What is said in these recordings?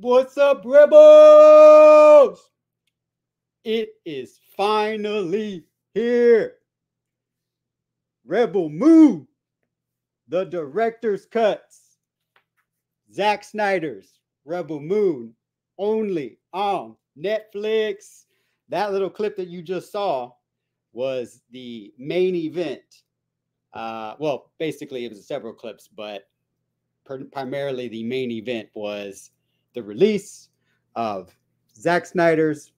What's up, Rebels? It is finally here. Rebel Moon, the director's cuts. Zack Snyder's Rebel Moon, only on Netflix. That little clip that you just saw was the main event. Well, basically, it was several clips, but primarily the main event was the release of Zack Snyder's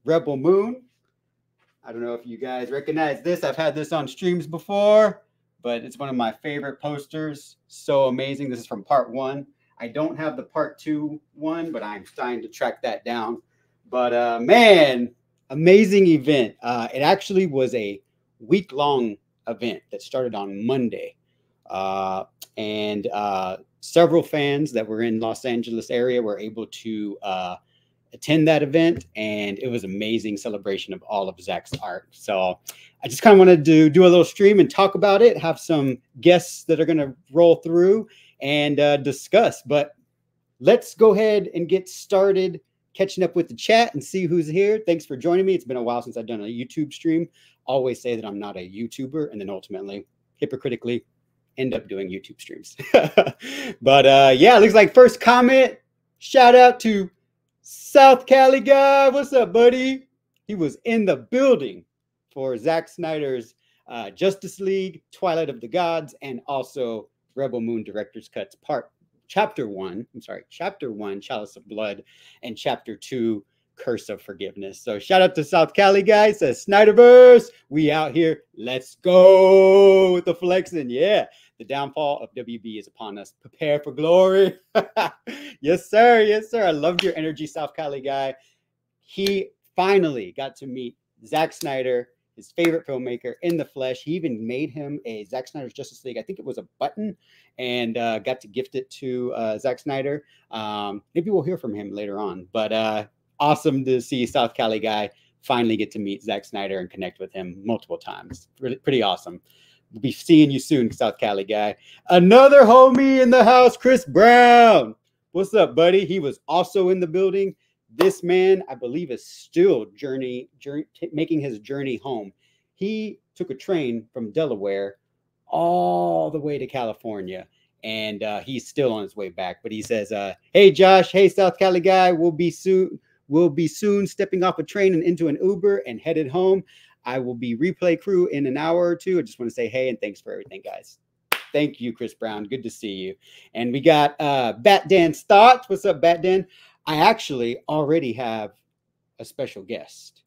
Rebel Moon. I don't know if you guys recognize this. I've had this on streams before, but it's one of my favorite posters. So amazing. This is from part one. I don't have the part two one, but I'm trying to track that down. But man, amazing event. It actually was a week-long event that started on Monday. And several fans that were in Los Angeles area were able to attend that event, and it was amazing celebration of all of Zack's art. So I just kind of wanted to do a little stream and talk about it, have some guests that are going to roll through and discuss. But let's go ahead and get started catching up with the chat and see who's here. Thanks for joining me. It's been a while since I've done a YouTube stream. Always say that I'm not a YouTuber, and then ultimately, hypocritically, end up doing YouTube streams. But yeah, looks like first comment, shout out to South Cali guy. What's up, buddy? He was in the building for Zack Snyder's Justice League, Twilight of the Gods, and also Rebel Moon Director's Cuts Chapter 1, Chalice of Blood, and Chapter 2, Curse of Forgiveness. So shout out to South Cali guys. Says Snyderverse, we out here. Let's go with the flexing. Yeah, the downfall of WB is upon us. Prepare for glory. Yes, sir. Yes, sir. I loved your energy, South Cali guy. He finally got to meet Zack Snyder, his favorite filmmaker, in the flesh. He even made him a Zack Snyder's Justice League. I think it was a button, and got to gift it to Zack Snyder. Maybe we'll hear from him later on. But awesome to see South Cali guy finally get to meet Zack Snyder and connect with him multiple times. Pretty awesome. We'll be seeing you soon, South Cali guy. Another homie in the house, Chris Brown. What's up, buddy? He was also in the building. This man, I believe, is still making his journey home. He took a train from Delaware all the way to California, and he's still on his way back. But he says, hey, Josh, hey, South Cali guy, we'll be soon stepping off a train and into an Uber and headed home. I will be replay crew in an hour or two. I just want to say hey and thanks for everything, guys. Thank you, Chris Brown. Good to see you. And we got Bat Dan's thoughts. What's up, Bat Dan? I actually already have a special guest.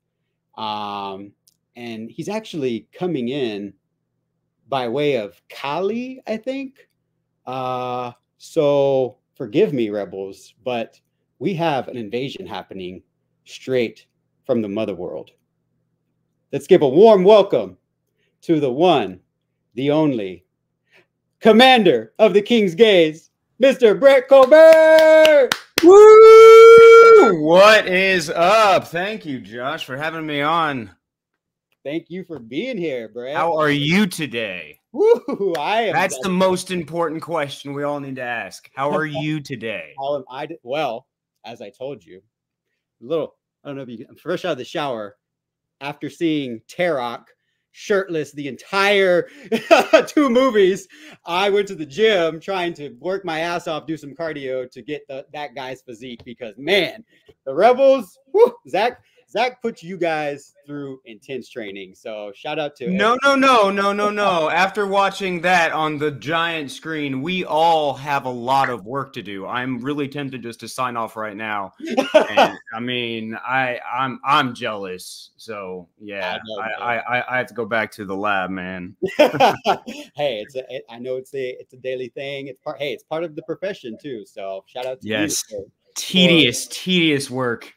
And he's actually coming in by way of Cali, I think. So forgive me, Rebels, but we have an invasion happening straight from the mother world. Let's give a warm welcome to the one, the only, commander of the King's Gaze, Mr. Brett Culbert. Woo! What is up? Thank you, Josh, for having me on. Thank you for being here, Brett. How are you today? Woo! That's the most important question we all need to ask. How are you today? How am I? Well, as I told you, I don't know if I'm fresh out of the shower after seeing Tarok shirtless the entire 2 movies. I went to the gym trying to work my ass off, do some cardio to get that guy's physique, because man, the Rebels, whew, Zack puts you guys through intense training. So shout out to No. After watching that on the giant screen, we all have a lot of work to do. I'm really tempted just to sign off right now. And, I mean, I'm jealous. So yeah, I have to go back to the lab, man. Hey, I know it's a daily thing. It's part of the profession too. So shout out to you. Tedious work.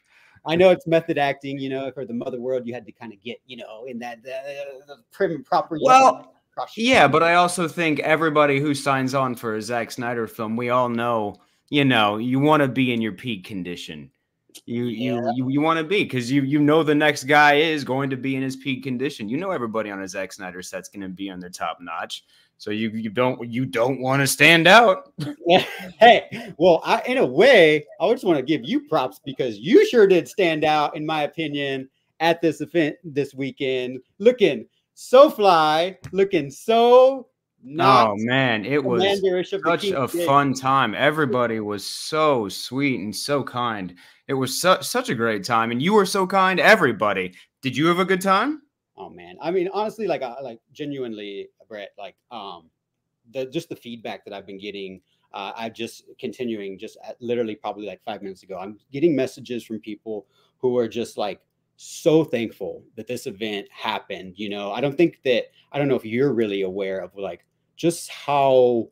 I know it's method acting, for the mother world, you had to kind of get, in that the prim and proper. Well, yeah, but I also think everybody who signs on for a Zack Snyder film, we all know, you want to be in your peak condition. you want to be, because you know the next guy is going to be in his peak condition. You know everybody on a Zack Snyder set's going to be on their top notch. So you don't want to stand out. Hey, well, in a way, I just want to give you props because you sure did stand out, in my opinion, at this event this weekend. Looking so fly, looking so not. Oh man, it was such a fun time. Everybody was so sweet and so kind. It was such a great time, and you were so kind. Everybody, did you have a good time? Oh man, I mean, honestly, like genuinely, Brett, like just the feedback that I've been getting. I'm just continuing, just literally probably like 5 minutes ago, I'm getting messages from people who are just like so thankful that this event happened. You know, I don't know if you're really aware of like just how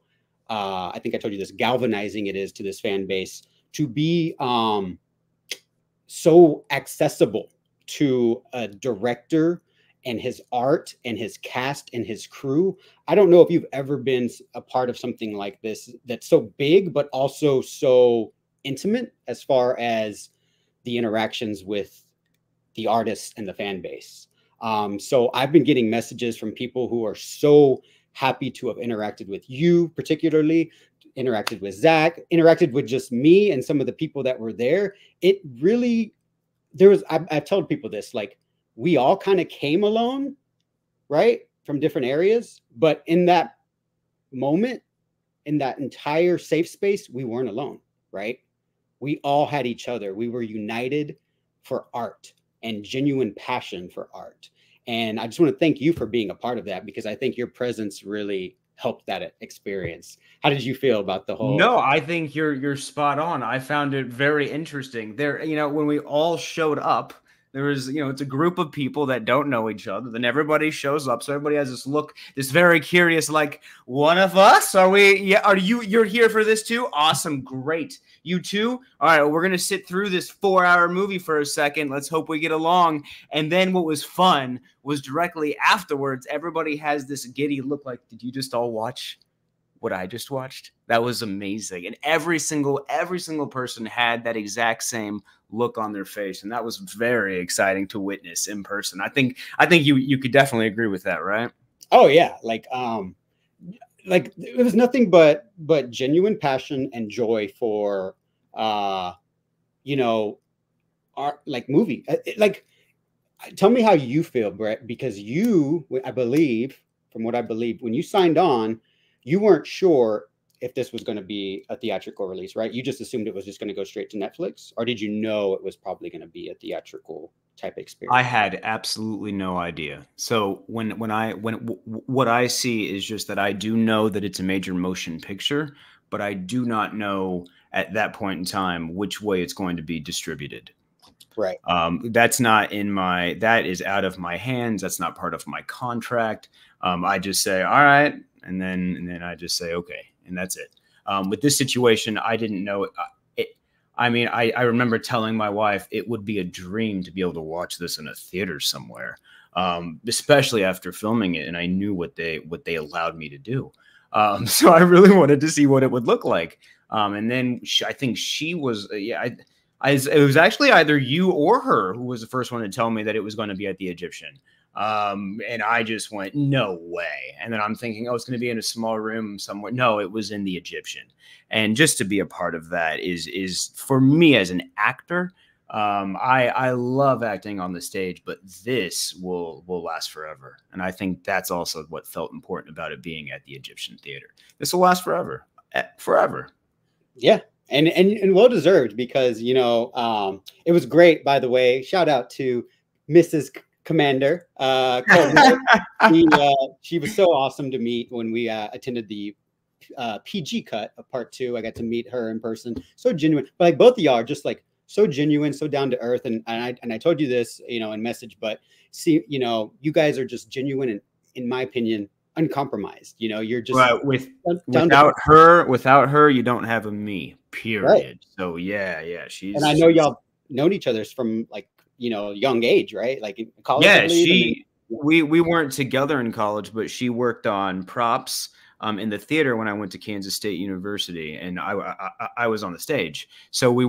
I think I told you this, galvanizing it is to this fan base to be so accessible to a director and his art and his cast and his crew. I don't know if you've ever been a part of something like this that's so big, but also so intimate as far as the interactions with the artists and the fan base. So I've been getting messages from people who are so happy to have interacted with you, particularly interacted with Zach, interacted with just me and some of the people that were there. It really, I've told people this, like, we all kind of came alone, right? From different areas. But in that moment, in that entire safe space, we weren't alone, right? We all had each other. We were united for art and genuine passion for art. And I just want to thank you for being a part of that, because I think your presence really helped that experience. How did you feel about the whole? No, I think you're spot on. I found it very interesting. There, when we all showed up, there was, it's a group of people that don't know each other. Then everybody shows up. So everybody has this look, this very curious, like, one of us? Are we? Yeah. You're here for this too? Awesome. Great. You too? All right. Well, we're going to sit through this 4-hour movie for a second. Let's hope we get along. And then what was fun was directly afterwards, everybody has this giddy look like, did you just all watch what I just watched? That was amazing. And every single person had that exact same look on their face. And that was very exciting to witness in person. I think you could definitely agree with that, right? Oh yeah. Like it was nothing but genuine passion and joy for, art, like movie. Like, tell me how you feel, Brett, because I believe, when you signed on, you weren't sure if this was going to be a theatrical release, right? You just assumed it was just going to go straight to Netflix, or did you know it was probably going to be a theatrical type experience? I had absolutely no idea. So what I see is just that I do know that it's a major motion picture, but I do not know at that point in time which way it's going to be distributed. Right. That is out of my hands. That's not part of my contract. I just say, all right. And then I just say, okay. And that's it. With this situation, I didn't know it. I mean, I remember telling my wife it would be a dream to be able to watch this in a theater somewhere, especially after filming it. And I knew what they allowed me to do. So I really wanted to see what it would look like. And then I think she was, it was actually either you or her who was the first one to tell me that it was going to be at the Egyptian. And I just went, no way. And then I'm thinking, oh, it's going to be in a small room somewhere. No, it was in the Egyptian. And just to be a part of that is for me as an actor. I love acting on the stage, but this will last forever. And I think that's also what felt important about it being at the Egyptian Theater. This will last forever, forever. Yeah. And well deserved, because, it was great, by the way. Shout out to Mrs. Commander. She was so awesome to meet when we attended the PG cut of part 2. I got to meet her in person. So genuine. But like, both of y'all are just like so genuine, so down to earth. And I told you this, in message, but see, you guys are just genuine and, in my opinion, uncompromised. You're just right. Without her, you don't have a me. Period. Right. So yeah, she's. And I know y'all known each other from like, young age, right? Like in college. Yeah, we weren't together in college, but she worked on props in the theater when I went to Kansas State University, and I was on the stage. So we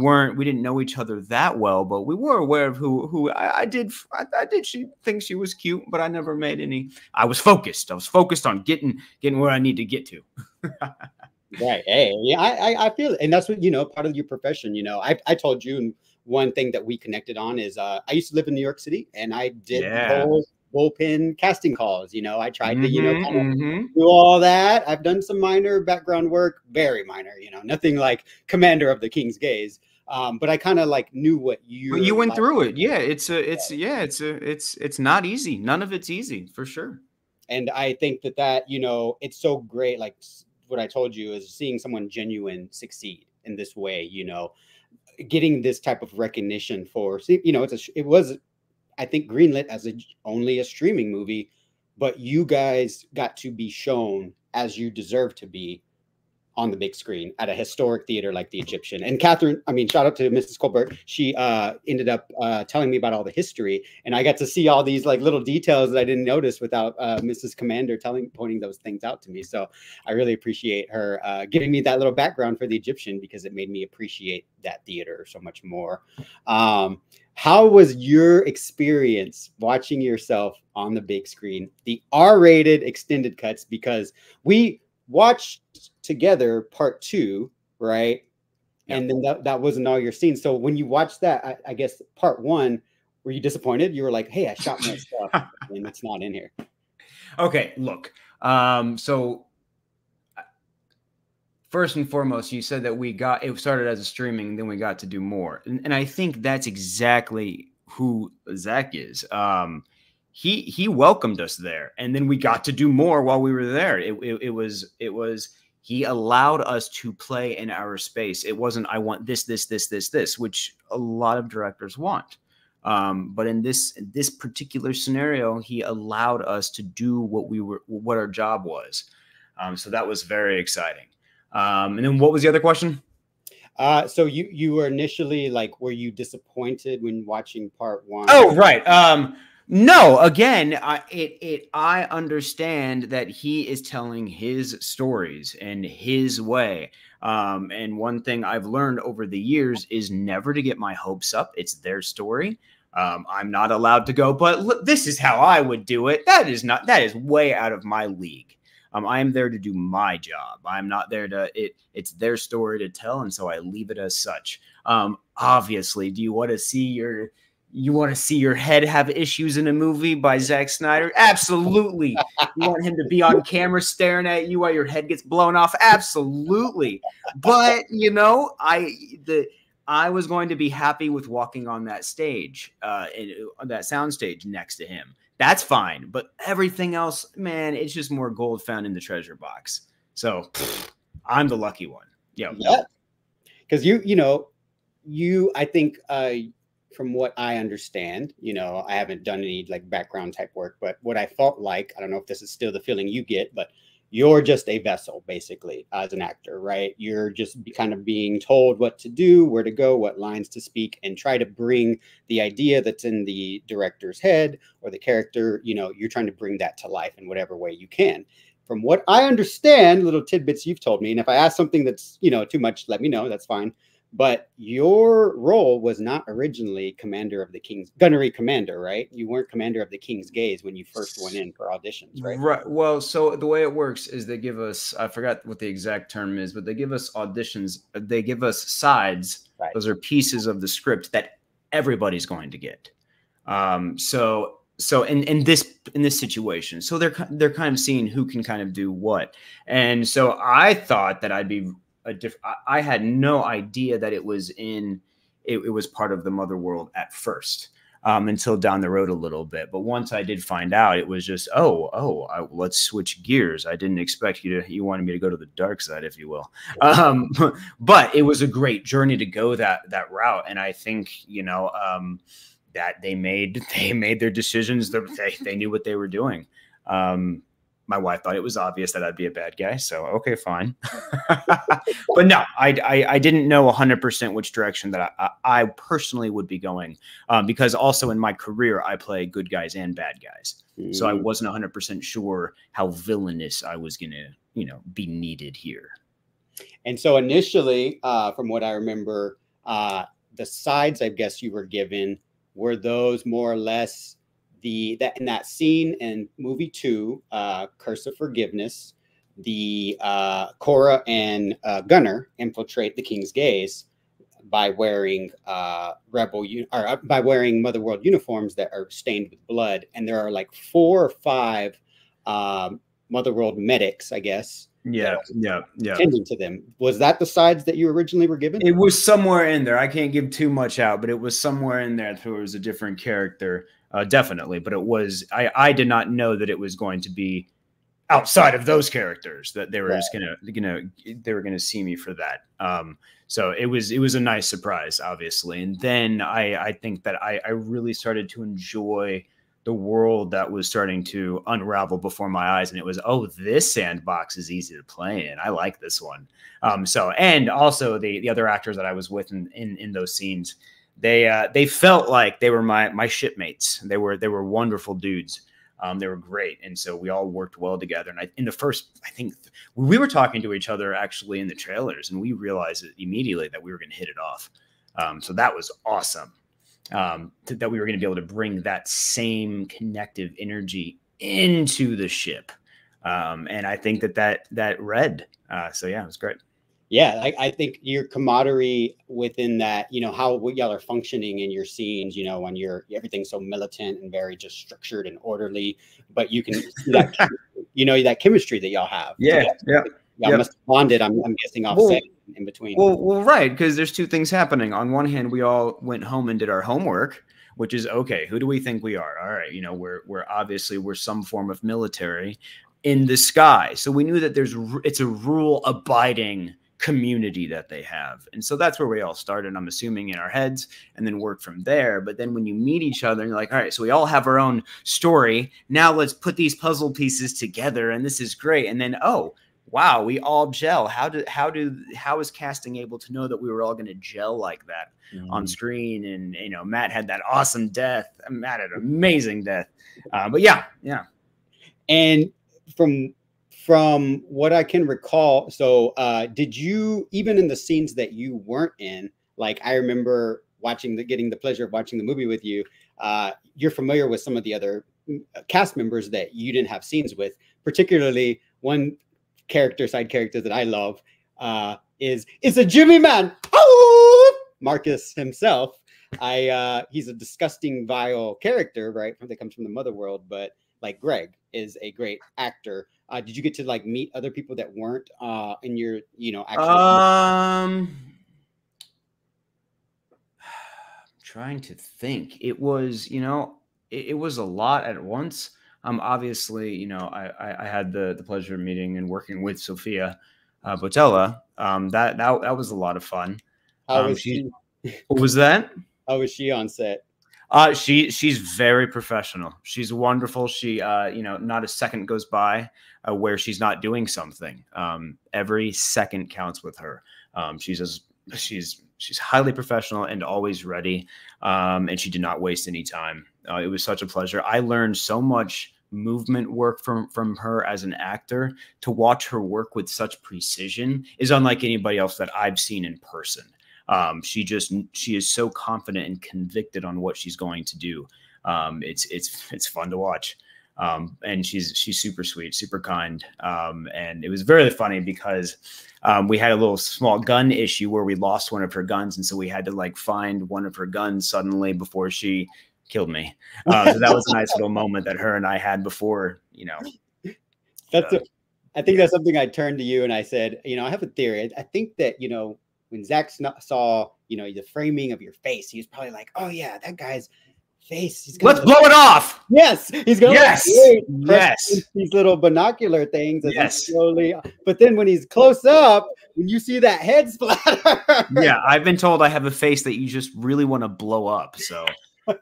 didn't know each other that well, but we were aware of who I did. She think she was cute, but I never made any. I was focused. I was focused on getting where I need to get to. Right. Hey, yeah, I feel it. And that's what, part of your profession, I told you, and one thing that we connected on is I used to live in New York City, and I did the whole bullpen casting calls. I tried to, kind of do all that. I've done some minor background work, very minor, nothing like Commander of the King's Gaze. But I kind of like knew what you went through it. Yeah. It's not easy. None of it's easy for sure. And I think that, it's so great. Like what I told you is seeing someone genuine succeed in this way, getting this type of recognition for, it was, I think, greenlit as only a streaming movie, but you guys got to be shown as you deserve to be on the big screen at a historic theater like the Egyptian. And Catherine, shout out to Mrs. Culbert. She ended up telling me about all the history, and I got to see all these like little details that I didn't notice without Mrs. Commander pointing those things out to me. So I really appreciate her giving me that little background for the Egyptian, because it made me appreciate that theater so much more. How was your experience watching yourself on the big screen, the R-rated extended cuts? Because we watched together part 2, right? Yep. And then that wasn't all your scenes. So when you watched that, I guess part 1, were you disappointed? You were like, hey, I shot my stuff and it's not in here. Okay, look. So first and foremost, you said that it started as a streaming, then we got to do more. And I think that's exactly who Zack is. He welcomed us there, and then we got to do more while we were there. It was he allowed us to play in our space. It wasn't, I want this, which a lot of directors want. But in this particular scenario, he allowed us to do what our job was. So that was very exciting. And then what was the other question? So you were initially like, were you disappointed when watching part 1? Oh, right. No, again, I understand that he is telling his stories in his way. And one thing I've learned over the years is never to get my hopes up. It's their story. I'm not allowed to go, but look, this is how I would do it. That is way out of my league. I am there to do my job. I'm not there it's their story to tell. And so I leave it as such. Obviously, do you want to see your head have issues in a movie by Zack Snyder? Absolutely. You want him to be on camera staring at you while your head gets blown off? Absolutely. But, I was going to be happy with walking on that stage, on that sound stage next to him. That's fine. But everything else, man, it's just more gold found in the treasure box. So I'm the lucky one. Yeah. Because I think, from what I understand, I haven't done any like background type work, but what I felt like, I don't know if this is still the feeling you get, but you're just a vessel basically as an actor, right? You're just kind of being told what to do, where to go, what lines to speak, and try to bring the idea that's in the director's head or the character, you're trying to bring that to life in whatever way you can. From what I understand, little tidbits you've told me, and if I ask something that's, too much, let me know, that's fine. But your role was not originally Commander of the King's Gunnery Commander, right? You weren't Commander of the King's Gaze when you first went in for auditions, right? Right. Well, so the way it works is they give us, I forgot what the exact term is, but they give us auditions. They give us sides. Right. Those are pieces of the script that everybody's going to get. So in this situation, so they're kind of seeing who can kind of do what. And so I thought that I'd be I had no idea that it was part of the Mother World at first, until down the road a little bit. But once I did find out, it was just, let's switch gears. I didn't expect you wanted me to go to the dark side, if you will. But it was a great journey to go that route. And I think, that they made their decisions. They knew what they were doing. my wife thought it was obvious that I'd be a bad guy. So, okay, fine. But no, I didn't know 100% which direction that I personally would be going, because also in my career, I play good guys and bad guys. So I wasn't 100% sure how villainous I was going to, you know, be needed here. And so initially, from what I remember, the sides I guess you were given were those more or less that in that scene in movie 2, Curse of Forgiveness, the Cora and Gunner infiltrate the King's Gaze by wearing by wearing Motherworld uniforms that are stained with blood, and there are like 4 or 5 Motherworld medics, I guess. Yeah. Tending to them. Was that the sides that you originally were given? It was somewhere in there. I can't give too much out, but it was somewhere in there. There was a different character, definitely. But it was. I did not know that it was going to be outside of those characters, that they were just gonna see me for that. So it was a nice surprise, obviously. And then I think that I really started to enjoy the world that was starting to unravel before my eyes. And it was, oh, this sandbox is easy to play in. I like this one. And also the other actors that I was with in those scenes, they felt like they were my shipmates. They were wonderful dudes. They were great. And so we all worked well together. And I think we were talking to each other actually in the trailers, and we realized immediately that we were going to hit it off. So that was awesome. That we were going to be able to bring that same connective energy into the ship. And I think that read. So yeah, it was great. Yeah, I think your camaraderie within that, you know, what y'all are functioning in your scenes, you know, when everything's so militant and very just structured and orderly, but you can see that, you know, that chemistry that y'all have. Yeah, yeah. Y'all must have bonded, I'm guessing, offset in between. Well, right, because there's 2 things happening. On one hand, we all went home and did our homework, which is, okay, who do we think we are? All right, you know, we're obviously some form of military in the sky. So we knew that it's a rule-abiding community that they have. And so that's where we all started, I'm assuming, in our heads, and then work from there. But then when you meet each other, you're like, all right, so we all have our own story. Now let's put these puzzle pieces together, and this is great. And then, oh, wow, we all gel. How is casting able to know that we were all going to gel like that on screen? And, you know, Matt had that awesome death. Matt had an amazing death. But yeah. And from what I can recall, so did you, even in the scenes that you weren't in, like I remember getting the pleasure of watching the movie with you, you're familiar with some of the other cast members that you didn't have scenes with, particularly one side character that I love is a Jimmy man. Oh! Marcus himself. He's a disgusting, vile character, right? That comes from the Motherworld, but like Greg is a great actor. Did you get to like meet other people that weren't in your, you know, actual trying to think. It was, you know, it was a lot at once. Obviously, you know, I had the pleasure of meeting and working with Sophia Botella. That was a lot of fun. How was she? What was that? How was she on set? She's very professional. She's wonderful. She, you know, not a second goes by where she's not doing something. Every second counts with her. She's highly professional and always ready. And she did not waste any time. It was such a pleasure. I learned so much movement work from her as an actor. To watch her work with such precision is unlike anybody else that I've seen in person. She is so confident and convicted on what she's going to do. It's fun to watch. And she's super sweet, super kind. And it was very funny because we had a little small gun issue where we lost one of her guns. And so we had to like find one of her guns suddenly before she killed me. So that was a nice little moment that her and I had before, you know. I think that's something I turned to you and I said, you know, I have a theory. I think that, you know, when Zack saw, you know, the framing of your face, he was probably like, oh yeah, that guy's face. Let's blow it off. Yes. He's going to these little binocular things. Yes. Slowly. But then when he's close up, when you see that head splatter. Yeah. I've been told I have a face that you just really want to blow up. So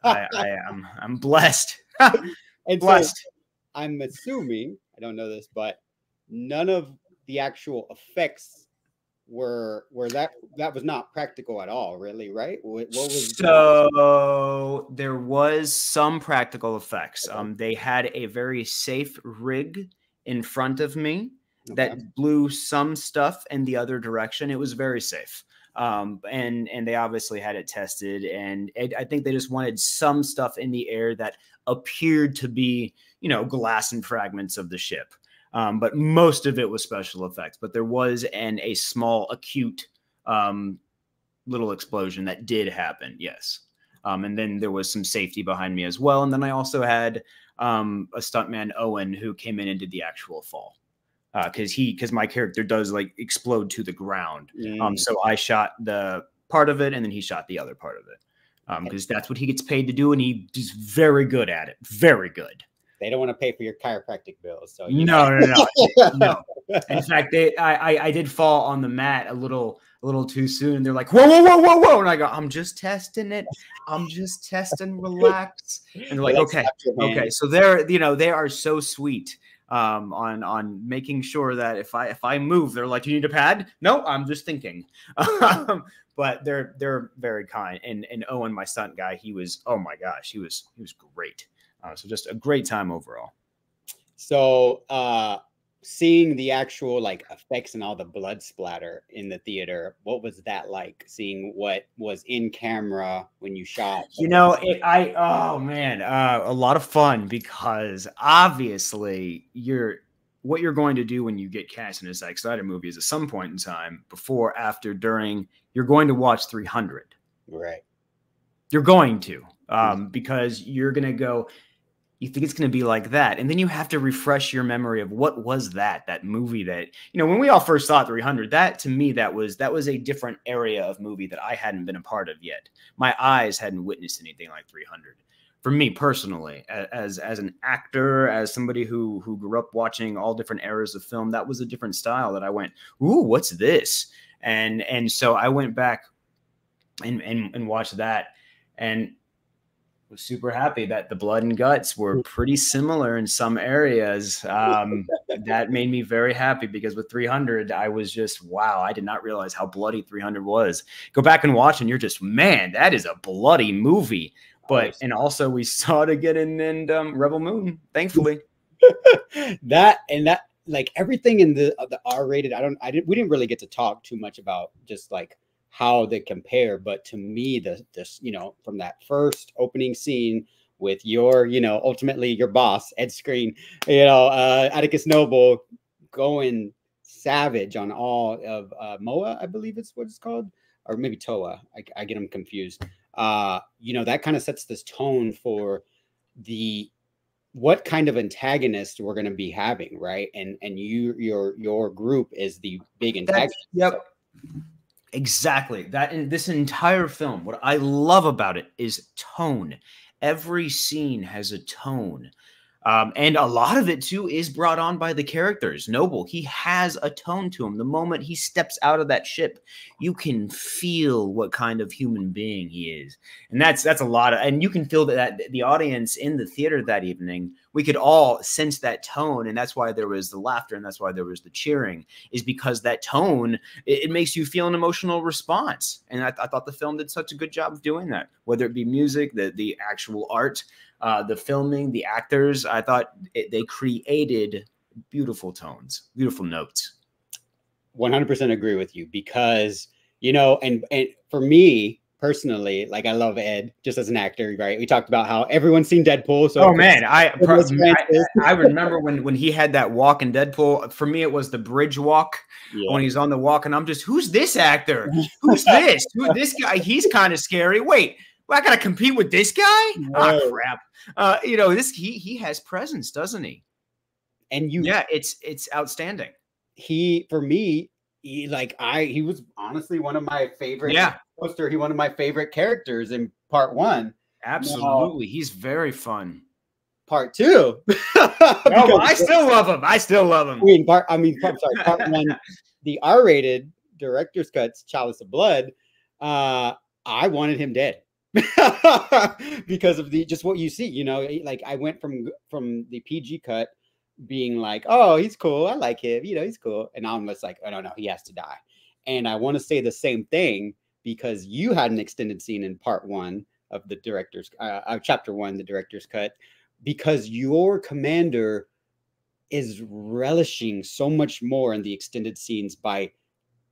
I'm blessed. And blessed. So I'm assuming, don't know this, but none of the actual effects were that was not practical at all, really, right? What was So there was some practical effects. okay. They had a very safe rig in front of me Okay. that blew some stuff in the other direction. It was very safe. And they obviously had it tested, and I think they just wanted some stuff in the air that appeared to be, you know, glass and fragments of the ship. But most of it was special effects. But there was a small acute little explosion that did happen. Yes. And then there was some safety behind me as well. And then I also had a stuntman, Owen, who came in and did the actual fall. Because my character does like explode to the ground. So I shot the part of it, and then he shot the other part of it. Because that's what he gets paid to do, and he's very good at it. Very good. They don't want to pay for your chiropractic bills, so no. In fact, I did fall on the mat a little too soon. They're like, whoa, and I go, I'm just testing it. I'm just testing. Relax. And they're like, okay. So they are so sweet. On making sure that if I move, they're like, you need a pad? No, I'm just thinking. But they're very kind. And Owen, my stunt guy, he was, oh my gosh, he was great. So just a great time overall. So seeing the actual like effects and all the blood splatter in the theater, what was that like? Seeing what was in camera when you shot? You know, oh man, a lot of fun, because obviously what you're going to do when you get cast in a Zack Snyder movie is at some point in time, before, after, during, you're going to watch 300. Right. You're going to, because you're going to go, you think it's going to be like that. And then you have to refresh your memory of what was that movie that, you know, when we all first saw 300, that to me, that was a different area of movie that I hadn't been a part of yet. My eyes hadn't witnessed anything like 300. For me personally, as an actor, as somebody who grew up watching all different eras of film, that was a different style that I went, ooh, what's this? And so I went back and watched that, and was super happy that the blood and guts were pretty similar in some areas. That made me very happy, because with 300, I was just, wow, I did not realize how bloody 300 was. Go back and watch, and you're just, man, that is a bloody movie. But, and also we saw it again in Rebel Moon, thankfully. that like everything in the R-rated, we didn't really get to talk too much about just like how they compare, but to me, this, you know, from that first opening scene with your, you know, ultimately your boss, Ed Skrein, you know, Atticus Noble going savage on all of Moa, I believe it's what it's called, or maybe Toa. I get them confused. You know, that kind of sets this tone for what kind of antagonist we're going to be having, right? And your group is the big antagonist. Yep. Exactly. That in this entire film, what I love about it is tone. Every scene has a tone. And a lot of it, too, is brought on by the characters. Noble, he has a tone to him. The moment he steps out of that ship, you can feel what kind of human being he is. And that's a lot of, and you can feel that the audience in the theater that evening, we could all sense that tone. And that's why there was the laughter, and that's why there was the cheering, is because that tone, it makes you feel an emotional response. And I thought the film did such a good job of doing that, whether it be music, the actual art, the filming, the actors. I thought they created beautiful tones, beautiful notes. 100% agree with you, because, you know, and for me personally, like, I love Ed just as an actor, right? We talked about how everyone's seen Deadpool. So, oh man, I remember when he had that walk in Deadpool. For me, it was the bridge walk. Yeah. When he's on the walk, and I'm just, who's this actor? Who's this? Who this guy? He's kind of scary. Wait, I gotta compete with this guy? Oh crap! You know, he has presence, doesn't he? And yeah, it's outstanding. For me, he was honestly one of my favorite. Yeah, poster. He one of my favorite characters in part 1 Absolutely, he's very fun. Part 2, no, I still love him. Part 1, the R-rated director's cuts, Chalice of Blood. I wanted him dead. Because of just what you see, you know, like I went from the PG cut being like, oh, he's cool. I like him. You know, he's cool. And I'm just like, oh, no, he has to die. And I want to say the same thing because you had an extended scene in part one of the director's, chapter one, the director's cut, because your commander is relishing so much more in the extended scenes by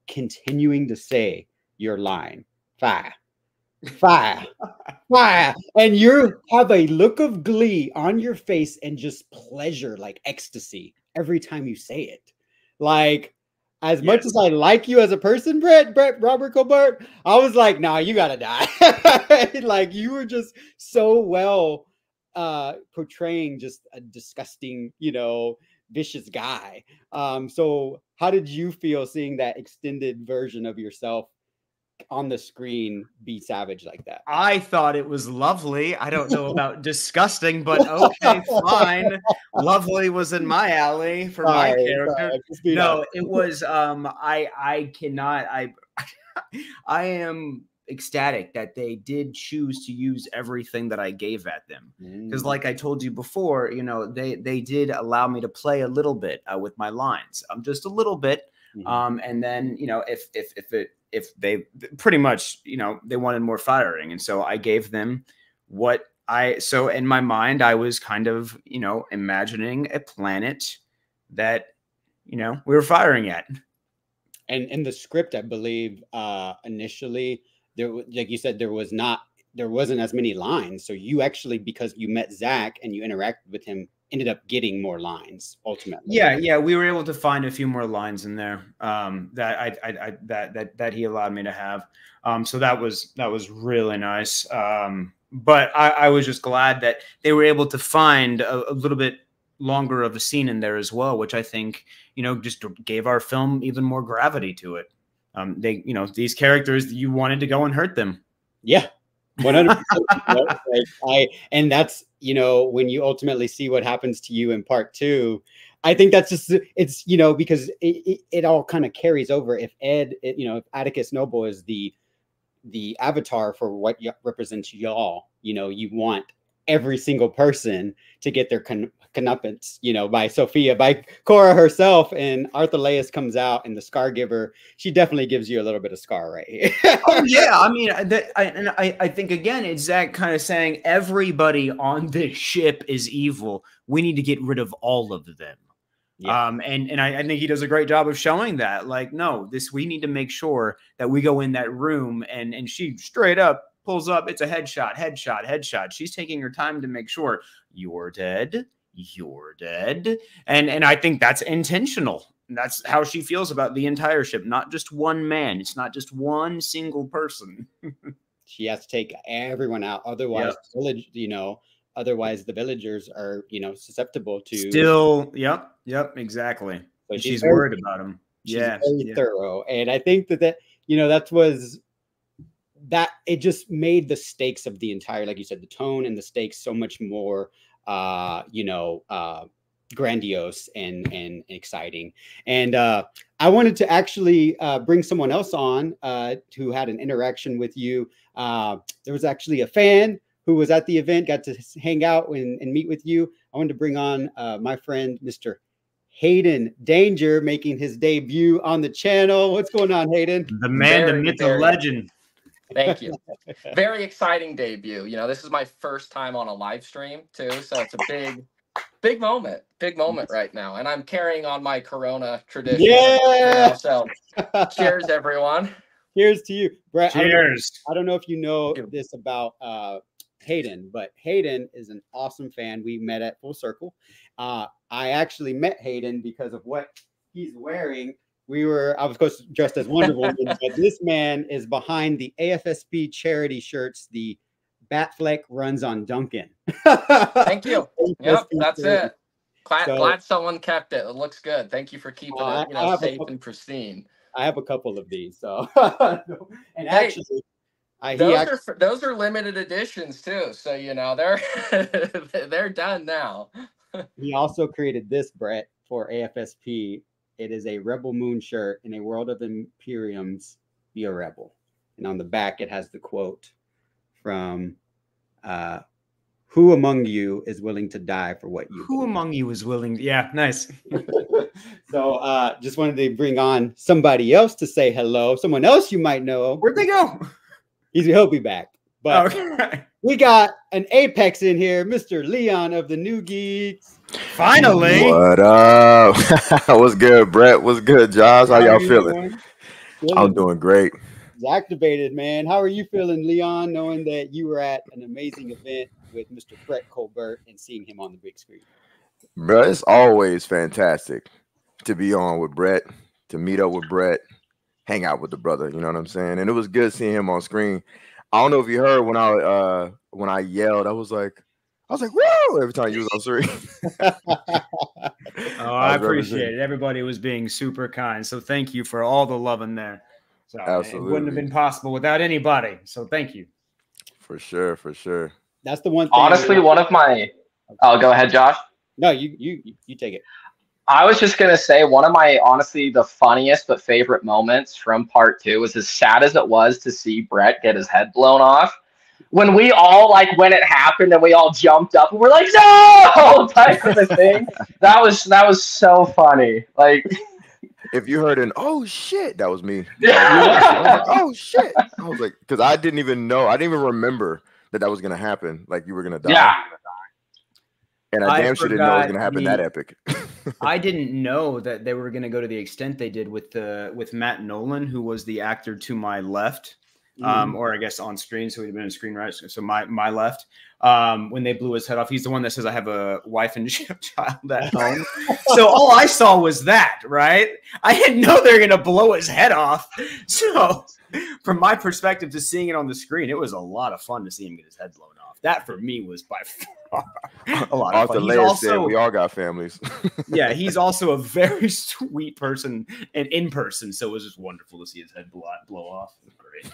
continuing to say your line, fire, fire, fire. And you have a look of glee on your face and just pleasure, like ecstasy, every time you say it. Like, as much as I like you as a person, Brett Robert Culbert, I was like, nah, you gotta die. Like, you were just so well portraying just a disgusting, you know, vicious guy. So how did you feel seeing that extended version of yourself on the screen be savage like that? I thought it was lovely. I don't know about disgusting, but okay, fine. Lovely was in my alley for my character. No, it was I cannot I am ecstatic that they did choose to use everything that I gave at them. Because like I told you before, you know, they did allow me to play a little bit with my lines. Just a little bit. And then, you know, if they pretty much, you know, they wanted more firing. And so I gave them what so in my mind, I was kind of, you know, imagining a planet that, you know, we were firing at. And in the script, I believe initially there, like you said, there wasn't as many lines. So you actually, because you met Zack and you interacted with him, ended up getting more lines ultimately. Yeah, we were able to find a few more lines in there that he allowed me to have. So that was really nice. But I was just glad that they were able to find a little bit longer of a scene in there as well, which I think, you know, just gave our film even more gravity to it. They, you know, these characters, you wanted to go and hurt them. Yeah. 100%. And that's, you know, when you ultimately see what happens to you in part two, I think that's just, it's, you know, because it all kind of carries over. If you know, if Atticus Noble is the avatar for what represents y'all, you know, you want every single person to get their comeuppance, you know, by Cora herself. And Arthur comes out and the Scar Giver, she definitely gives you a little bit of scar right here. Oh yeah, I mean, I think again, it's Zack kind of saying everybody on this ship is evil. We need to get rid of all of them. Yeah. And I think he does a great job of showing that. Like, no, we need to make sure that we go in that room and she straight up pulls up. It's a headshot. She's taking her time to make sure you're dead. And I think that's intentional. That's how she feels about the entire ship, not just one man. It's not just one single person. She has to take everyone out. Otherwise, you know, otherwise the villagers are, you know, susceptible to still. Yep, exactly. So she's worried about him. She's very thorough. And I think that you know, that it just made the stakes of the entire, like you said, the tone and the stakes so much more you know, grandiose and exciting. And I wanted to actually bring someone else on who had an interaction with you. There was actually a fan who was at the event, got to hang out and meet with you. I wanted to bring on my friend, Mr. Hayden Danger, making his debut on the channel. What's going on, Hayden? The man, the myth, the legend. Thank you. Very exciting debut. You know, this is my first time on a live stream too, so it's a big moment right now. And I'm carrying on my Corona tradition. Yeah. You know, so cheers, everyone. Cheers to you, Brett. Cheers. I don't know if you know this about Hayden, but Hayden is an awesome fan. We met at Full Circle. I actually met Hayden because of what he's wearing. I was, of course, dressed as Wonder Woman, but this man is behind the AFSP charity shirts. The Batfleck runs on Duncan. Thank you. Yep, that's it. Glad someone kept it. It looks good. Thank you for keeping it, you know, safe and pristine. I have a couple of these, so and hey, actually, those are limited editions too. So you know they're done now. He also created this, Brett, for AFSP. It is a Rebel Moon shirt. In a world of Imperiums, be a rebel. And on the back, it has the quote from Who among you is willing to die for what you Who believe? among you is willing? Yeah, nice. So just wanted to bring on somebody else to say hello. Someone else you might know. Where'd they go? He'll be back. But Okay. we got an apex in here, Mr. Leon of the New Geeks. Finally. What up? What's good, Brett? What's good, Josh? How y'all feeling? I'm doing great. Activated, man. How are you feeling, Leon, knowing that you were at an amazing event with Mr. Brett Culbert and seeing him on the big screen? Bro, it's always fantastic to be on with Brett, to meet up with Brett, hang out with the brother, you know what I'm saying? And it was good seeing him on screen. I don't know if you heard when I yelled, I was like, whoa, every time you was on screen. Oh, I appreciate it. Everybody was being super kind. So thank you for all the love in there. So Absolutely. It wouldn't have been possible without anybody. So thank you. For sure, for sure. That's the one thing. Honestly, one of my go ahead, Josh. No, you take it. I was just gonna say one of my honestly the funniest but favorite moments from part 2 was as sad as it was to see Brett get his head blown off. When we all when it happened and we all jumped up and we're like, no, type of a thing. That was so funny. Like, if you heard an oh shit, that was me. Yeah. I was like, oh shit. I was like, because I didn't even know, I didn't even remember that was gonna happen. Like you were gonna die. Yeah. And I damn sure didn't know it was gonna happen that epic. I didn't know that they were gonna go to the extent they did with Matt Nolan, who was the actor to my left. Or I guess on screen, so he'd been on screen, right? So my left. When they blew his head off, he's the one that says, "I have a wife and child at home." So all I saw was that, right? I didn't know they were gonna blow his head off. So from my perspective, to seeing it on the screen, it was a lot of fun to see him get his head blown off. That for me was by far a lot of fun. We all got families. Yeah, he's also a very sweet person and in person, so it was just wonderful to see his head blow off. It was great.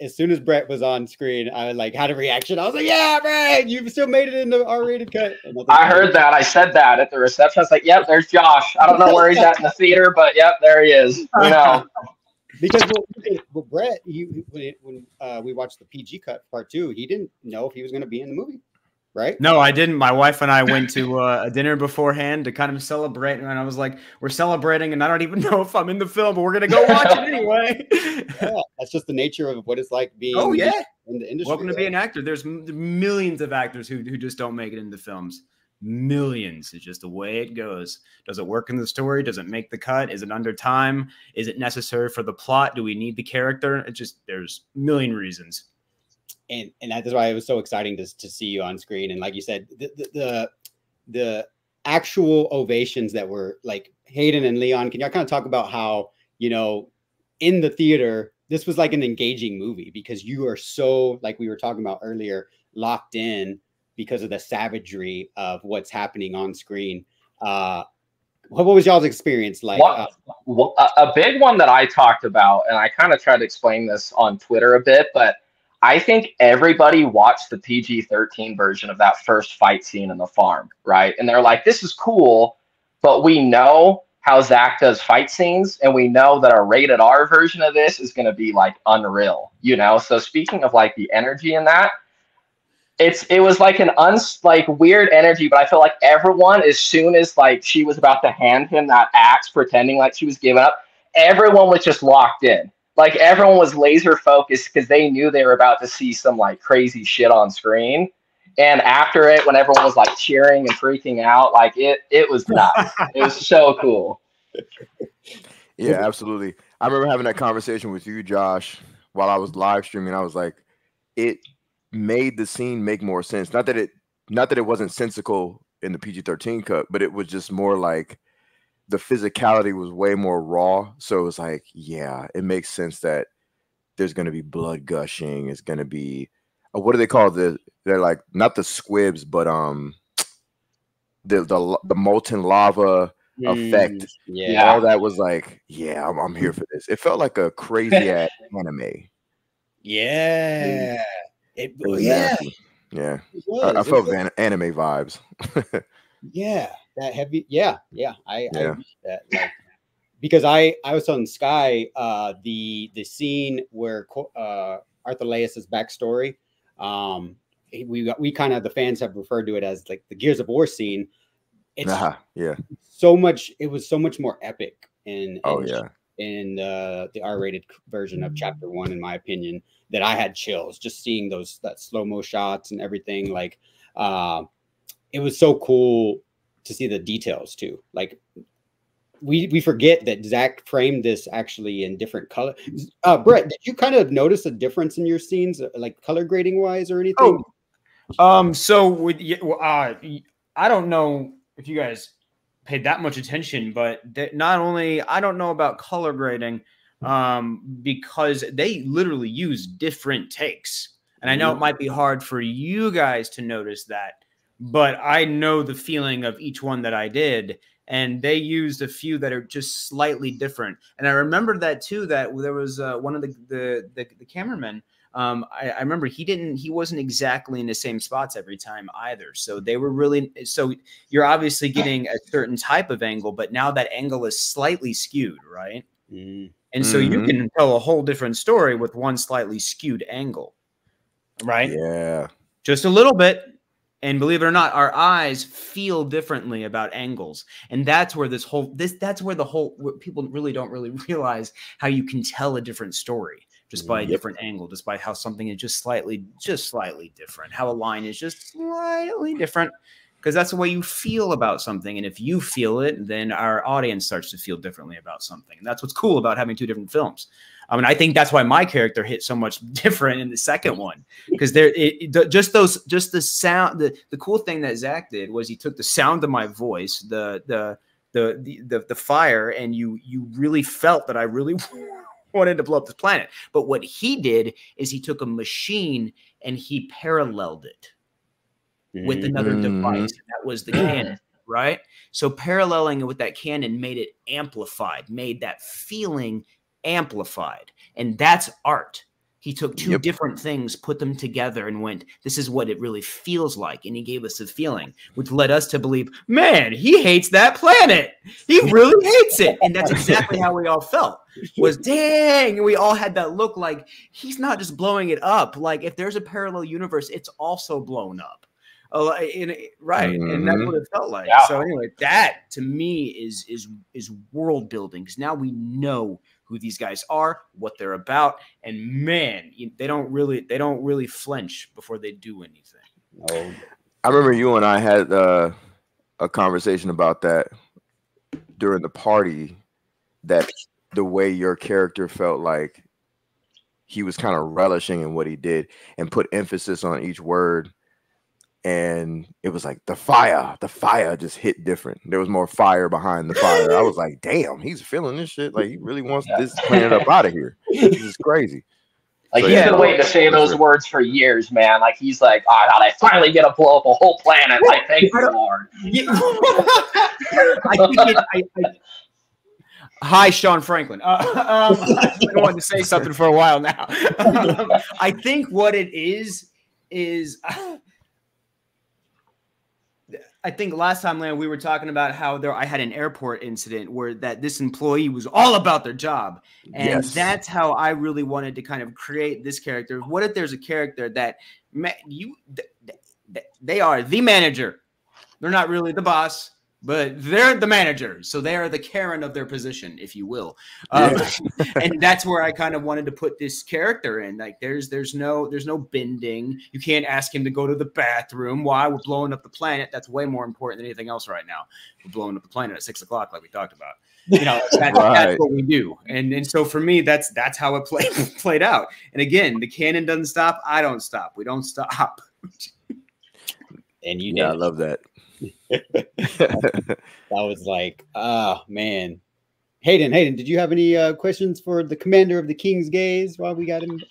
As soon as Brett was on screen, I had a reaction. I was like, "Yeah, Brett, you still made it in the R-rated cut." I heard that. I said that at the reception. I was like, "Yep, there's Josh. I don't know where he's at in the theater, but yep, there he is." We know. Because Brett, when we watched the PG cut part 2, he didn't know if he was going to be in the movie, right? No, I didn't. My wife and I went to a dinner beforehand to kind of celebrate, and I was like, "We're celebrating, and I don't even know if I'm in the film, but we're gonna go watch it anyway." Yeah, that's just the nature of what it's like being. In the industry. Welcome to be an actor. There's millions of actors who just don't make it into films. Millions. It's just the way it goes. Does it work in the story? Does it make the cut? Is it under time? Is it necessary for the plot? Do we need the character? It just, there's a million reasons. And that's why it was so exciting to see you on screen. And like you said, the actual ovations that were like Hayden and Leon, can y'all kind of talk about how, in the theater, this was like an engaging movie because you are so, like we were talking about earlier, locked in because of the savagery of what's happening on screen. What was y'all's experience like? A big one that I talked about, and I kind of tried to explain this on Twitter a bit, but I think everybody watched the PG-13 version of that first fight scene in the farm, right? And they're like, this is cool, but we know how Zack does fight scenes, and we know that a rated R version of this is going to be like unreal, So speaking of like the energy in that, it was like an weird energy, but I feel like everyone, as soon as like she was about to hand him that axe, pretending like she was giving up, everyone was just locked in. Like everyone was laser focused because they knew they were about to see some like crazy shit on screen. And after it, when everyone was like cheering and freaking out, like it was nuts. It was so cool. Yeah, absolutely. I remember having that conversation with you, Josh, while I was live streaming. I was like, it made the scene make more sense. Not that it wasn't sensical in the PG-13 cut, but it was just more like the physicality was way more raw. So it was like, yeah, it makes sense that there's going to be blood gushing. It's going to be what do they call they're like not the squibs, but the molten lava effect. Yeah, all that was like, yeah, I'm here for this. It felt like a crazy ass anime. Yeah. It was nasty. Yeah. I felt anime vibes. Yeah, that heavy. Yeah. I agree with that. Like, because I was on Sky, the scene where Arthur Leis's backstory, We kind of, the fans have referred to it as like the Gears of War scene. It's yeah, so much. It was so much more epic in the R-rated version of Chapter 1, in my opinion. That I had chills just seeing that slow-mo shots and everything. Like, it was so cool to see the details too. Like, we forget that Zack framed this actually in different color. Brett, did you kind of notice a difference in your scenes, like color grading wise or anything? So I don't know if you guys paid that much attention, but not only, I don't know about color grading, because they literally use different takes. And I know it might be hard for you guys to notice that, but I know the feeling of each one that I did. And they used a few that are just slightly different. And I remember that too, that there was one of the cameramen. I remember he wasn't exactly in the same spots every time either. So they were really, so you're obviously getting a certain type of angle, but now that angle is slightly skewed, right? And so you can tell a whole different story with one slightly skewed angle, right? Yeah. Just a little bit. And believe it or not, our eyes feel differently about angles. And that's where people really don't really realize how you can tell a different story just by a different angle, just by how something is just slightly different, how a line is just slightly different, because that's the way you feel about something. And if you feel it, then our audience starts to feel differently about something. And that's what's cool about having two different films. I mean, I think that's why my character hit so much different in the second one, because just the sound. The cool thing that Zack did was he took the sound of my voice, the fire, and you really felt that I really wanted to blow up this planet. But what he did is he took a machine and he paralleled it with another device. And that was the cannon, right? So paralleling it with that cannon made it amplified, made that feeling amplified. And that's art. He took two different things, put them together, and went, this is what it really feels like. And he gave us a feeling, which led us to believe, man, he hates that planet. He really hates it. And that's exactly how we all felt. Was, dang. And we all had that look like, he's not just blowing it up. Like, if there's a parallel universe, it's also blown up. Right. And that's what it felt like. Yeah. So anyway, that to me is world building, because now we know who these guys are, what they're about, and man, they don't really flinch before they do anything. Oh. I remember you and I had a conversation about that during the party, that the way your character felt like he was kind of relishing in what he did and put emphasis on each word. And it was like the fire just hit different. There was more fire behind the fire. I was like, damn, he's feeling this shit. Like, he really wants this planet up out of here. This is crazy. Like, he's been waiting to say those words for years, man. Like, he's like, oh, God, I finally get to blow up a whole planet. Like, thank you, Lord. Hi, Sean Franklin. I wanted to say something for a while now. I think what it is I think last time, Lan, we were talking about how I had an airport incident where this employee was all about their job. And that's how I really wanted to kind of create this character. What if there's a character that they are the manager? They're not really the boss, but they're the manager. So they are the Karen of their position, if you will. And that's where I kind of wanted to put this character in. Like, there's no bending. You can't ask him to go to the bathroom. Why? We're blowing up the planet. That's way more important than anything else right now. We're blowing up the planet at 6 o'clock, like we talked about. You know, that's what we do. And so for me, that's how it played out. And again, the cannon doesn't stop. I don't stop. We don't stop. And you did. I love that. That was like, oh man. Hayden, did you have any questions for the commander of the King's Gaze while we got him?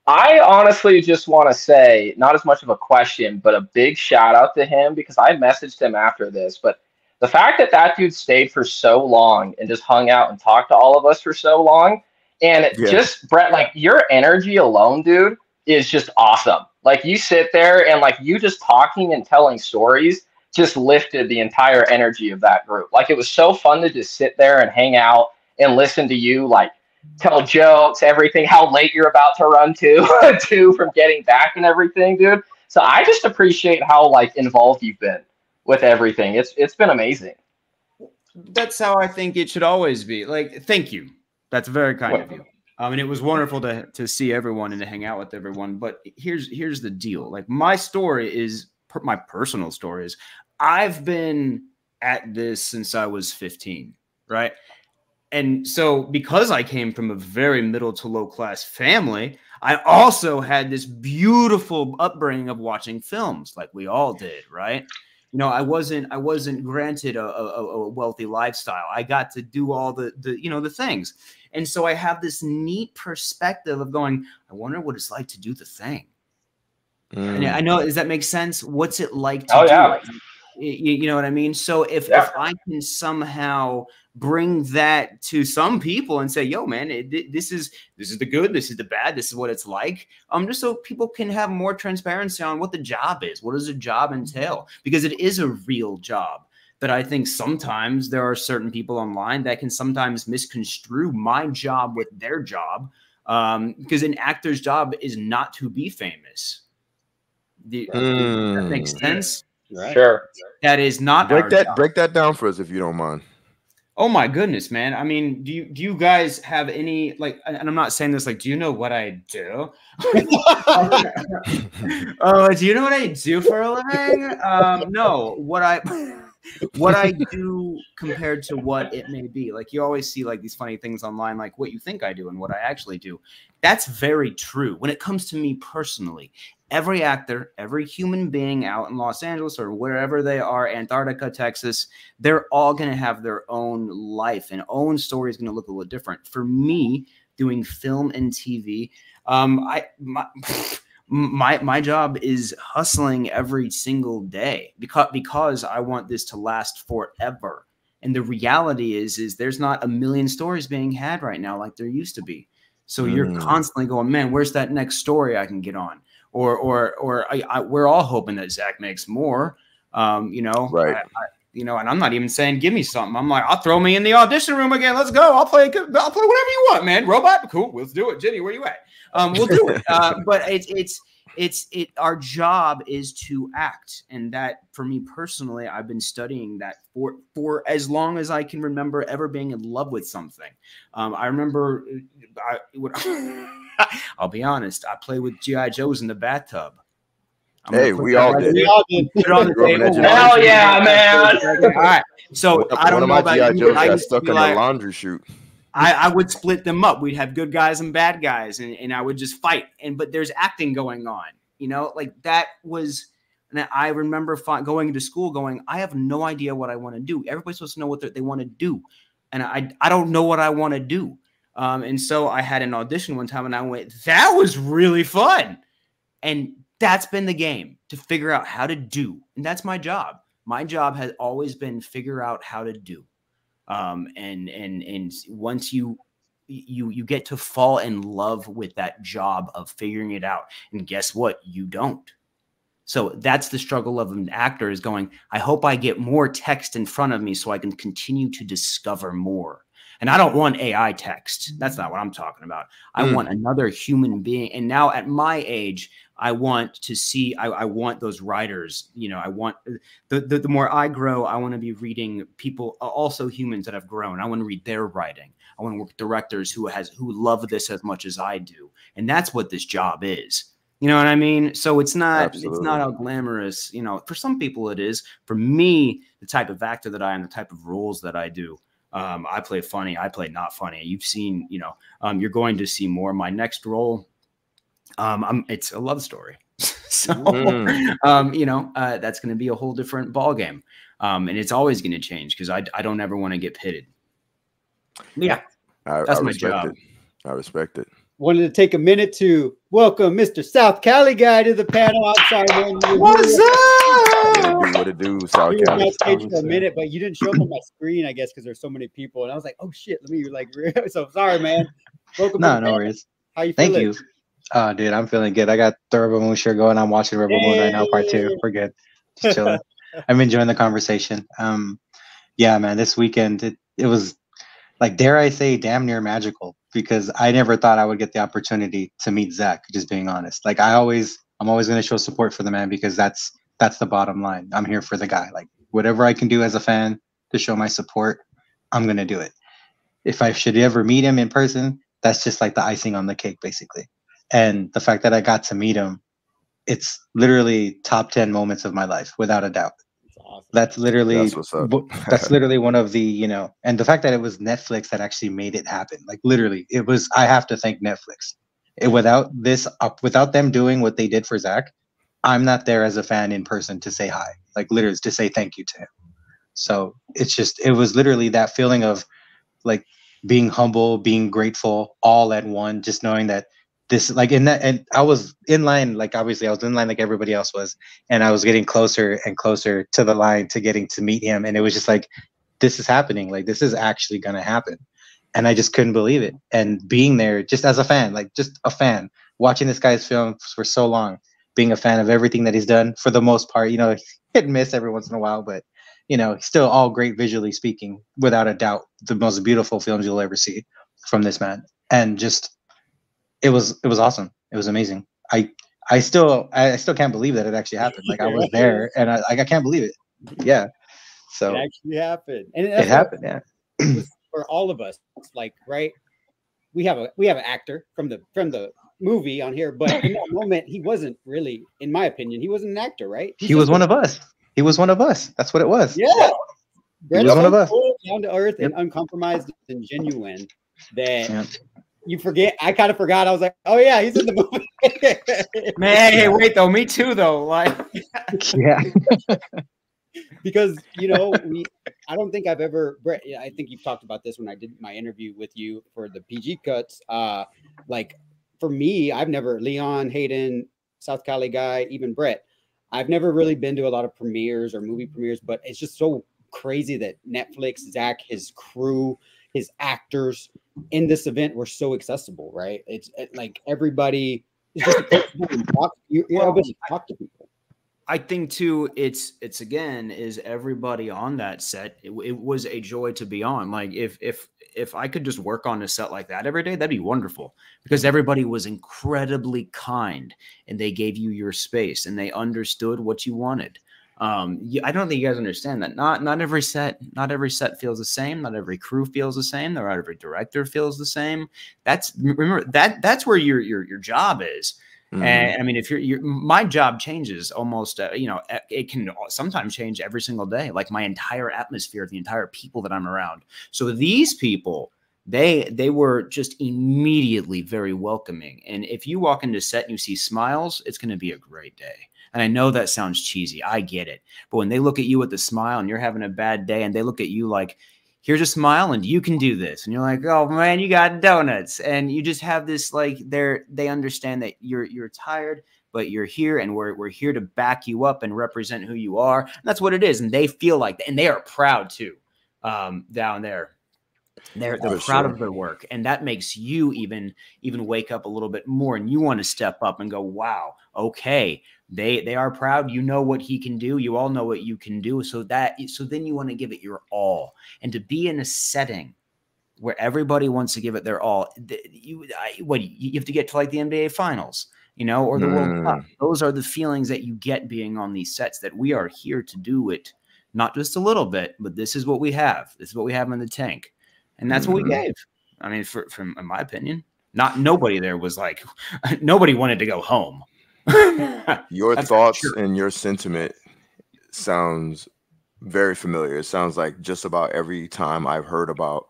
I honestly just want to say, not as much of a question, but a big shout out to him, because I messaged him after this. But the fact that dude stayed for so long and just hung out and talked to all of us for so long, and just, Brett, like, your energy alone, dude, is just awesome. Like, you sit there and like you just talking and telling stories just lifted the entire energy of that group. Like, it was so fun to just sit there and hang out and listen to you, like, tell jokes, everything, how late you're about to run to from getting back and everything, dude. So I just appreciate how like involved you've been with everything. It's been amazing. That's how I think it should always be. Like, thank you. That's very kind of you. And it was wonderful to see everyone and to hang out with everyone. But here's the deal. Like, my story is my personal story is I've been at this since I was 15, right? And so because I came from a very middle to low class family, I also had this beautiful upbringing of watching films like we all did, right? You know, I wasn't granted a wealthy lifestyle. I got to do all the things. And so I have this neat perspective of going, I wonder what it's like to do the thing. And I know, does that make sense? What's it like to do it? You know what I mean? So if I can somehow bring that to some people and say, yo, man, this is the good, this is the bad, this is what it's like. Just so people can have more transparency on what the job is. What does a job entail? Because it is a real job. But I think sometimes there are certain people online that can sometimes misconstrue my job with their job. Because an actor's job is not to be famous. That makes sense? Right. Sure. That is not break that down for us if you don't mind. Oh my goodness, man. I mean, do you guys have any, like, and I'm not saying this like, do you know what I do? Oh, do you know what I do for a living? No, what I do compared to what it may be. Like, you always see like these funny things online, like what you think I do and what I actually do. That's very true. When it comes to me personally, every actor, every human being out in Los Angeles or wherever they are, Antarctica, Texas, they're all going to have their own life and own story is going to look a little different. For me, doing film and TV, my job is hustling every single day because I want this to last forever. And the reality is there's not a million stories being had right now like there used to be. So you're constantly going, man, where's that next story I can get on? Or we're all hoping that Zach makes more, right? And I'm not even saying give me something. I'm like, I'll throw me in the audition room again. Let's go. I'll play whatever you want, man. Robot, cool. Let's do it. Jenny, where you at? We'll do it. But our job is to act, and that for me personally, I've been studying that for as long as I can remember ever being in love with something. I remember I'll be honest, I played with G.I. Joes in the bathtub. Hey, we all did. Put it on the table. Hell yeah, man. All right. So I don't know about G.I. Joes got stuck in the like, laundry chute. I would split them up. We'd have good guys and bad guys, and I would just fight. But there's acting going on, like that was. And I remember going into school going, I have no idea what I want to do. Everybody's supposed to know what they want to do. And I don't know what I want to do. And so I had an audition one time and I went, that was really fun. And that's been the game, to figure out how to do. And that's my job. My job has always been figure out how to do. And once you get to fall in love with that job of figuring it out. And guess what? You don't. So that's the struggle of an actor, is going, I hope I get more text in front of me so I can continue to discover more. And I don't want AI text. That's not what I'm talking about. I want another human being. And now at my age, I want to see, I want those writers, I want the more I grow, I want to be reading people, also humans that have grown. I want to read their writing. I want to work with directors who love this as much as I do. And that's what this job is. You know what I mean? So it's not all glamorous. For some people it is. For me, the type of actor that I am, the type of roles that I do, I play funny, I play not funny. You've seen, you're going to see more. My next role, it's a love story. So, that's going to be a whole different ball game. And it's always going to change because I don't ever want to get pitted. Yeah, that's my job. I respect it. Wanted to take a minute to welcome Mr. South Cali guy to the panel. I'm sorry, man. What's up? What it do, South Cali? For a minute, but you didn't show up on my screen, I guess, because there's so many people, and I was like, "Oh shit, let me So sorry, man. Welcome. No worries. How you feeling? Thank you. Dude, I'm feeling good. I got the Rebel Moon shirt going. I'm watching Rebel Moon right now, part 2. We're good. Just chilling. I'm enjoying the conversation. Yeah, man. This weekend, it was like, dare I say, damn near magical. because I never thought I would get the opportunity to meet Zack, just being honest. Like I'm always going to show support for the man, because that's the bottom line. I'm here for the guy. Like whatever I can do as a fan to show my support, I'm going to do it. If I should ever meet him in person, that's just like the icing on the cake, basically. And the fact that I got to meet him, it's literally top 10 moments of my life, without a doubt. Awesome. That's literally That's what's up. that's literally one of the, you know, and the fact that it was Netflix that actually made it happen. Like literally, it was, I have to thank Netflix. Without this, without them doing what they did for Zack, I'm not there as a fan in person to say hi, like literally to say thank you to him. So it's just, it was literally that feeling of like being humble, being grateful, all at one, just knowing that this, like in that, and I was in line, like obviously I was in line like everybody else was, and I was getting closer and closer to the line to getting to meet him, and it was just like, this is happening, like this is actually gonna happen, and I just couldn't believe it. And being there just as a fan, like just a fan, watching this guy's films for so long, being a fan of everything that he's done for the most part, you know, hit and miss every once in a while, but you know, still all great visually speaking, without a doubt, the most beautiful films you'll ever see from this man. And just it was awesome. It was amazing. I still can't believe that it actually happened. Like I was there, and I can't believe it. Yeah. So it actually happened, and it happened. Yeah. For all of us, like right, we have an actor from the movie on here, but in that moment, he wasn't really, in my opinion, he wasn't an actor, right? He was one of us. He was one of us. That's what it was. Yeah. He was one of us. Down to earth and uncompromised and genuine that you forget. I kind of forgot. I was like, oh yeah, he's in the movie. Man, hey, wait though. Me too though. Like, yeah. Because you know, I don't think I've ever, Brett, I think you've talked about this when I did my interview with you for the PG cuts. Like for me, I've never, Leon, Hayden, South Cali guy, even Brett, I've never really been to a lot of premieres or movie premieres, but it's just so crazy that Netflix, Zack, his crew, his actors in this event were so accessible, right? It's like everybody is just able to talk to people. I think too, it's again, is everybody on that set. It was a joy to be on. Like if I could just work on a set like that every day, that'd be wonderful, because everybody was incredibly kind and they gave you your space and they understood what you wanted. I don't think you guys understand that. Not every set feels the same. Not every crew feels the same. Not every director feels the same. That's where your job is. Mm-hmm. And I mean, if my job changes almost, it can sometimes change every single day, like my entire atmosphere, the entire people that I'm around. So these people, they were just immediately very welcoming. And if you walk into set and you see smiles, it's going to be a great day. And I know that sounds cheesy. I get it. But when they look at you with a smile and you're having a bad day and they look at you like, here's a smile and you can do this. And you're like, oh man, you got donuts. And you just have this, like, they understand that you're tired, but you're here and we're here to back you up and represent who you are. And that's what it is. And they feel like, and they are proud too, down there. They're proud of their work. And that makes you even wake up a little bit more. And you want to step up and go, wow, okay. They are proud. You know what he can do. You all know what you can do. So then you want to give it your all. And to be in a setting where everybody wants to give it their all, you have to get to like the NBA Finals, or the World Cup. Those are the feelings that you get being on these sets, that we are here to do it, not just a little bit, but this is what we have. This is what we have in the tank. And that's what we gave. I mean, from in my opinion, nobody there was like, nobody wanted to go home. Your thoughts and your sentiment sounds very familiar. It sounds like just about every time I've heard about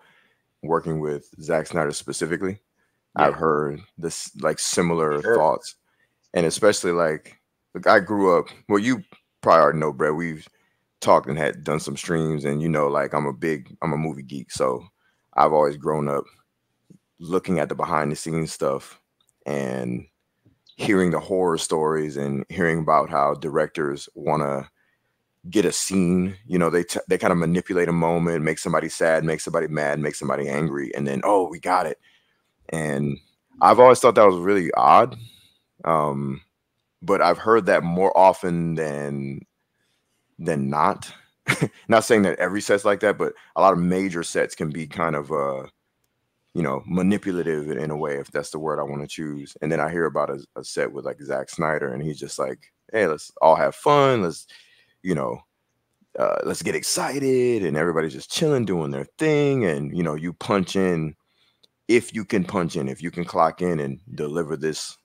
working with Zack Snyder specifically, I've heard this like similar thoughts. And especially like I grew up, well, you probably already know, Brett, we've talked and had done some streams, and like I'm a movie geek. So I've always grown up looking at the behind the scenes stuff and hearing the horror stories and hearing about how directors want to get a scene, they kind of manipulate a moment, make somebody sad, make somebody mad, make somebody angry, and then, oh, we got it. And I've always thought that was really odd. But I've heard that more often than not. Not saying that every set's like that, but a lot of major sets can be kind of you know, manipulative in a way, if that's the word I want to choose. And then I hear about a set with like Zack Snyder, and he's just like, hey, let's all have fun. Let's, you know, let's get excited, and everybody's just chilling, doing their thing. And, you know, you punch in, if you can punch in, if you can clock in and deliver this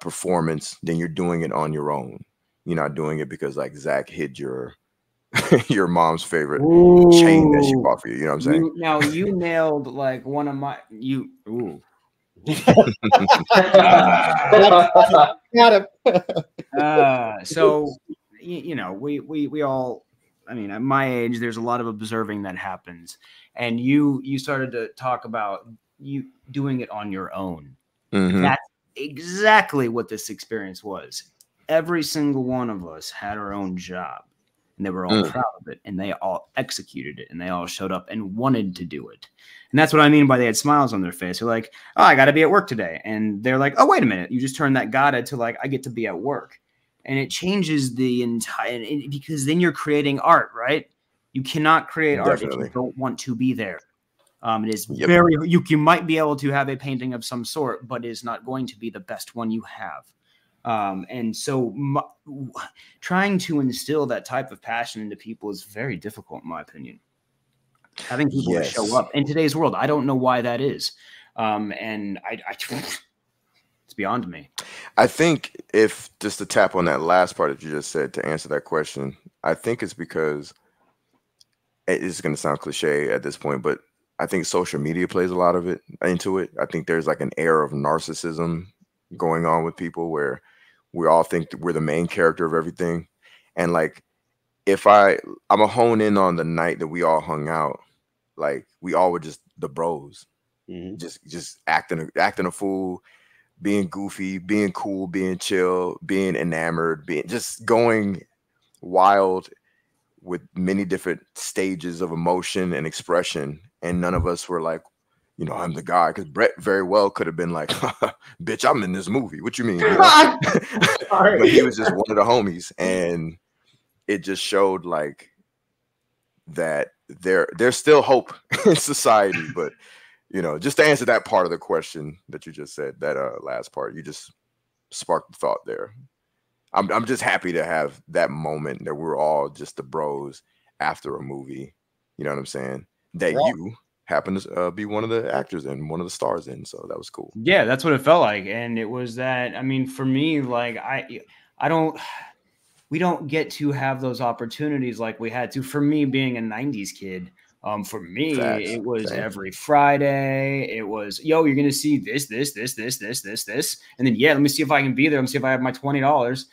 performance, then you're doing it on your own. You're not doing it because like Zach hid your your mom's favorite chain that she bought for you. You know what I'm saying? Now you nailed like one of my Ooh. Got him. So you know, we all, I mean, at my age, there's a lot of observing that happens, and you started to talk about you doing it on your own. Mhm. That's exactly what this experience was. Every single one of us had our own job, and they were all proud of it, and they all executed it, and they all showed up and wanted to do it. And that's what I mean by they had smiles on their face. They're like, oh, I got to be at work today. And they're like, oh, wait a minute. You just turned that gotta to like, I get to be at work. And it changes the entire, because then you're creating art, right? You cannot create art if you don't want to be there. It is very, you might be able to have a painting of some sort, but it is not going to be the best one you have. And so trying to instill that type of passion into people is very difficult, in my opinion. Having people to show up in today's world, I don't know why that is. And it's beyond me. I think, if just to tap on that last part that you just said to answer that question, I think it's because it's going to sound cliche at this point, but I think social media plays a lot of it into it. I think there's like an air of narcissism going on with people where we all think that we're the main character of everything. And like, if I'm a hone in on the night that we all hung out, like we all were just the bros, just acting a fool, being goofy, being cool, being chill, being enamored, being just going wild with many different stages of emotion and expression. And none of us were like, you know, I'm the guy, because Brett very well could have been like, bitch, I'm in this movie. What you mean? You know? But he was just one of the homies. And it just showed like that there's still hope in society. But, you know, just to answer that part of the question that you just said, that last part, you just sparked the thought there. I'm just happy to have that moment that we're all just the bros after a movie. You know what I'm saying? That you happen to be one of the actors and one of the stars in. So that was cool. Yeah, that's what it felt like. And it was that, I mean, for me, like we don't get to have those opportunities like we had to. For me, being a 90s kid, for me, it was every Friday. It was, yo, you're going to see this. And then, yeah, let me see if I can be there. Let me see if I have my $20.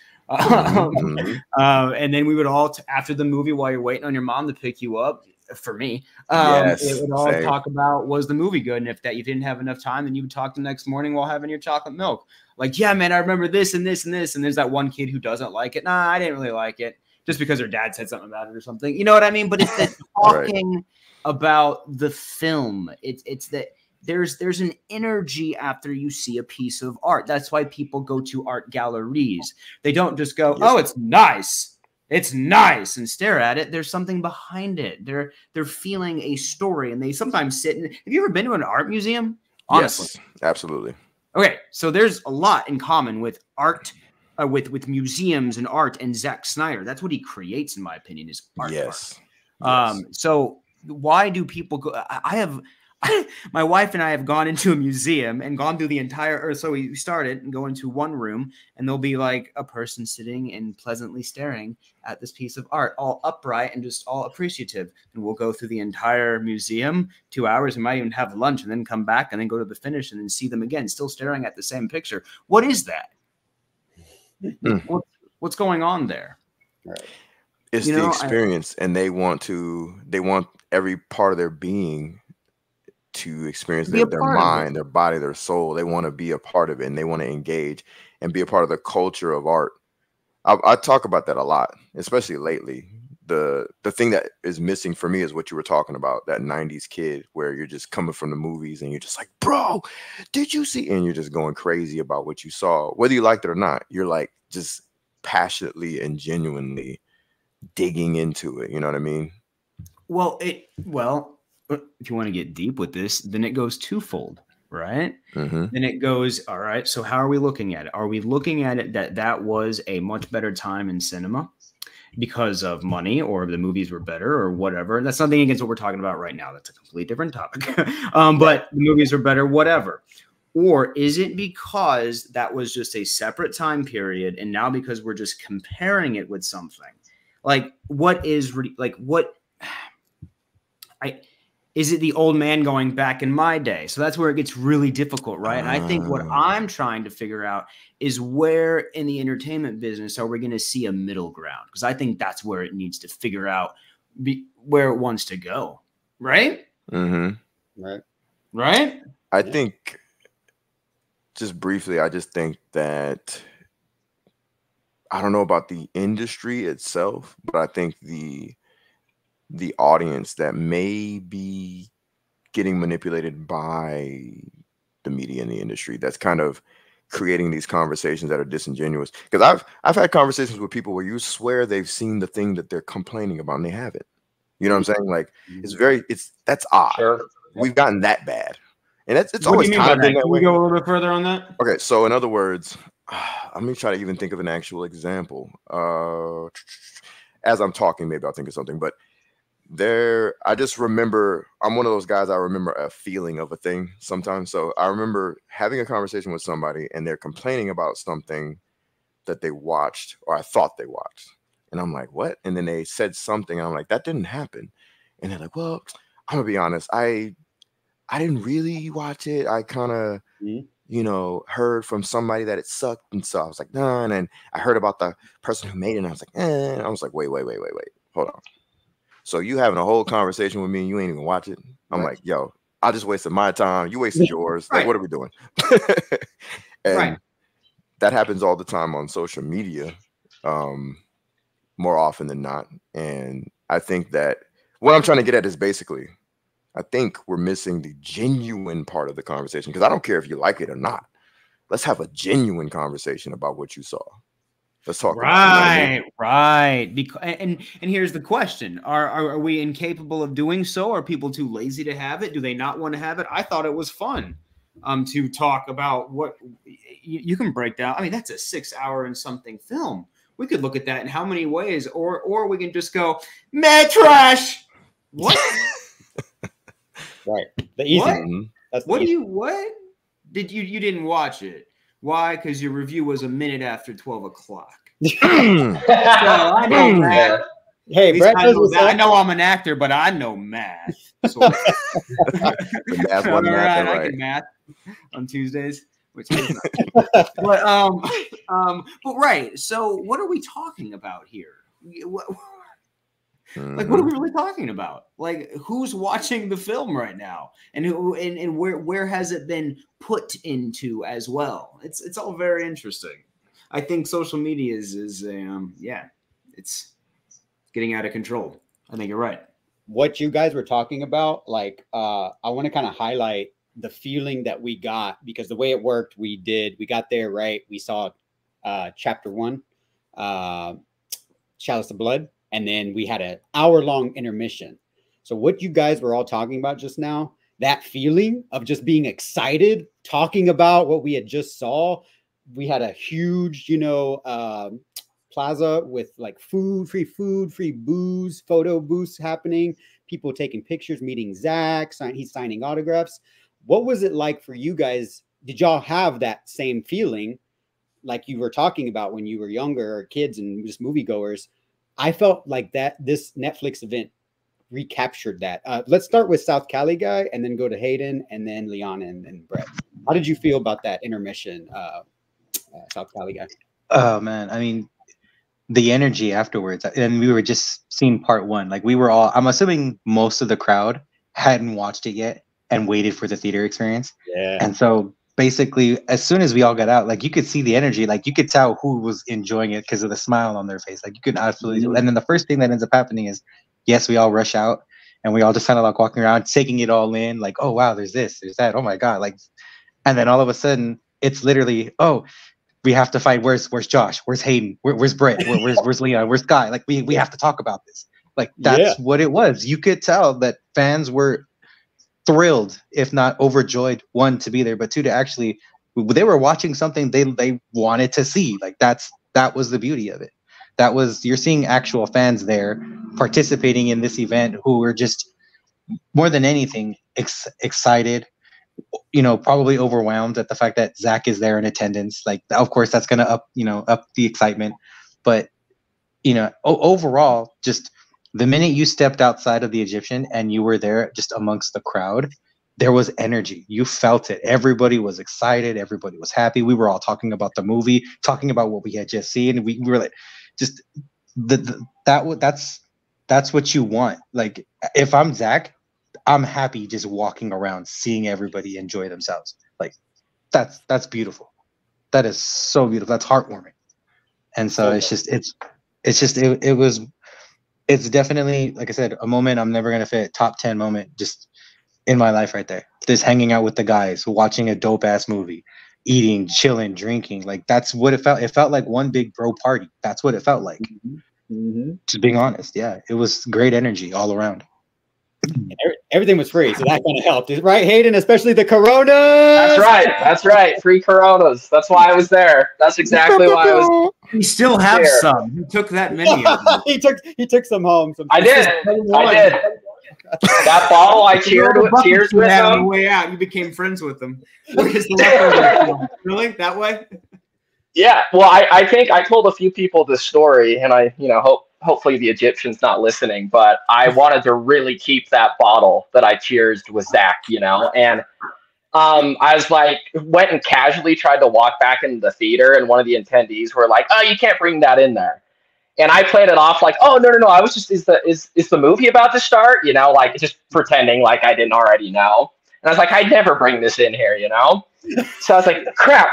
And then we would all, after the movie, while you're waiting on your mom to pick you up, for me, it would all talk about, was the movie good? And if that you didn't have enough time, then you would talk the next morning while having your chocolate milk. Like, yeah, man, I remember this and this and this. And there's that one kid who doesn't like it. Nah, I didn't really like it, just because her dad said something about it or something. You know what I mean? But it's the talking about the film. It's that there's an energy after you see a piece of art. That's why people go to art galleries. They don't just go, oh, it's nice. It's nice, and stare at it. There's something behind it. They're feeling a story, and they sometimes sit in. Have you ever been to an art museum? Honestly. Yes, absolutely. Okay, so there's a lot in common with art, with museums and art, and Zack Snyder. That's what he creates, in my opinion, is art. Yes. So why do people go? My wife and I have gone into a museum and gone through the entire, so we started and go into one room, and there'll be like a person sitting and pleasantly staring at this piece of art, all upright and just all appreciative. And we'll go through the entire museum, 2 hours, and might even have lunch and then come back and then go to the finish and then see them again, still staring at the same picture. What is that? What's going on there? It's the experience, and they want every part of their being to experience their mind, their body, their soul. They want to be a part of it, and they want to engage and be a part of the culture of art. I talk about that a lot, especially lately. The thing that is missing for me is what you were talking about, that 90s kid where you're just coming from the movies and you're just like, bro, did you see? And you're just going crazy about what you saw, whether you liked it or not. You're like just passionately and genuinely digging into it. You know what I mean? Well, if you want to get deep with this, then it goes twofold, right? Mm-hmm. Then it goes, all right, so how are we looking at it? Are we looking at it that was a much better time in cinema because of money, or the movies were better, or whatever? That's nothing against what we're talking about right now. That's a completely different topic. But the movies are better, whatever. Or is it because that was just a separate time period, and now because we're just comparing it with something? Like, what is like what is it the old man going back in my day? So that's where it gets really difficult, right? And I think what I'm trying to figure out is where in the entertainment business are we going to see a middle ground? Because I think that's where it needs to figure out where it wants to go, right? Mm-hmm. Right. I think, just briefly, I just think that I don't know about the industry itself, but I think the audience that may be getting manipulated by the media and the industry, that's kind of creating these conversations that are disingenuous. Because I've had conversations with people where you swear they've seen the thing that they're complaining about and they haven't. You know what I'm saying? Like, that's odd. Sure. We've gotten that bad. And it's What always do you mean kind by of been that? that Can way. we go a little bit further on that? Okay, so in other words, let me try to even think of an actual example. As I'm talking, maybe I'll think of something. But I just remember, I'm one of those guys, I remember a feeling of a thing sometimes. So I remember having a conversation with somebody and they're complaining about something that they watched, or I thought they watched. And I'm like, what? And then they said something, and I'm like, that didn't happen. And they're like, well, I'm gonna be honest, I didn't really watch it. I kind of, heard from somebody that it sucked. And so I was like, nah. And then I heard about the person who made it. And I was like, eh. I was like, wait. Hold on. So you having a whole conversation with me and you ain't even watch it? I'm like, yo, I just wasted my time. You wasted yours. Like, what are we doing? And that happens all the time on social media, more often than not. And I think that what I'm trying to get at is basically, I think we're missing the genuine part of the conversation, because I don't care if you like it or not. Let's have a genuine conversation about what you saw. Let's talk about it. Right. And here's the question. Are we incapable of doing so? Are people too lazy to have it? Do they not want to have it? I thought it was fun to talk about what you can break down. I mean, that's a 6-hour and something film. We could look at that in how many ways, or we can just go, mad trash. What? Right. The easy one. That's what did you didn't watch it? Why? Because your review was a minute after 12 o'clock. So I know math. Hey, Brett, I know I'm an actor, but I know math. So, all right, I can math on Tuesdays, which is not. But right. So what are we talking about here? Like, what are we really talking about? Like, who's watching the film right now, and where has it been put into as well? It's all very interesting. I think social media is it's getting out of control. I think you're right. What you guys were talking about, like, I want to kind of highlight the feeling that we got, because the way it worked, we got there, right? We saw chapter 1, Chalice of Blood. And then we had an hour-long intermission. So what you guys were all talking about just now, that feeling of just being excited, talking about what we had just saw. We had a huge, plaza with like free food, free booze, photo booths happening, people taking pictures, meeting Zack, he's signing autographs. What was it like for you guys? Did y'all have that same feeling like you were talking about when you were younger, or kids and just moviegoers? I felt like that this Netflix event recaptured that. Let's start with South Cali guy, and then go to Hayden, and then Leon and Brett. How did you feel about that intermission, South Cali guy? Oh man, I mean, the energy afterwards, and we were just seeing part 1. Like, we were all, I'm assuming most of the crowd hadn't watched it yet and waited for the theater experience. Yeah. And so basically, as soon as we all got out, like, you could see the energy, like you could tell who was enjoying it because of the smile on their face. Like, you could absolutely. And then the first thing that ends up happening is, yes, we all rush out and we all just kind of like walking around, taking it all in, like, oh wow, there's this, there's that, oh my god, like, and then all of a sudden it's literally, oh, we have to find where's Josh, where's Hayden, where's Brett, where's Leon, where's Guy, like we have to talk about this. Like, that's what it was. You could tell that fans were thrilled, if not overjoyed, one, to be there, but two, to actually, they were watching something they wanted to see. Like that was the beauty of it. That was, you're seeing actual fans there participating in this event who were just more than anything excited, probably overwhelmed at the fact that Zack is there in attendance. Like, of course, that's gonna up the excitement, but overall, just the minute you stepped outside of the Egyptian and you were there just amongst the crowd, there was energy. You felt it. Everybody was excited. Everybody was happy. We were all talking about the movie, talking about what we had just seen. We were like, just that's what you want. Like, if I'm Zack, I'm happy just walking around, seeing everybody enjoy themselves. Like, that's beautiful. That is so beautiful. That's heartwarming. And so it's definitely, like I said, a moment I'm never gonna fit. Top 10 moment just in my life right there. Just hanging out with the guys, watching a dope ass movie, eating, chilling, drinking. Like, that's what it felt. It felt like one big bro party. That's what it felt like. Mm-hmm. Just being honest, yeah, it was great energy all around. Everything was free, so that kind of helped, right, Hayden? Especially the Coronas. That's right. Free Coronas. That's why I was there. That's exactly why I was. We still have there. some. He took that many of them. he took some home. I did. That bottle I cheered with on them. the way out, you became friends with them. Where's the leftover? Really? That way? Yeah. Well, I think I told a few people this story, and I, hopefully the Egyptian's not listening, but I wanted to really keep that bottle that I cheersed with Zack, and I was like, went and casually tried to walk back into the theater, and one of the attendees were like, "Oh, you can't bring that in there." And I played it off like, "Oh, no. I was just, is the movie about to start?" Like, just pretending like I didn't already know. And I was like, "I'd never bring this in here," So I was like, crap,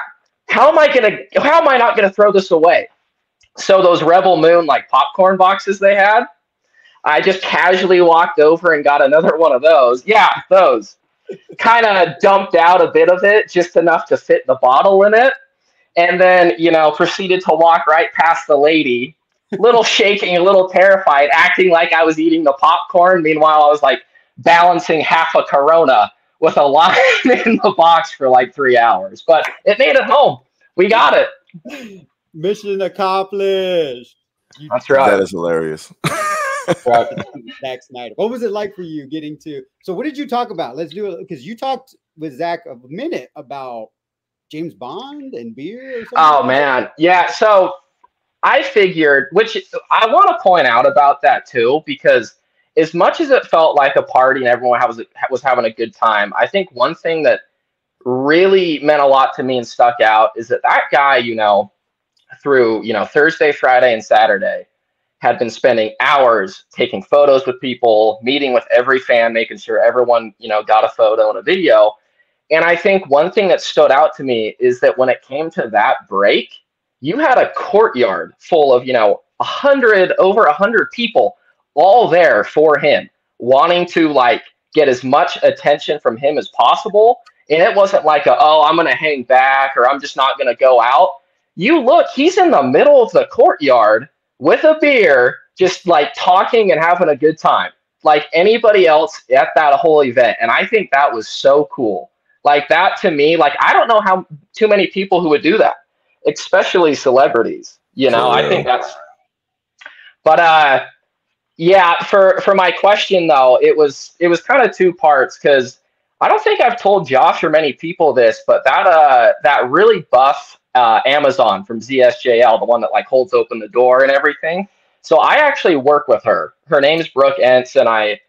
how am I not gonna throw this away? So those Rebel Moon like popcorn boxes they had, I just casually walked over and got another one of those. Yeah, those. Kind of dumped out a bit of it, just enough to fit the bottle in it. And then, proceeded to walk right past the lady, little shaking, a little terrified, acting like I was eating the popcorn. Meanwhile, I was like balancing half a Corona with a line in the box for like 3 hours. But it made it home. We got it. Mission accomplished. That's right. That is hilarious. Zack Snyder. What was it like for you getting to? So, what did you talk about? Let's do it, because you talked with Zack a minute about James Bond and beer. Or something. Oh man, yeah. So I figured, which I want to point out about that too, because as much as it felt like a party and everyone was having a good time, I think one thing that really meant a lot to me and stuck out is that guy, through Thursday, Friday, and Saturday, had been spending hours taking photos with people, meeting with every fan, making sure everyone got a photo and a video. And I think one thing that stood out to me is that when it came to that break, you had a courtyard full of over 100 people all there for him, wanting to get as much attention from him as possible. And it wasn't like I'm going to hang back or I'm just not going to go out. You look, he's in the middle of the courtyard with a beer, just talking and having a good time, like anybody else at that whole event. And I think that was so cool. That to me, I don't know how too many people who would do that, especially celebrities. I think that's. But yeah, for my question though, it was kind of two parts, because I don't think I've told Josh or many people this, but that really buff Amazon from ZSJL, the one that holds open the door and everything. So I actually work with her. Her name's Brooke Entz, and I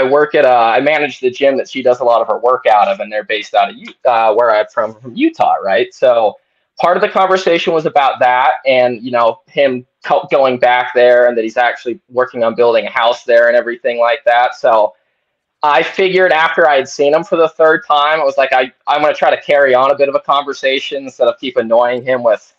work at I manage the gym that she does a lot of her work out of, and they're based out of where I'm from Utah, right? So part of the conversation was about that, and him going back there, and that he's actually working on building a house there and everything like that. So I figured after I had seen him for the third time, I was like, I'm going to try to carry on a bit of a conversation instead of keep annoying him with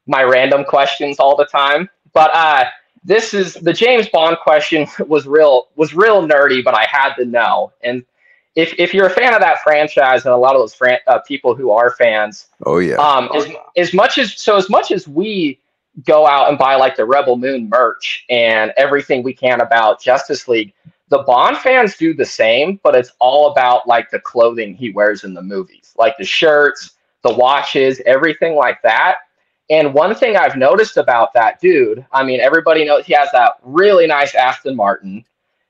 my random questions all the time. But this is the James Bond question was real nerdy, but I had to know. And if you're a fan of that franchise, and a lot of those people who are fans, oh yeah, as much as we go out and buy the Rebel Moon merch and everything we can about Justice League, the Bond fans do the same, but it's all about like the clothing he wears in the movies, like the shirts, the watches, everything like that. And one thing I've noticed about that dude, I mean, everybody knows he has that really nice Aston Martin.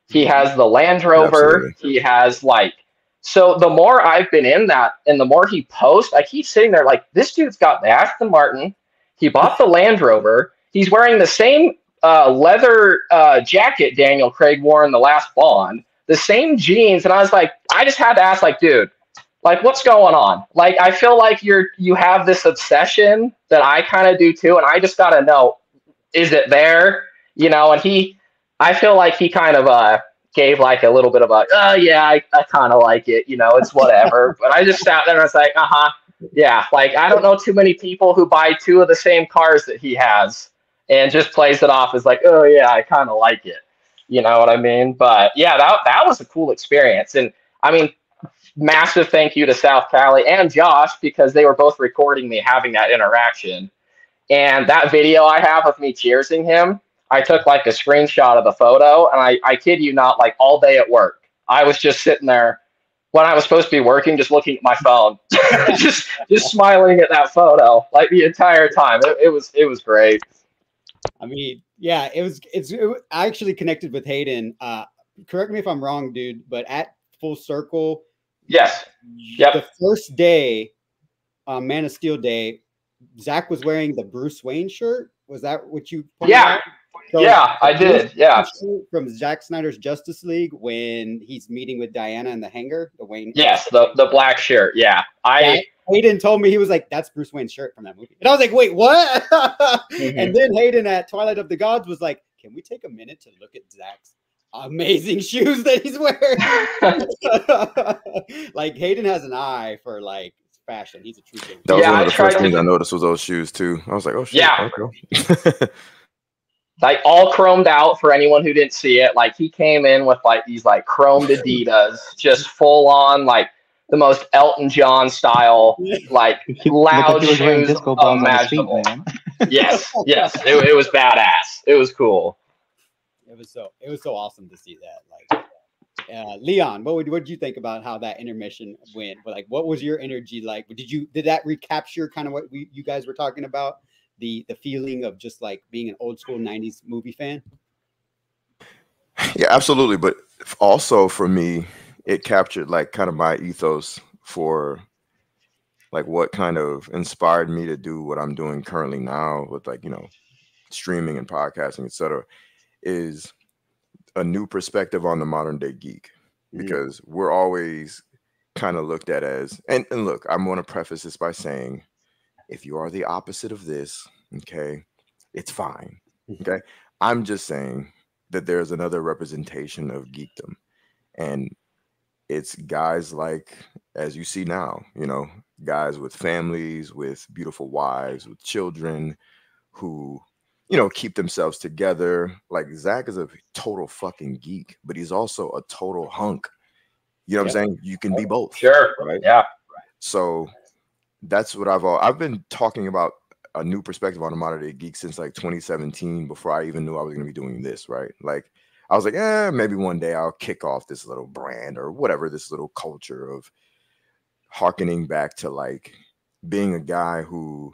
He has the Land Rover. Absolutely. He has like, so the more I've been in that and the more he posts, I keep sitting there like, this dude's got the Aston Martin. He bought the Land Rover. He's wearing the same leather jacket Daniel Craig wore in the last Bond, the same jeans. And I was like, I just had to ask, like, dude, like, what's going on? Like, I feel like you have this obsession that I kind of do too. And I just got to know, is it there? You know, and I feel like he kind of gave like a little bit of a, oh yeah, I kind of like it, you know, it's whatever. But I just sat there and I was like, yeah, like I don't know too many people who buy two of the same cars that he has and just plays it off as like, oh yeah, I kind of like it. You know what I mean? But yeah, that was a cool experience. And I mean, massive thank you to South Cali and Josh, because they were both recording me having that interaction. And that video I have of me cheersing him, I took like a screenshot of the photo, and I kid you not, like all day at work, I was just sitting there when I was supposed to be working, just looking at my phone, just smiling at that photo like the entire time. It was great. I mean, yeah, I actually connected with Hayden. Correct me if I'm wrong, dude, but at Full Circle, yes, yep, the first day, Man of Steel Day, Zach was wearing the Bruce Wayne shirt. Was that what you pointed out? So yeah, I did. Yeah, from Zack Snyder's Justice League when he's meeting with Diana in the hangar, the Wayne. Yes, the black shirt. Yeah, Hayden told me, he was like, "That's Bruce Wayne's shirt from that movie," and I was like, "Wait, what?" And then Hayden at Twilight of the Gods was like, "Can we take a minute to look at Zach's amazing shoes that he's wearing?" Like Hayden has an eye for like fashion. He's a true gamer. That was one of the first things I noticed was those shoes too. I was like, oh shit. Yeah. Okay. Like all chromed out for anyone who didn't see it. Like he came in with like these like chromed Adidas, just full on like the most Elton John style, like loud shoes imaginable. Yes. It was badass. It was cool. It was so awesome to see that. Like Leon, what did you think about how that intermission went? Like, what was your energy like? Did that recapture kind of what you guys were talking about? The feeling of just like being an old school 90s movie fan? Yeah, absolutely. But also for me, it captured like kind of my ethos for like what kind of inspired me to do what I'm doing currently now with like, you know, streaming and podcasting, etc., is a new perspective on the modern day geek, because we're always kind of looked at as, and look, I'm going to preface this by saying, if you are the opposite of this, okay, it's fine. Okay. I'm just saying that there's another representation of geekdom, and it's guys like, as you see now, you know, guys with families, with beautiful wives, with children who, you know, keep themselves together. Like Zach is a total fucking geek, but he's also a total hunk. You know what I'm saying? You can be both. Sure. Right. Yeah. So that's what I've been talking about, a new perspective on the modern day geek since like 2017, before I even knew I was going to be doing this. Right. Like I was like, maybe one day I'll kick off this little brand or whatever, this little culture of harkening back to like being a guy who,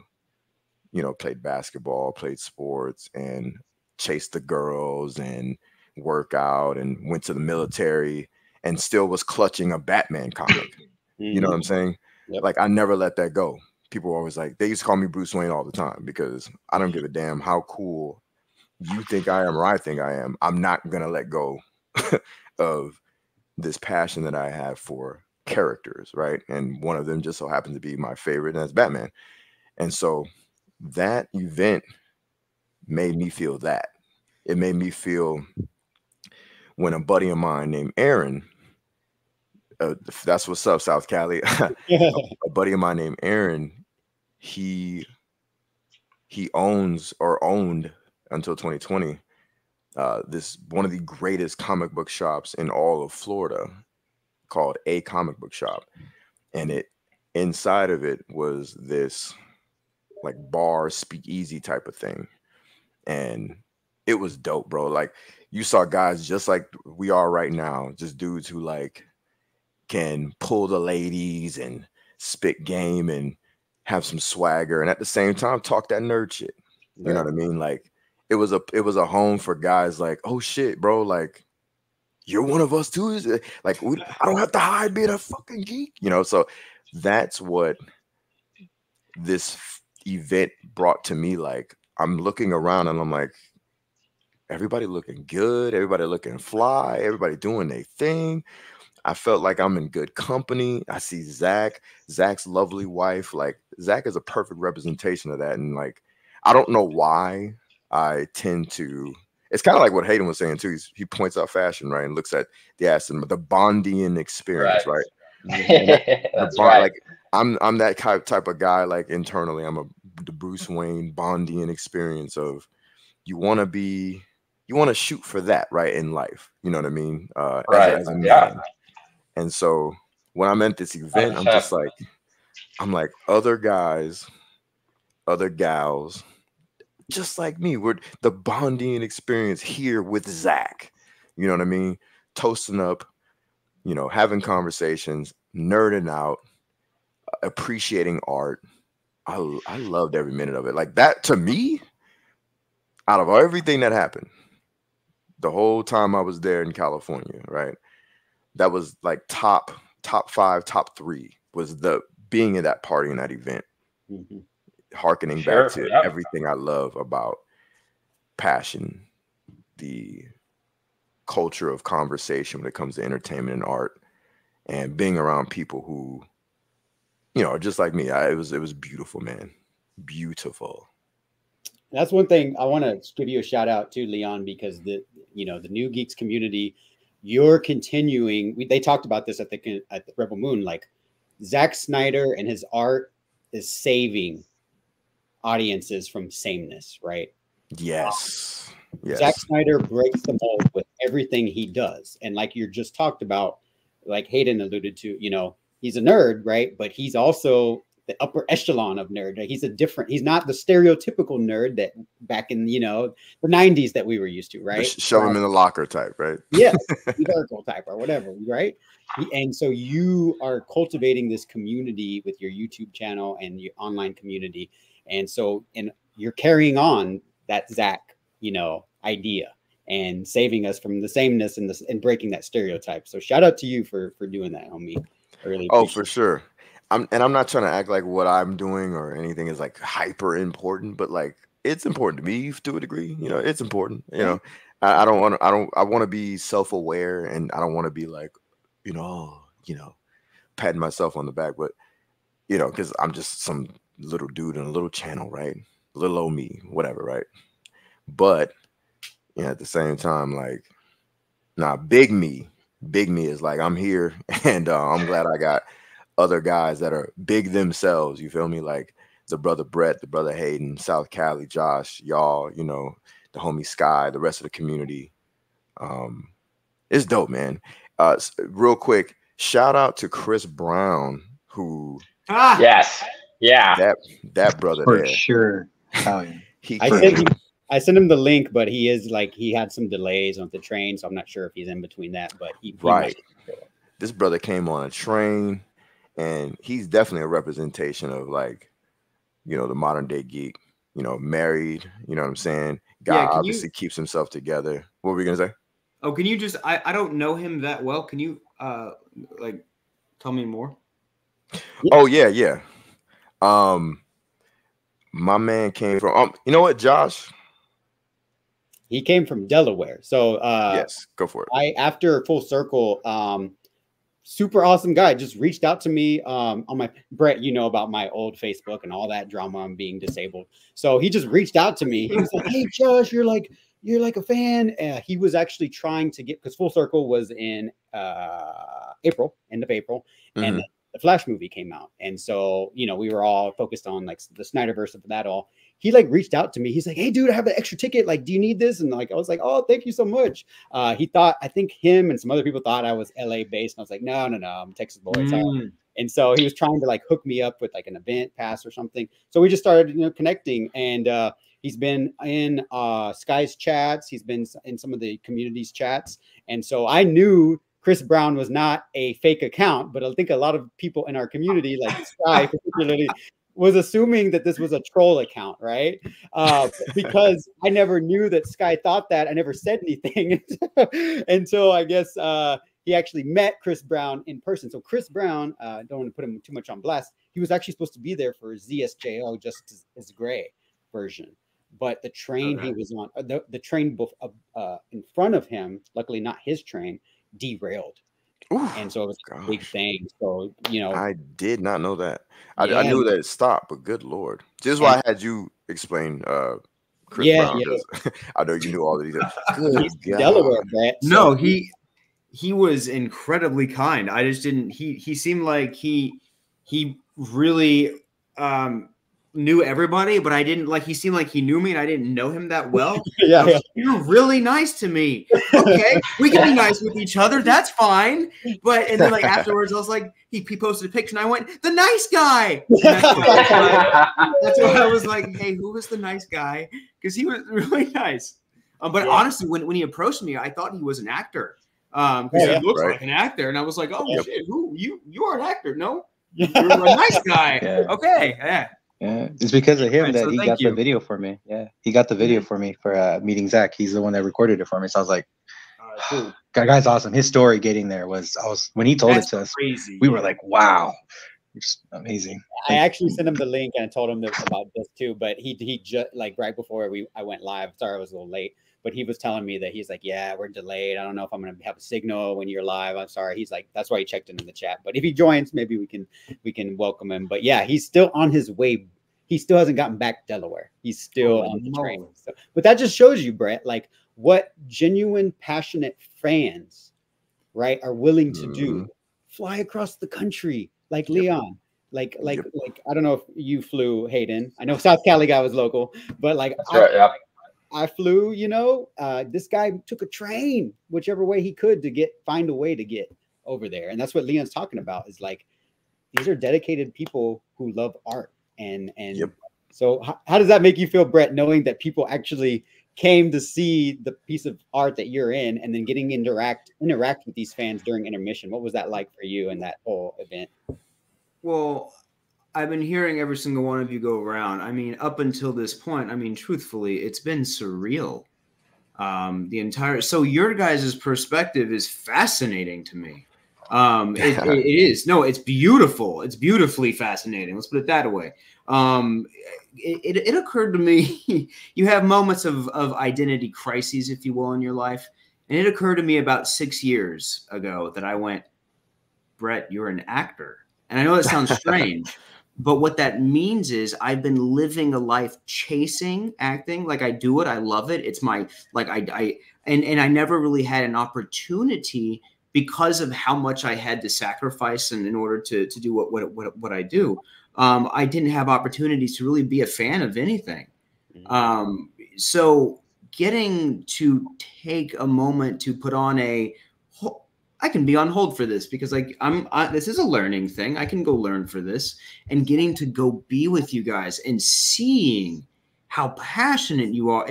you know, played basketball, played sports, and chased the girls and work out and went to the military and still was clutching a Batman comic. You know what I'm saying? Yep. Like I never let that go. People were always like, they used to call me Bruce Wayne all the time, because I don't give a damn how cool you think I am or I think I am. I'm not going to let go of this passion that I have for characters. Right. And one of them just so happened to be my favorite, and that's Batman. And so that event made me feel that. It made me feel when a buddy of mine named Aaron, that's what's up, South Cali. A buddy of mine named Aaron, he owns, or owned until 2020, this one of the greatest comic book shops in all of Florida, called A Comic Book Shop. And it, inside of it, was this like bar speakeasy type of thing. And it was dope, bro. Like you saw guys just like we are right now, just dudes who like can pull the ladies and spit game and have some swagger, and at the same time talk that nerd shit. You know what I mean? Like it was a home for guys like, oh shit, bro, like you're one of us too. Like I don't have to hide being a fucking geek, you know. So that's what this event brought to me. Like I'm looking around and I'm like, everybody looking good, everybody looking fly, everybody doing their thing. I felt like I'm in good company. I see Zach's lovely wife. Like Zach is a perfect representation of that. And like, I don't know why I tend to. It's kind of like what Hayden was saying too. He points out fashion, right, and looks at the Bondian experience, right? That's right. Like I'm that type of guy. Like internally, I'm the Bruce Wayne Bondian experience of you want to shoot for that, right, in life. You know what I mean? As a man. And so when I'm at this event, I'm like other guys, other gals, just like me. We're the bonding experience here with Zach. You know what I mean? Toasting up, you know, having conversations, nerding out, appreciating art. I loved every minute of it. Like that to me, out of everything that happened, the whole time I was there in California, right? That was like top 5, top 3 was the being in that party and that event, hearkening back to everything I love about passion, the culture of conversation when it comes to entertainment and art, and being around people who, you know, are just like me. It was beautiful, man. Beautiful. That's one thing I want to give you a shout out to, Leon, because the New Geeks community, you're continuing. They talked about this at the Rebel Moon. Like Zack Snyder and his art is saving audiences from sameness, right? Yes. Yes. Zack Snyder breaks the mold with everything he does, and like you just talked about, like Hayden alluded to, you know, he's a nerd, right? But he's also the upper echelon of nerd. Like he's not the stereotypical nerd that back in, you know, the 90s that we were used to, right? Shove him in the locker type, right? Yes, Darko type or whatever, right? And so you are cultivating this community with your YouTube channel and your online community. And so, and you're carrying on that Zach, you know, idea and saving us from the sameness and breaking that stereotype. So shout out to you for doing that, homie. I really appreciate for sure. I'm not trying to act like what I'm doing or anything is like hyper important, but like it's important to me to a degree. You know, it's important. You know, I want to be self-aware, and I don't want to be like, you know, patting myself on the back, but you know, because I'm just some little dude in a little channel, right? Little old me, whatever, right? But you know, at the same time, like, nah, big me is like I'm here, and I'm glad I got other guys that are big themselves. You feel me? Like the brother Brett, the brother Hayden, South Cali, Josh, y'all, you know, the homie Sky, the rest of the community. It's dope, man. Real quick, shout out to Chris Brown, who yes, yeah, that brother for there. Sure. Oh, yeah. I sent him the link, but he had some delays on the train, so I'm not sure if he's in between that. But he this brother came on a train, and he's definitely a representation of, like, you know, the modern day geek. You know, married. You know what I'm saying? Guy obviously keeps himself together. What were we gonna say? Oh, can you just? I don't know him that well. Can you like tell me more? Oh yeah. My man came from. You know what, Josh? He came from Delaware. So yes, go for it. After Full Circle, super awesome guy, just reached out to me on my Brett, you know about my old Facebook and all that drama on being disabled. So he just reached out to me. He was like, "Hey Josh, you're like a fan." He was actually trying to get, because Full Circle was in April, end of April, and the Flash movie came out, and so, you know, we were all focused on like the Snyderverse of that all. He like reached out to me. He's like, "Hey dude, I have an extra ticket. Like, do you need this?" And like, I was like, "Oh, thank you so much." He thought, I think him and some other people thought I was LA based. And I was like, no, I'm a Texas boy. And so he was trying to like hook me up with like an event pass or something. So we just started, you know, connecting, and He's been in Sky's chats. He's been in some of the community's chats. And so I knew Chris Brown was not a fake account, but I think a lot of people in our community, like Sky particularly, was assuming that this was a troll account, right? Because I never knew that Sky thought that. I never said anything. And so I guess he actually met Chris Brown in person. So Chris Brown, don't want to put him too much on blast. He was actually supposed to be there for ZSJO, just as gray version. But the train he was on, the train in front of him, luckily not his train, derailed. Oof, and so it was a big thing. So, you know, I did not know that. I knew that it stopped, but good Lord. This is why I had you explain Chris Brown. Yeah. I know you knew all of these. Good God. Delaware, Brett. So no, he was incredibly kind. I just didn't, he seemed like he really knew everybody, but I didn't like, he seemed like he knew me and I didn't know him that well. Yeah. You're really nice to me. Okay, we can be nice with each other. That's fine. But and then like afterwards, I was like, he posted a picture and I went, the nice guy. That's why I was like, hey, who was the nice guy? Because he was really nice. But honestly, when he approached me, I thought he was an actor. Because he looks like an actor, and I was like, oh shit, who you are an actor? No, you're a nice guy. Okay, Yeah, it's because of him that he got the video for me. Yeah, he got the video for me for meeting Zach. He's the one that recorded it for me. So I was like, cool. Guy's awesome. His story getting there was when he told it to us, we were like, wow, it's amazing. I actually sent him the link and I told him about this too. But he just like right before I went live. Sorry, I was a little late. But he was telling me that he's like, yeah, we're delayed. I don't know if I'm going to have a signal when you're live. I'm sorry. He's like, that's why he checked in the chat. But if he joins, maybe we can welcome him. But yeah, he's still on his way. He still hasn't gotten back to Delaware. He's still on the train. So, but that just shows you, Brett, like what genuine, passionate fans, right, are willing to do. Fly across the country like Leon. Like I don't know if you flew, Hayden. I know South Cali guy was local, but like I flew, you know, this guy took a train, whichever way he could to find a way to get over there. And that's what Leon's talking about is like, these are dedicated people who love art. And so how does that make you feel, Brett, knowing that people actually came to see the piece of art that you're in and then getting interact with these fans during intermission? What was that like for you in that whole event? Well, I've been hearing every single one of you go around. I mean, up until this point, I mean, truthfully, it's been surreal. So your guys' perspective is fascinating to me. It is. No, it's beautiful. It's beautifully fascinating. Let's put it that way. It occurred to me, you have moments of identity crises, if you will, in your life. And it occurred to me about 6 years ago that I went, Brett, you're an actor. And I know that sounds strange. But what that means is I've been living a life chasing acting. Like I do it. I love it. It's my, like and I never really had an opportunity because of how much I had to sacrifice and in order to do what I do. I didn't have opportunities to really be a fan of anything. So getting to take a moment to put on I can be on hold for this because like this is a learning thing. I can go learn for this, and getting to go be with you guys and seeing how passionate you are.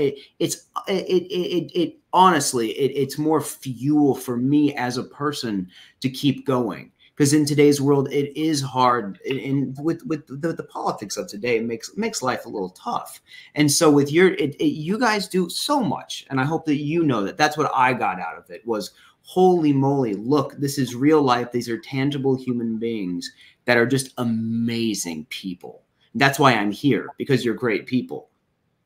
Honestly, it's more fuel for me as a person to keep going. Because in today's world, it is hard. And with the politics of today, it makes life a little tough. And so with you guys do so much, and I hope that you know that that's what I got out of it was. Holy moly, look, this is real life. These are tangible human beings that are just amazing people. That's why I'm here, because you're great people.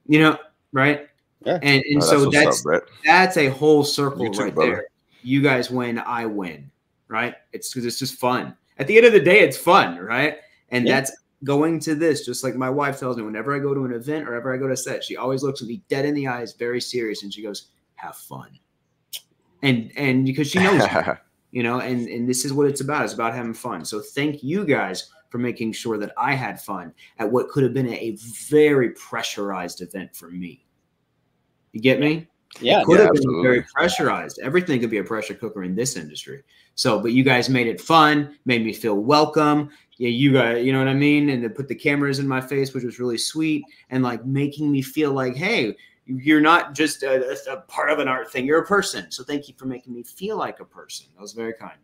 You know, right? Yeah. And so that's a whole circle right there. You guys win, I win, right? It's because it's just fun. At the end of the day, it's fun, right? And that's going to this, just like my wife tells me, whenever I go to an event or ever I go to set, she always looks at me dead in the eyes, very serious, and she goes, have fun. And because she knows you know, and this is what it's about. It's about having fun. So thank you guys for making sure that I had fun at what could have been a very pressurized event for me. You get me? Yeah. It could have been very pressurized. Everything could be a pressure cooker in this industry. So, but you guys made it fun, made me feel welcome, yeah, you guys, you know what I mean? And they put the cameras in my face, which was really sweet, and like making me feel like, hey, you're not just a part of an art thing, you're a person. So thank you for making me feel like a person. That was very kind.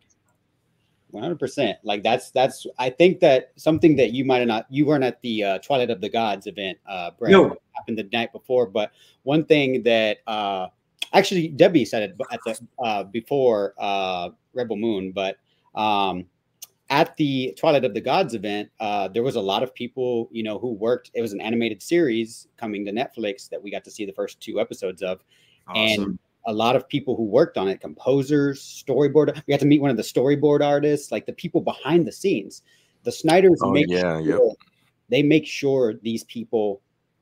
100%. Like that's I think that something that you might have not, you weren't at the Twilight of the Gods event, Brett. No. Happened the night before, but one thing that actually Debbie said it at the before Rebel Moon, but at the Twilight of the Gods event, there was a lot of people, you know, who worked. It was an animated series coming to Netflix that we got to see the first 2 episodes of. Awesome. And a lot of people who worked on it, composers, storyboard. We got to meet one of the storyboard artists, like the people behind the scenes. The Snyders they make sure these people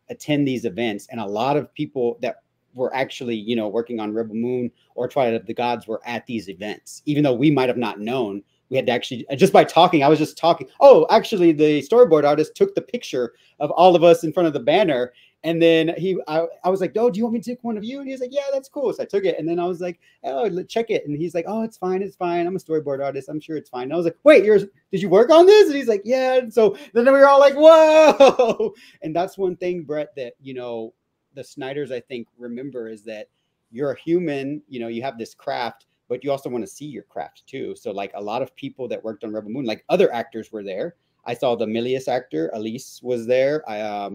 attend these events, and a lot of people that were actually, you know, working on Rebel Moon or Twilight of the Gods were at these events, even though we might have not known. We had to actually, just by talking, I was just talking. Oh, actually, the storyboard artist took the picture of all of us in front of the banner. And then I was like, oh, do you want me to take one of you? And he was like, yeah, that's cool. So I took it. And then I was like, oh, check it. And he's like, oh, it's fine. It's fine. I'm a storyboard artist. I'm sure it's fine. And I was like, wait, did you work on this? And he's like, yeah. And so then we were all like, whoa. And that's one thing, Brett, that, you know, the Snyders, I think, remember is that you're a human, you know, you have this craft, but you also want to see your craft too. So like a lot of people that worked on Rebel Moon, like other actors were there. I saw the Milius actor, Elise, was there. I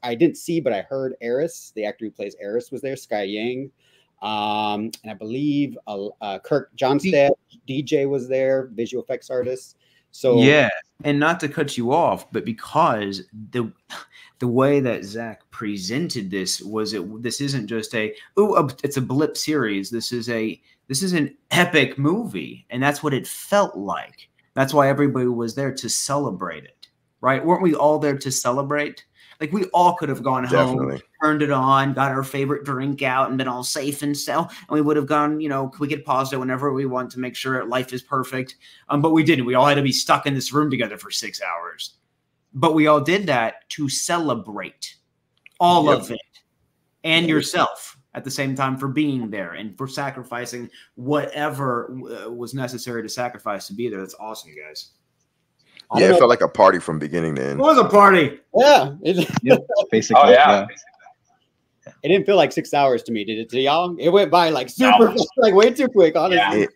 didn't see, but I heard Eris, the actor who plays Eris, was there. Sky Yang, and I believe Kirk Johnstead, DJ, was there. Visual effects artist. So yeah, and not to cut you off, but because the way that Zack presented this was this isn't just it's a blip series. This is an epic movie, and that's what it felt like. That's why everybody was there to celebrate it, right? Weren't we all there to celebrate? Like we all could have gone home, turned it on, got our favorite drink out, and been all safe and so. And we would have gone, you know, we could pause it whenever we want to make sure life is perfect. But we didn't. We all had to be stuck in this room together for 6 hours. But we all did that to celebrate all of it and yourself at the same time for being there and for sacrificing whatever was necessary to sacrifice to be there. That's awesome, guys. Yeah, it felt like a party from beginning to end. It was a party. Yeah. Basically. Oh, yeah. It didn't feel like 6 hours to me, did it to y'all? It went by like super, like way too quick, honestly.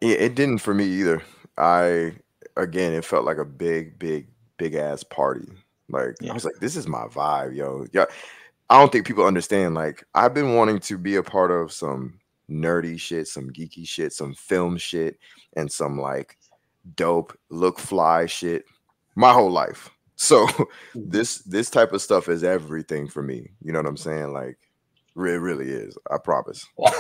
It didn't for me either. It felt like a big ass party. Like I was like, this is my vibe, yo. Yeah. I don't think people understand. Like, I've been wanting to be a part of some nerdy shit, some geeky shit, some film shit, and some like dope look fly shit my whole life. So this type of stuff is everything for me. You know what I'm saying? Like, it really is. I promise. Well,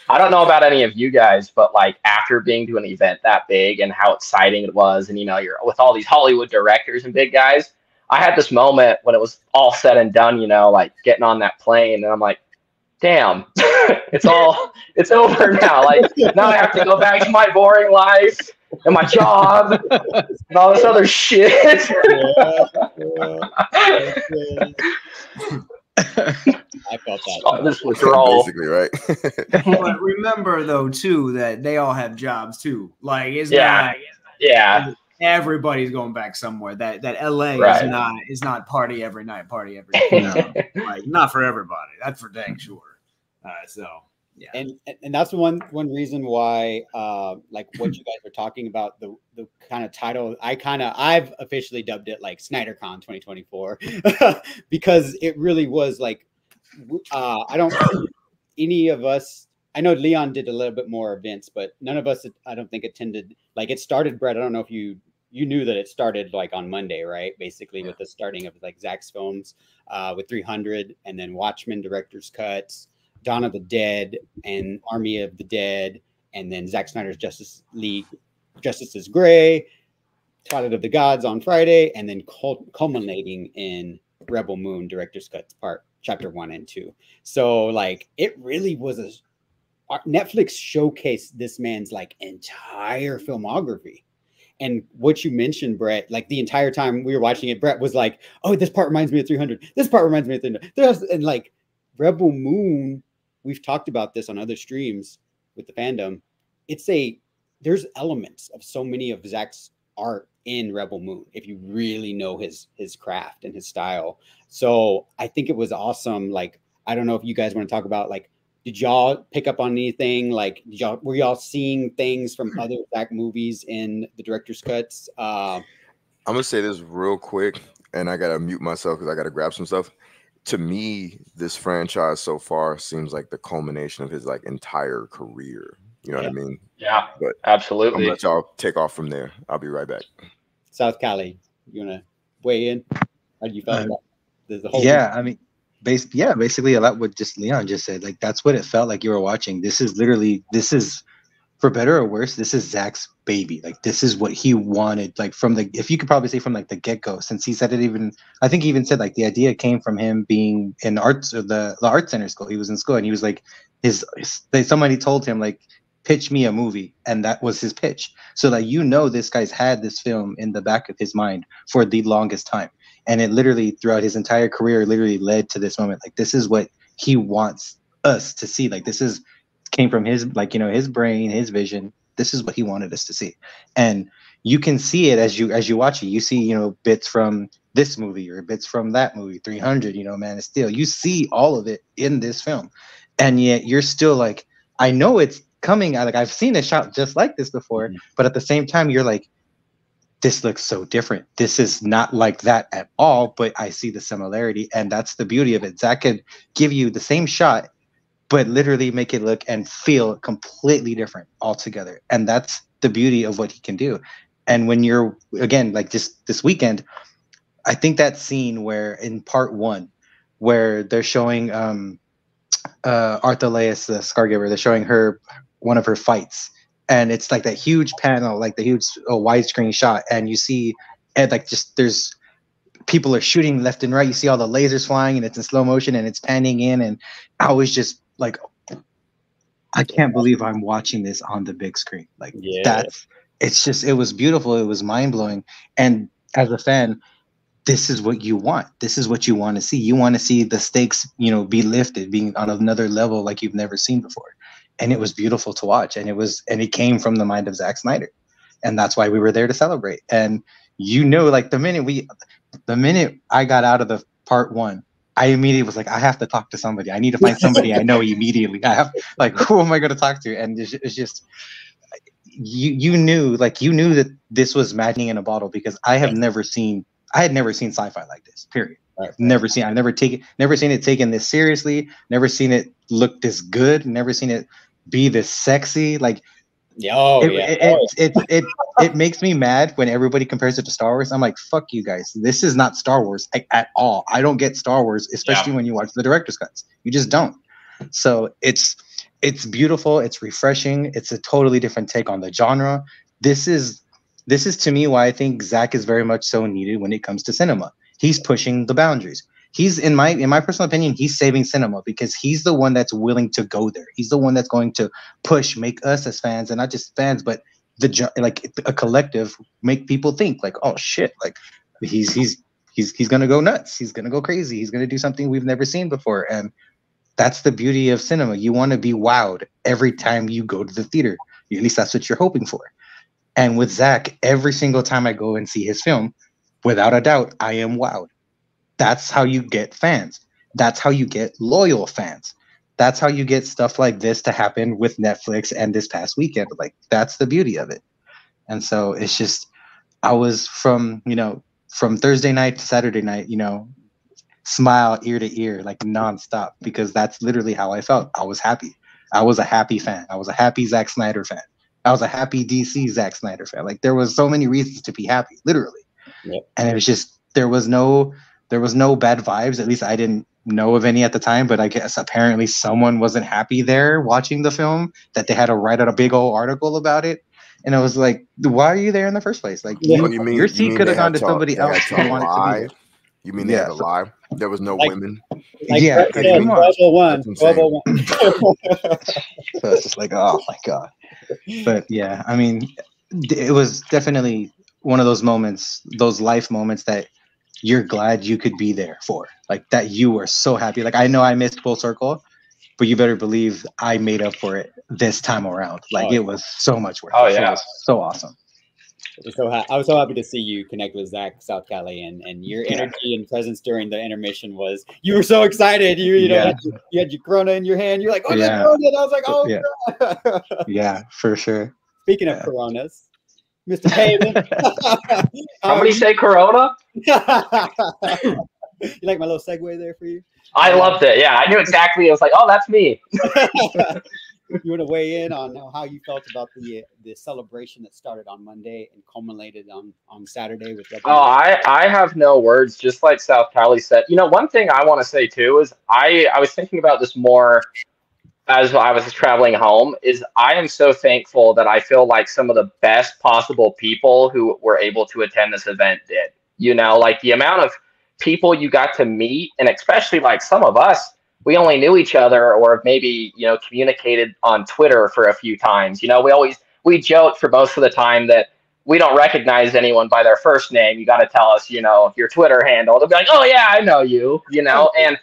I don't know about any of you guys, but like after being to an event that big and how exciting it was, and you know, you're with all these Hollywood directors and big guys, I had this moment when it was all said and done, you know, like getting on that plane, and I'm like, damn, it's over now. Like now I have to go back to my boring life and my job and all this other shit. I felt that. This withdrawal. Basically, right? But remember though, too, that they all have jobs too. Like it's not everybody's going back somewhere. That LA is not party every night, party every day. No, like not for everybody. That's for dang sure. So yeah, and that's one reason why like what you guys are talking about, the kind of title I've officially dubbed it like SnyderCon 2024 because it really was like I don't think any of us. I know Leon did a little bit more events, but none of us, I don't think, attended. Like it started, Brett, I don't know if you knew that it started like on Monday, right? Basically with the starting of like Zack's films with 300 and then Watchmen director's cuts, Dawn of the Dead and Army of the Dead, and then Zack Snyder's Justice League, Justice is Gray, Twilight of the Gods on Friday, and then culminating in Rebel Moon director's cuts chapter 1 and 2. So like it really was Netflix showcased this man's like entire filmography. And what you mentioned, Brett, like the entire time we were watching it, Brett was like, oh, this part reminds me of 300. This part reminds me of 300. And like Rebel Moon, we've talked about this on other streams with the fandom. There's elements of so many of Zack's art in Rebel Moon if you really know his craft and his style. So I think it was awesome. Like, I don't know if you guys want to talk about, like, did y'all pick up on anything? Like, were y'all seeing things from other Zack movies in the director's cuts? I'm gonna say this real quick, and I gotta mute myself because I gotta grab some stuff. To me, this franchise so far seems like the culmination of his like entire career. You know what I mean? Yeah, but absolutely. I'm gonna let y'all take off from there. I'll be right back. South Cali, you wanna weigh in? How do you feel about the whole? Yeah, I mean, basically a lot what just Leon just said. Like, that's what it felt like you were watching. This is for better or worse, this is Zack's baby. Like, this is what he wanted. Like, from the, if you could probably say from like the get go, since he said it, even I think he even said like the idea came from him being in arts or the art center school. He was in school and he was like somebody told him like, pitch me a movie, and that was his pitch. So that, you know, this guy's had this film in the back of his mind for the longest time, and it literally throughout his entire career literally led to this moment. Like, this is what he wants us to see. Like, this is came from his, like, you know, his brain, his vision. This is what he wanted us to see, and you can see it as you watch it. You see, you know, bits from this movie or bits from that movie, 300, you know, Man of Steel. You see all of it in this film, and yet you're still like, I know it's coming. Like, I've seen a shot just like this before, but at the same time, you're like, this looks so different. This is not like that at all, but I see the similarity, and that's the beauty of it. Zack could give you the same shot, but literally make it look and feel completely different altogether. And that's the beauty of what he can do. And when you're, again, like just this weekend, I think that scene where in part 1, where they're showing Arthaleus, the Scargiver, they're showing her one of her fights. And it's like that huge panel, like the huge widescreen shot. And you see, and like, just there's people are shooting left and right. You see all the lasers flying, and it's in slow motion, and it's panning in. And I was just like, I can't believe I'm watching this on the big screen. Like, it was beautiful. It was mind blowing. And as a fan, this is what you want. This is what you want to see. You want to see the stakes, you know, be lifted, being on another level like you've never seen before. And it was beautiful to watch. And it came from the mind of Zack Snyder. And that's why we were there to celebrate. And, you know, like the minute I got out of the part 1, I immediately was like, I have to talk to somebody. I need to find somebody I know immediately. I have, like, who am I going to talk to? And it's just, you knew that this was magic in a bottle, because I had never seen sci-fi like this, period. I've never seen it taken this seriously, never seen it look this good, never seen it be this sexy. Like, it makes me mad when everybody compares it to Star Wars. I'm like, fuck you guys. This is not Star Wars at all. I don't get Star Wars, especially when you watch the director's cuts. You just don't. So it's beautiful. It's refreshing. It's a totally different take on the genre. This is to me why I think Zack is very much so needed when it comes to cinema. He's pushing the boundaries. He's, in my personal opinion, he's saving cinema, because he's the one that's willing to go there. He's the one that's going to make us as fans, and not just fans, but like a collective, make people think like, oh shit, like he's gonna go nuts. He's gonna go crazy. He's gonna do something we've never seen before. And that's the beauty of cinema. You want to be wowed every time you go to the theater. At least that's what you're hoping for. And with Zack, every single time I go and see his film, without a doubt, I am wowed. That's how you get fans. That's how you get loyal fans. That's how you get stuff like this to happen with Netflix and this past weekend. Like, that's the beauty of it. And so it's just, I was from Thursday night to Saturday night, you know, smile ear to ear, like nonstop, because that's literally how I felt. I was happy. I was a happy fan. I was a happy Zack Snyder fan. I was a happy DC Zack Snyder fan. Like, there was so many reasons to be happy, literally. Yep. And it was just, there was no bad vibes. At least I didn't know of any at the time, but I guess apparently someone wasn't happy there watching the film, that they had to write out a big old article about it. And I was like, why are you there in the first place? Like, your seat could have gone to somebody else who wanted to be there. You mean they had to lie? There was no women. Like, yeah, come on. 1201. So it's just like, oh my god. But yeah, I mean, it was definitely one of those moments, those life moments that you're glad you could be there for. Like, that you were so happy. Like, I know I missed Full Circle, but you better believe I made up for it this time around. Like, it was so much worth it. Yeah. It was so awesome. I was so happy to see you connect with Zach South Cali, and your energy and presence during the intermission was, you were so excited. You know, you had your Corona in your hand. You're like, oh, yeah. Corona. And I was like, oh, yeah. Yeah, for sure. Speaking of Coronas, Mr. Hayden. Somebody say Corona? You like my little segue there for you? I loved it. Yeah, I knew exactly. I was like, oh, that's me. You want to weigh in on how you felt about the celebration that started on Monday and culminated on Saturday with I have no words. Just like South Cali said, you know, one thing I want to say too is I was thinking about this more as I was traveling home. Is I am so thankful that I feel like some of the best possible people who were able to attend this event did. You know, like the amount of people you got to meet, and especially like some of us, we only knew each other or maybe, you know, communicated on Twitter for a few times. You know, we joked for most of the time that we don't recognize anyone by their first name. You got to tell us, you know, your Twitter handle. They'll be like, oh yeah, I know you, you know, and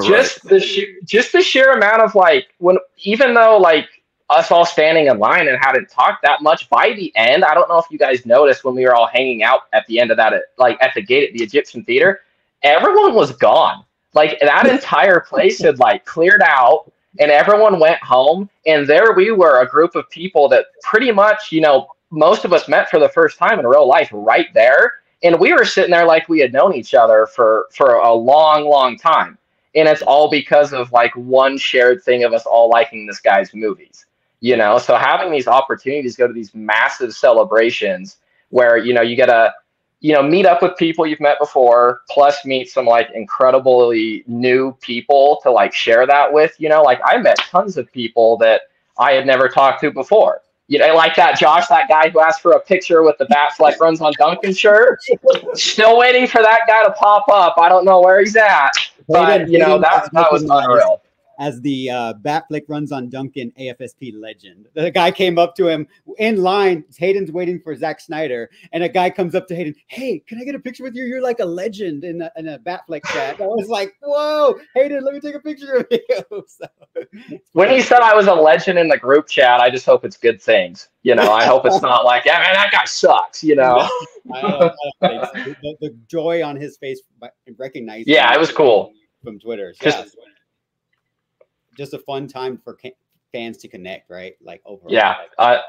just the sheer amount of like, when, even though like us all standing in line and hadn't talked that much, by the end, I don't know if you guys noticed when we were all hanging out at the end of that, like at the gate at the Egyptian Theater, everyone was gone. Like that entire place had like cleared out and everyone went home. And there we were, a group of people that pretty much, you know, most of us met for the first time in real life right there. And we were sitting there like we had known each other for a long, long time. And it's all because of like one shared thing of us all liking this guy's movies, you know? So having these opportunities to go to these massive celebrations where, you know, you get a, you know, meet up with people you've met before, plus meet some like incredibly new people to like share that with, you know, like I met tons of people that I had never talked to before. You know, like that Josh, that guy who asked for a picture with the Batfleck Runs on Duncan shirt. Still waiting for that guy to pop up. I don't know where he's at, but you know, that was unreal. As the Batflick Runs on Duncan AFSP legend. The guy came up to him in line. Hayden's waiting for Zack Snyder, and a guy comes up to Hayden. Hey, can I get a picture with you? You're like a legend in a Batflick chat. I was like, whoa, Hayden, let me take a picture of you. So, when he said I was a legend in the group chat, I just hope it's good things. You know, I hope it's not like, yeah, man, that guy sucks, you know. I don't think so. The joy on his face recognizing. Yeah, it was cool. From Twitter. Just a fun time for fans to connect, right? Like overall. Yeah,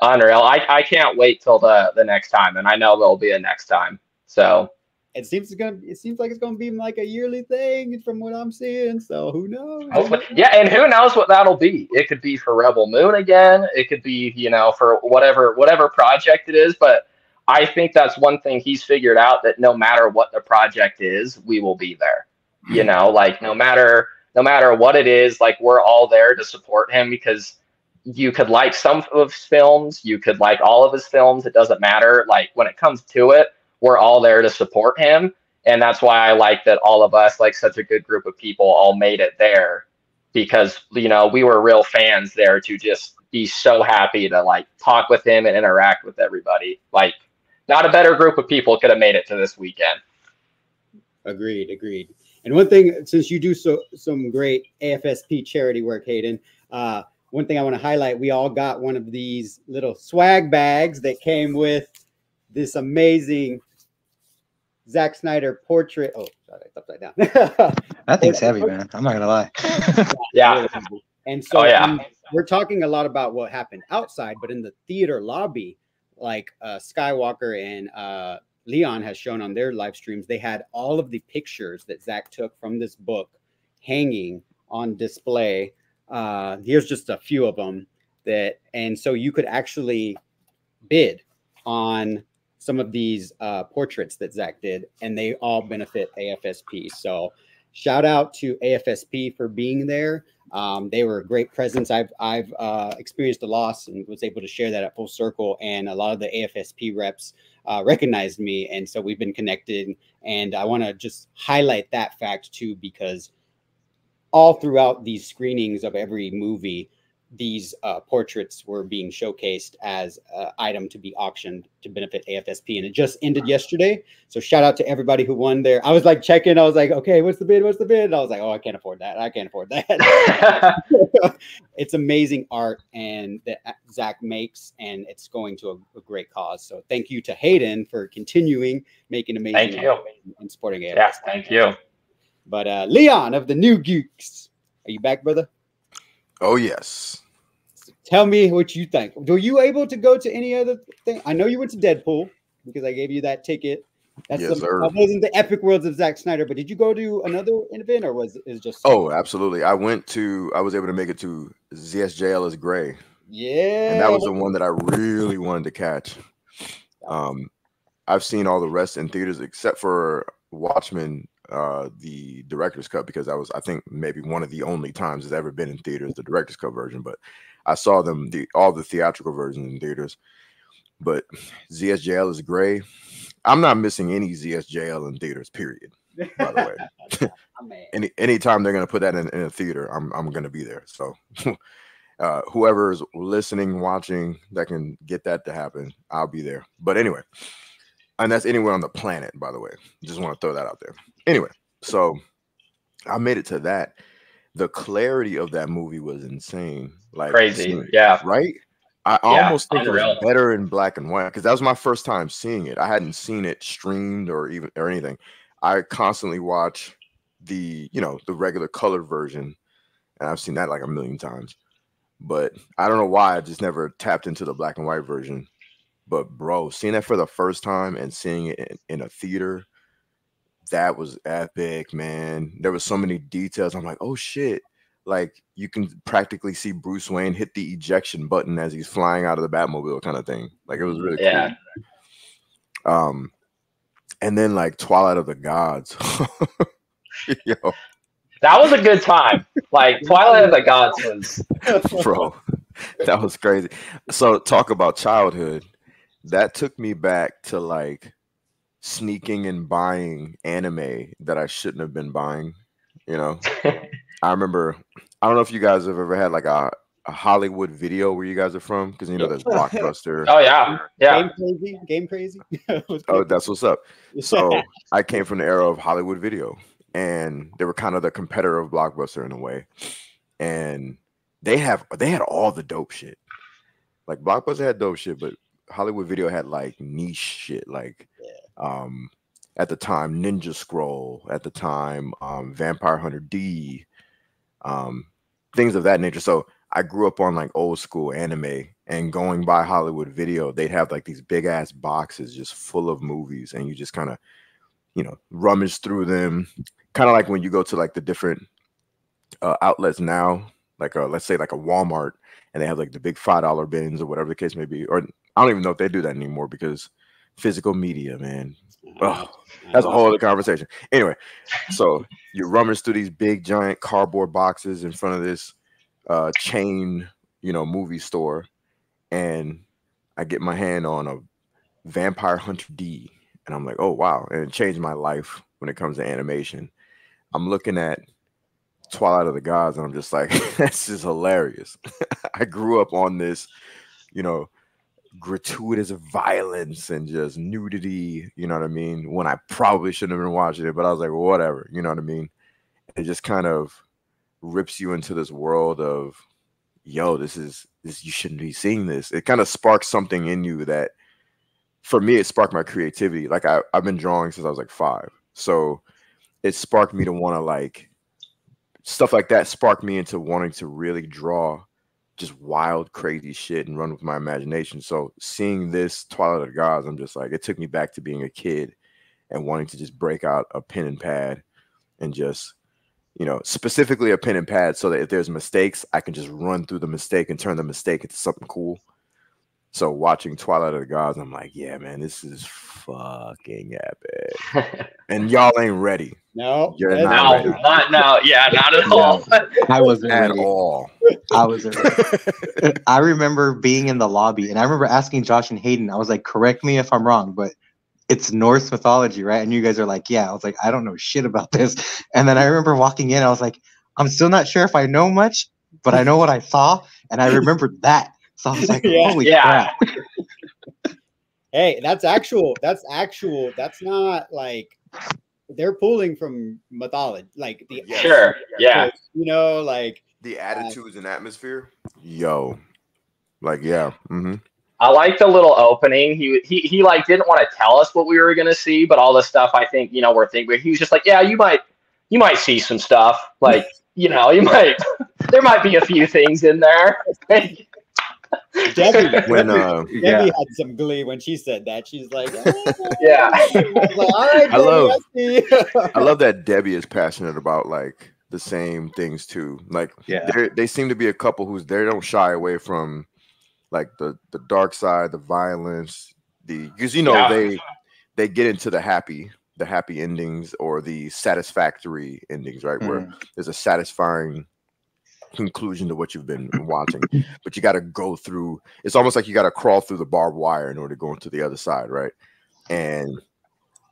unreal. I can't wait till the next time, and I know there'll be a next time. So it seems like it's gonna be like a yearly thing from what I'm seeing. So who knows? Hopefully. Yeah, and who knows what that'll be? It could be for Rebel Moon again. It could be, you know, for whatever project it is. But I think that's one thing he's figured out, that no matter what the project is, we will be there. You know, like no matter what it is, like we're all there to support him, because you could like some of his films, you could like all of his films. It doesn't matter. Like when it comes to it, we're all there to support him. And that's why I like that all of us, like such a good group of people, all made it there, because, you know, we were real fans there to just be so happy to like talk with him and interact with everybody. Like not a better group of people could have made it to this weekend. Agreed. And one thing, since you do some great AFSP charity work, Hayden, one thing I want to highlight, we all got one of these little swag bags that came with this amazing Zack Snyder portrait. Oh, sorry, it's upside down. That thing's heavy, man. I'm not going to lie. Yeah. And so we're talking a lot about what happened outside, but in the theater lobby, like Skywalker and Leon has shown on their live streams, they had all of the pictures that Zach took from this book hanging on display. Here's just a few of them and so you could actually bid on some of these portraits that Zach did, and they all benefit AFSP. So shout out to AFSP for being there. They were a great presence. I've experienced a loss and was able to share that at Full Circle, and a lot of the AFSP reps recognized me, and so we've been connected. And I want to just highlight that fact too, because all throughout these screenings of every movie, these portraits were being showcased as an item to be auctioned to benefit AFSP, and it just ended yesterday. So shout out to everybody who won there. I was like checking. I was like, okay, what's the bid? What's the bid? And I was like, oh, I can't afford that. I can't afford that. It's amazing art and that Zack makes, and it's going to a great cause. So thank you to Hayden for continuing making amazing art and supporting AFSP. Yeah, thank you. But Leon of the New Geeks, are you back, brother? Oh yes. Tell me what you think. Were you able to go to any other thing? I know you went to Deadpool because I gave you that ticket. That's Yes, sir. That wasn't the Epic Worlds of Zack Snyder, but did you go to another event, or was it just? Oh, absolutely. I was able to make it to ZSJL is Gray. Yeah. And that was the one that I really wanted to catch. I've seen all the rest in theaters except for Watchmen, the director's cut, because that was, I think, maybe one of the only times it's ever been in theaters, the director's cut version. But I saw them, all the theatrical versions in theaters. But ZSJL is Gray. I'm not missing any ZSJL in theaters, period. By the way, anytime they're gonna put that in a theater, I'm gonna be there. So whoever's listening, watching, that can get that to happen, I'll be there. But anyway, and that's anywhere on the planet, by the way. Just want to throw that out there. Anyway, so I made it to that. The clarity of that movie was insane. Like crazy. Yeah. Right? I almost think it was better in black and white because that was my first time seeing it. I hadn't seen it streamed or anything. I constantly watch the regular colored version, and I've seen that like a million times. But I don't know why I just never tapped into the black and white version. But bro, seeing that for the first time and seeing it in a theater, that was epic, man. There was so many details. I'm like, oh shit. Like you can practically see Bruce Wayne hit the ejection button as he's flying out of the Batmobile kind of thing. Like it was really cool. And then like Twilight of the Gods. Yo. That was a good time. Like Twilight of the Gods was bro. That was crazy. So talk about childhood. That took me back to like sneaking and buying anime that I shouldn't have been buying. I remember, I don't know if you guys have ever had like a Hollywood video where you guys are from, because there's Blockbuster. Oh yeah. Game crazy. Oh, that's what's up. So I came from the era of Hollywood Video, and they were kind of the competitor of Blockbuster in a way. And they had all the dope shit. Like Blockbuster had dope shit, but Hollywood Video had like niche shit, like at the time Ninja Scroll, at the time Vampire Hunter D, things of that nature. So I grew up on like old school anime, and going by Hollywood Video, they'd have like these big ass boxes just full of movies, and you just kind of rummage through them, kind of like when you go to like the different outlets now, like let's say like a Walmart, and they have like the big $5 bins or whatever the case may be. Or I don't even know if they do that anymore, because physical media, man. Oh, that's a whole other conversation. Anyway, so you rummage through these big giant cardboard boxes in front of this chain, movie store, and I get my hand on a Vampire Hunter D, and I'm like, oh wow, and it changed my life when it comes to animation. I'm looking at Twilight of the Gods, and I'm just like, this is hilarious. I grew up on this, gratuitous violence and just nudity, you know what I mean, when I probably shouldn't have been watching it, but I was like, well, whatever, you know what I mean. It just kind of rips you into this world of, yo, this you shouldn't be seeing this. It kind of sparks something in you that, for me, it sparked my creativity. Like I've been drawing since I was like 5, so it sparked me to want to, like, stuff like that sparked me into wanting to really draw just wild, crazy shit and run with my imagination. So seeing this Twilight of the Gods, I'm just like, it took me back to being a kid and wanting to just break out a pen and pad and just, specifically a pen and pad, so that if there's mistakes, I can just run through the mistake and turn the mistake into something cool. So watching Twilight of the Gods, I'm like, yeah, man, this is fucking epic. And y'all ain't ready. No, you're not ready. Not now. Yeah, not at all. I wasn't at ready. all. I wasn't ready. I remember being in the lobby, and I remember asking Josh and Hayden, I was like, correct me if I'm wrong, but it's Norse mythology, right? And you guys are like, yeah. I was like, I don't know shit about this. And then I remember walking in, I was like, I'm still not sure if I know much, but I know what I saw, and I remembered that. So I was like, Yeah. holy Yeah. crap. Hey, that's actual. That's actual. That's not like they're pulling from mythology, like the Yes. Sure. Yeah. you know, like The attitudes and atmosphere. Yo. Like, yeah. Mm-hmm. I like the little opening. He like didn't want to tell us what we were gonna see, but all the stuff I think we're thinking. He was just like, yeah, you might see some stuff. Like you might there might be a few things in there. Debbie. When Debbie Yeah. had some glee when she said that. She's like, Yeah. I was like, all right, I Debbie, love- I see. I love that Debbie is passionate about like the same things too. Like Yeah. they seem to be a couple who's they don't shy away from like the dark side, the violence, because Yeah. they get into the happy endings or the satisfactory endings, right? Where there's a satisfying conclusion to what you've been watching, but you got to go through. It's almost like you got to crawl through the barbed wire in order to go into the other side, right? And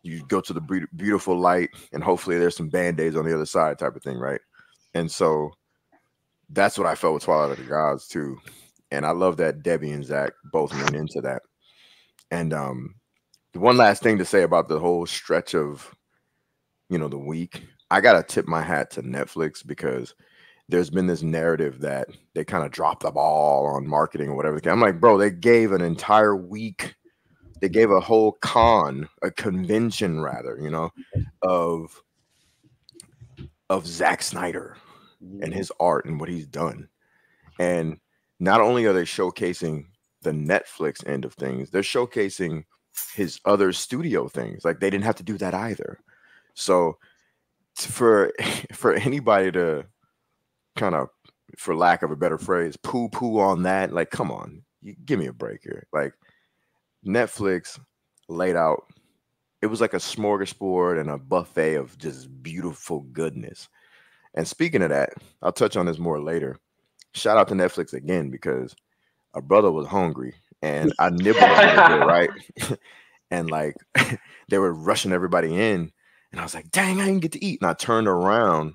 you go to the beautiful light, and hopefully there's some band-aids on the other side, type of thing, right? And so that's what I felt with Twilight of the Gods too. And I love that Debbie and Zach both lean into that. And the one last thing to say about the whole stretch of, the week, I gotta tip my hat to Netflix because there's been this narrative that they kind of dropped the ball on marketing or whatever. I'm like, bro, they gave an entire week. They gave a whole convention rather, of Zack Snyder and his art and what he's done. And not only are they showcasing the Netflix end of things, they're showcasing his other studio things. Like they didn't have to do that either. So for anybody to kind of, for lack of a better phrase, poo on that, like, come on, give me a break here. Like Netflix laid out, it was like a smorgasbord and a buffet of just beautiful goodness. And speaking of that, I'll touch on this more later. Shout out to Netflix again because a brother was hungry and I nibbled a little bit, right? And like they were rushing everybody in, and I was like, "Dang, I didn't get to eat." And I turned around,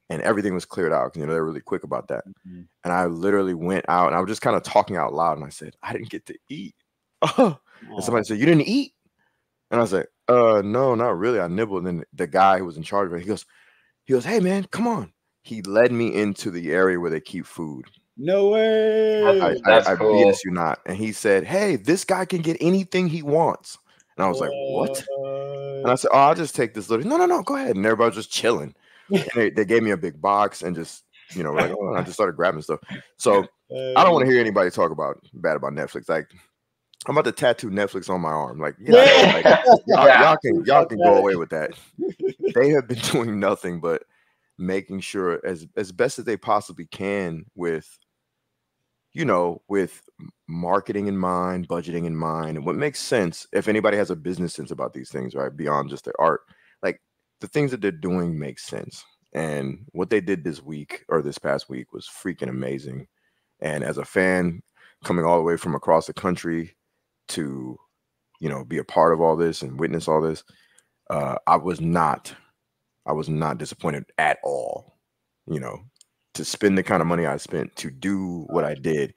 and everything was cleared out because they're really quick about that. And I literally went out, and I was just kind of talking out loud, and I said, "I didn't get to eat." And somebody said, "You didn't eat?" And I was like, "No, not really. I nibbled." And then the guy who was in charge of it, he goes, "Hey, man, come on." He led me into the area where they keep food. No way. That's I cool. BS you not. And he said, "Hey, this guy can get anything he wants." And I was like, "What?" And I said, "Oh, I'll just take this little." No, go ahead. And everybody was just chilling. And they gave me a big box and just, like, oh, I just started grabbing stuff. So I don't want to hear anybody talk bad about Netflix. Like, I'm about to tattoo Netflix on my arm. Like, y'all can go away with that. They have been doing nothing but making sure as best as they possibly can with marketing in mind, budgeting in mind, and what makes sense. If anybody has a business sense about these things, right, beyond just their art, like the things that they're doing make sense. And what they did this past week was freaking amazing. And as a fan coming all the way from across the country to, be a part of all this and witness all this, I was not disappointed at all, to spend the kind of money I spent to do what I did.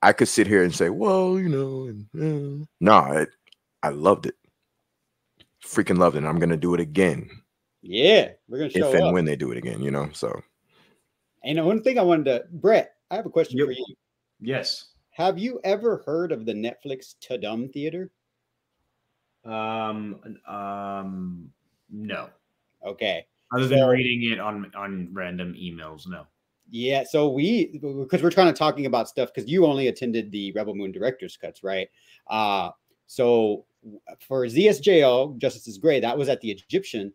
I could sit here and say, well, no, I loved it. Freaking loved it. And I'm going to do it again. Yeah, we're going to show if and up. when they do it again, so. And one thing I wanted to, Brett, I have a question for you. Yes. Have you ever heard of the Netflix Tudum Theater? No. Okay. Other than reading it on random emails, no. Yeah, so because we're kind of talking about stuff because you only attended the Rebel Moon director's cuts, right? So for ZSJO, Justice is Gray, that was at the Egyptian,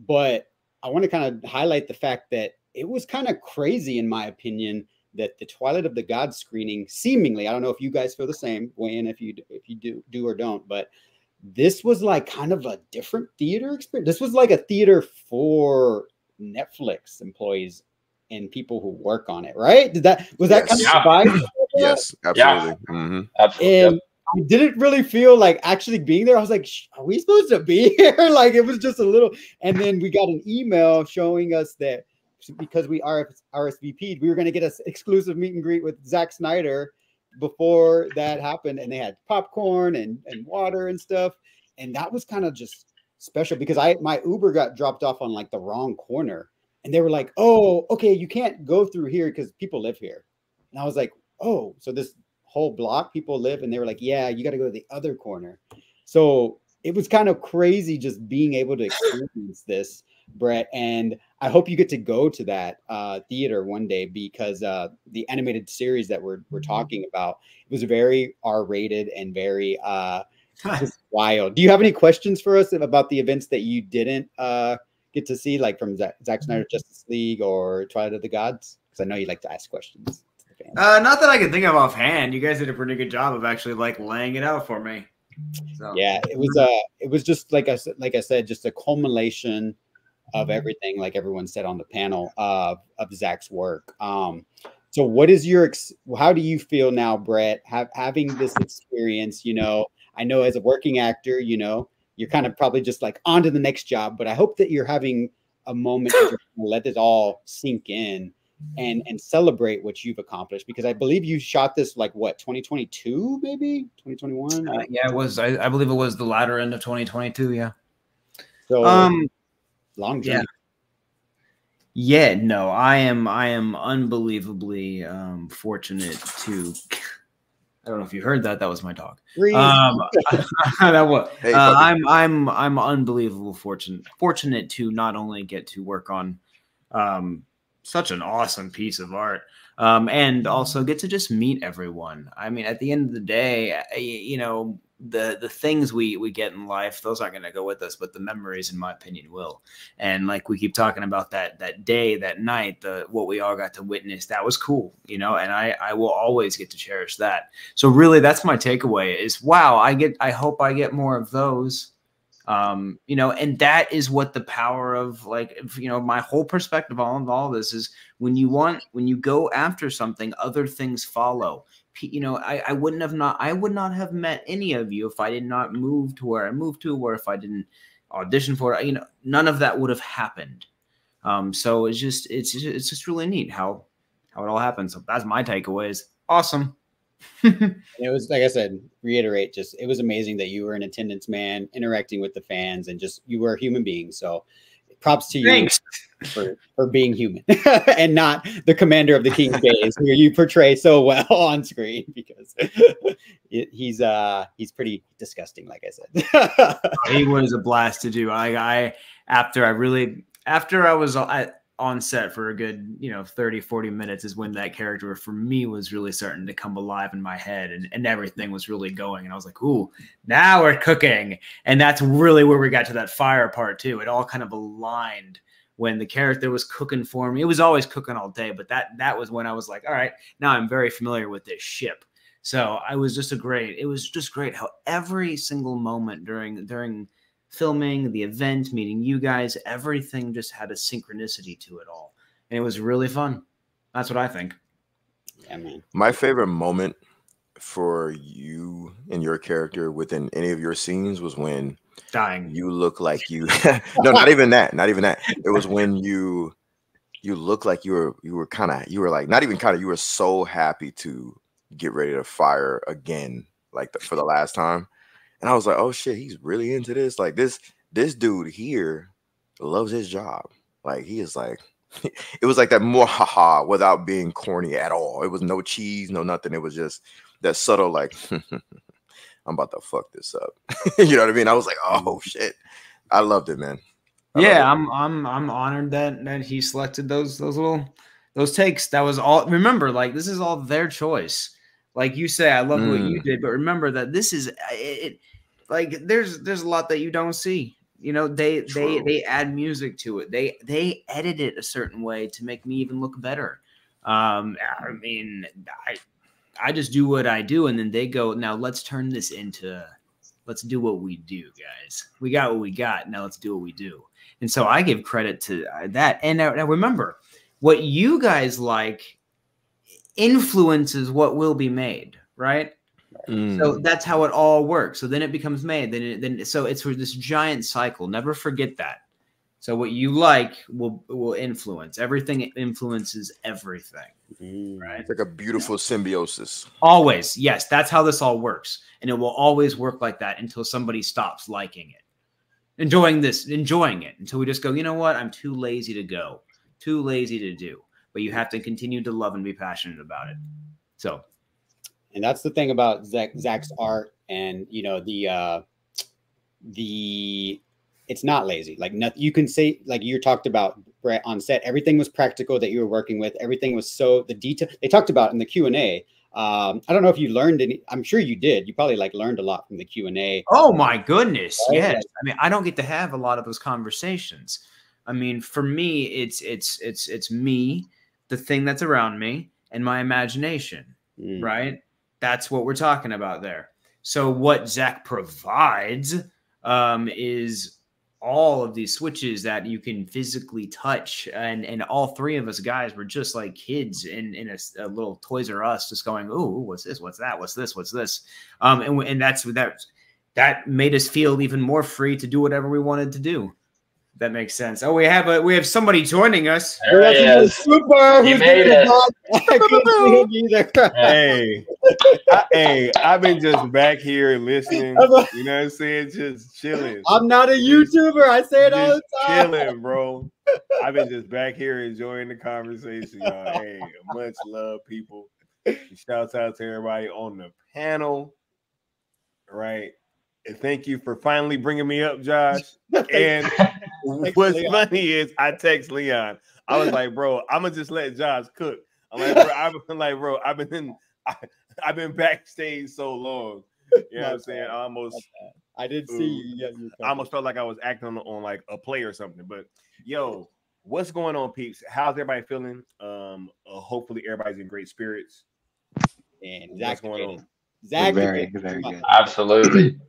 but I want to kind of highlight the fact that it was kind of crazy, in my opinion, that the Twilight of the Gods screening, seemingly, I don't know if you guys feel the same, weigh in if you do or don't, but this was like kind of a different theater experience. This was like a theater for Netflix employees and people who work on it, right? Was that kind of vibe? Yes, absolutely. Yeah. Mm-hmm. Absolutely. And I didn't really feel like actually being there. I was like, are we supposed to be here? Like it was just a little. And then we got an email showing us that because we RSVP'd, we were going to get an exclusive meet and greet with Zack Snyder before that happened, and they had popcorn and water and stuff, and that was kind of just special because my Uber got dropped off on like the wrong corner, and they were like, "Oh, okay, you can't go through here because people live here," and I was like, "Oh, so this whole block people live?" And they were like, "Yeah, you got to go to the other corner." So it was kind of crazy just being able to experience this, Brett, and I hope you get to go to that theater one day because the animated series that we're talking about, it was very R-rated and very just wild. Do you have any questions for us about the events that you didn't get to see, like from Zack Snyder Justice League or Twilight of the Gods? Because I know you like to ask questions. Not that I can think of offhand. You guys did a pretty good job of actually like laying it out for me. So. Yeah, it was just like I said, just a culmination of everything, like everyone said on the panel of Zack's work. So what is how do you feel now, Brett, having this experience? You know, I know as a working actor, you know, you're kind of probably just like on to the next job, but I hope that you're having a moment to let it all sink in and celebrate what you've accomplished, because I believe you shot this like what, 2022, maybe 2021. Yeah, it was. I believe it was the latter end of 2022. Yeah. So long journey. Yeah. No, I am unbelievably fortunate to. I don't know if you heard that. That was my dog. That was. Hey, I'm unbelievable fortunate to not only get to work on such an awesome piece of art, and also get to just meet everyone. I mean, at the end of the day, you know, the things we get in life, those aren't going to go with us, but the memories, in my opinion, will. And like we keep talking about that day, that night, what we all got to witness, that was cool, you know, and I will always get to cherish that. So really, that's my takeaway is, wow, I hope I get more of those. You know, and that is what the power of, like, you know, my whole perspective on all this is when you go after something, other things follow. You know, I would not have met any of you if I did not move to where I moved to, or if I didn't audition for it. You know, none of that would have happened. So it's just really neat how it all happens. So that's my takeaways. Awesome. It was, like I said, reiterate, just it was amazing that you were in attendance, man, interacting with the fans, and just you were a human being. So props to you. Thanks. For being human and not the commander of the King's Days, who you portray so well on screen, because he's pretty disgusting, like I said. He was a blast to do. After I was on set for a good, you know, 30-40 minutes is when that character for me was really starting to come alive in my head, and everything was really going, and I was like, ooh, now we're cooking. And that's really where we got to that fire part too. It all kind of aligned when the character was cooking for me. It was always cooking all day, but that was when I was like, all right, now I'm very familiar with this ship. So it was just great how every single moment during filming, the event, meeting you guys, everything just had a synchronicity to it all. And it was really fun. That's what I think. Yeah, man. My favorite moment for you and your character within any of your scenes was when you look like you no, not even that. It was when you look like you were so happy to get ready to fire again, like for the last time. And I was like, oh shit, he's really into this. Like this dude here loves his job. Like he is like, it was like that more haha without being corny at all. It was no cheese, no nothing. It was just that subtle, like, I'm about to fuck this up. You know what I mean? I was like, oh shit. I loved it, man. I'm honored that he selected those takes. That was all. Remember, like, this is all their choice. Like you say, I love what you did, but remember that this is it. Like there's a lot that you don't see. You know, they add music to it. They edit it a certain way to make me even look better. I mean, I just do what I do, and then they go, now let's turn this into, let's do what we do, guys. We got what we got. Now let's do what we do. And so I give credit to that. And now remember, what you guys like influences what will be made, right? So that's how it all works. So then it becomes made. So it's this giant cycle. Never forget that. So what you like will influence everything. It influences everything, right? It's like a beautiful symbiosis. Always, yes. That's how this all works, and it will always work like that until somebody stops liking it, enjoying it, until we just go, you know what? I'm too lazy to go, too lazy to do. But you have to continue to love and be passionate about it. So, and that's the thing about Zack's art, and it's not lazy. Like nothing you can say, like you talked about Brett on set, everything was practical that you were working with. Everything was so the detail they talked about in the Q&A. I don't know if you learned any. I'm sure you did. You probably learned a lot from the Q&A. Oh my goodness, right? yes. I mean, I don't get to have a lot of those conversations. I mean, for me, it's me, the thing that's around me, and my imagination. Right? That's what we're talking about there. So what Zack provides is all of these switches that you can physically touch, and all three of us guys were just like kids in a little Toys R Us, just going, "Ooh, what's this? What's that? What's this? What's this?" And that made us feel even more free to do whatever we wanted to do. That makes sense. Oh, we have somebody joining us. There he is. Super. He made it. I couldn't see him either. Hey, I've been just back here listening. You know what I'm saying? Just chilling. I'm not a YouTuber. I say it all the time. Chilling, bro. I've been just back here enjoying the conversation, y'all. Hey, much love, people. Shouts out to everybody on the panel. Right. And thank you for finally bringing me up, Josh. And what's funny is I text Leon. I was like, bro, I'm gonna just let Josh cook. I'm like, bro, I've been backstage so long. You know what I'm saying? I did see you. I almost felt like I was acting on like a play or something. But yo, what's going on, peeps? How's everybody feeling? Hopefully everybody's in great spirits. And what's going on? Zack, very good. Absolutely.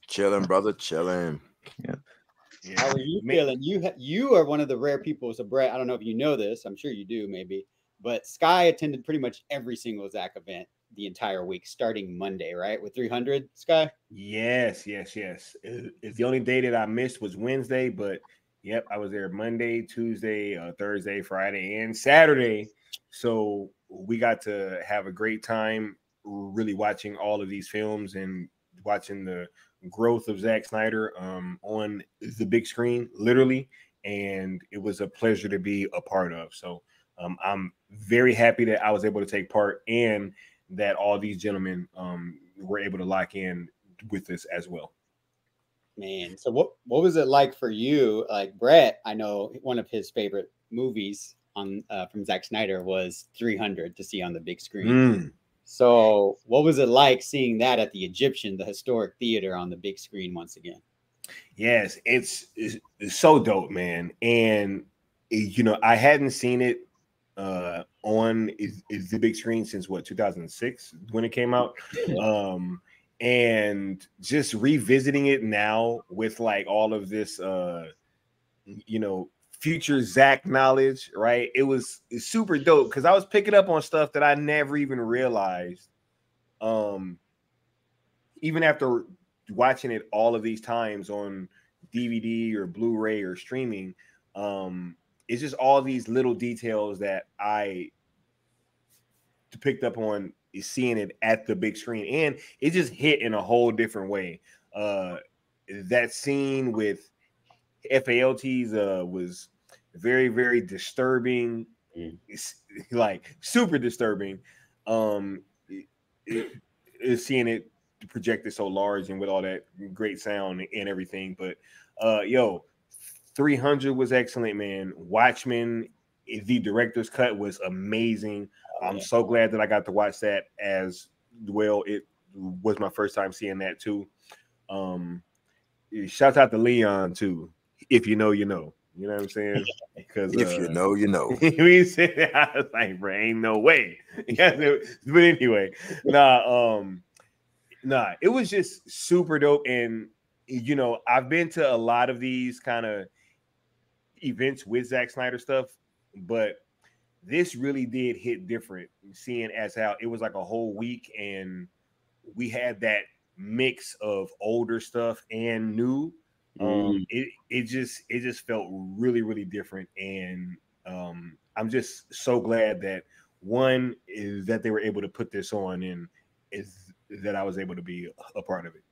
Chilling, brother, chilling. Yeah. How are you feeling? You are one of the rare people. So Brett, I don't know if you know this. I'm sure you do, maybe. But Sky attended pretty much every single Zack event the entire week, starting Monday, right? With 300, Sky? Yes. It's the only day that I missed was Wednesday, but yep, I was there Monday, Tuesday, Thursday, Friday, and Saturday. So we got to have a great time really watching all of these films and watching the growth of Zack Snyder on the big screen, literally. And it was a pleasure to be a part of. So I'm very happy that I was able to take part and that all these gentlemen were able to lock in with this as well. Man, so what was it like for you? Like Brett, I know one of his favorite movies on from Zack Snyder was 300 to see on the big screen. So what was it like seeing that at the Egyptian, the historic theater, on the big screen once again? Yes, it's so dope, man. And I hadn't seen it on the big screen since 2006 when it came out. And just revisiting it now with like all of this future Zack knowledge, right? It's super dope because I was picking up on stuff that I never even realized. Even after watching it all of these times on DVD or Blu-ray or streaming, it's just all these little details that I picked up on seeing it at the big screen, and it just hit in a whole different way. That scene with FALTs was very, very disturbing. It's like super disturbing. Seeing it projected so large and with all that great sound and everything. But 300 was excellent, man. Watchmen, the director's cut was amazing. I'm so glad that I got to watch that as well. It was my first time seeing that too. Shout out to Leon too. If you know, you know. You know what I'm saying? Because if you know, you know. We said, I was like, bro, ain't no way. But anyway, it was just super dope. And I've been to a lot of these kind of events with Zack Snyder stuff, but this really did hit different, seeing as how it was like a whole week and we had that mix of older stuff and new. It just felt really, really different. And I'm just so glad that one is that they were able to put this on, and is that I was able to be a part of it.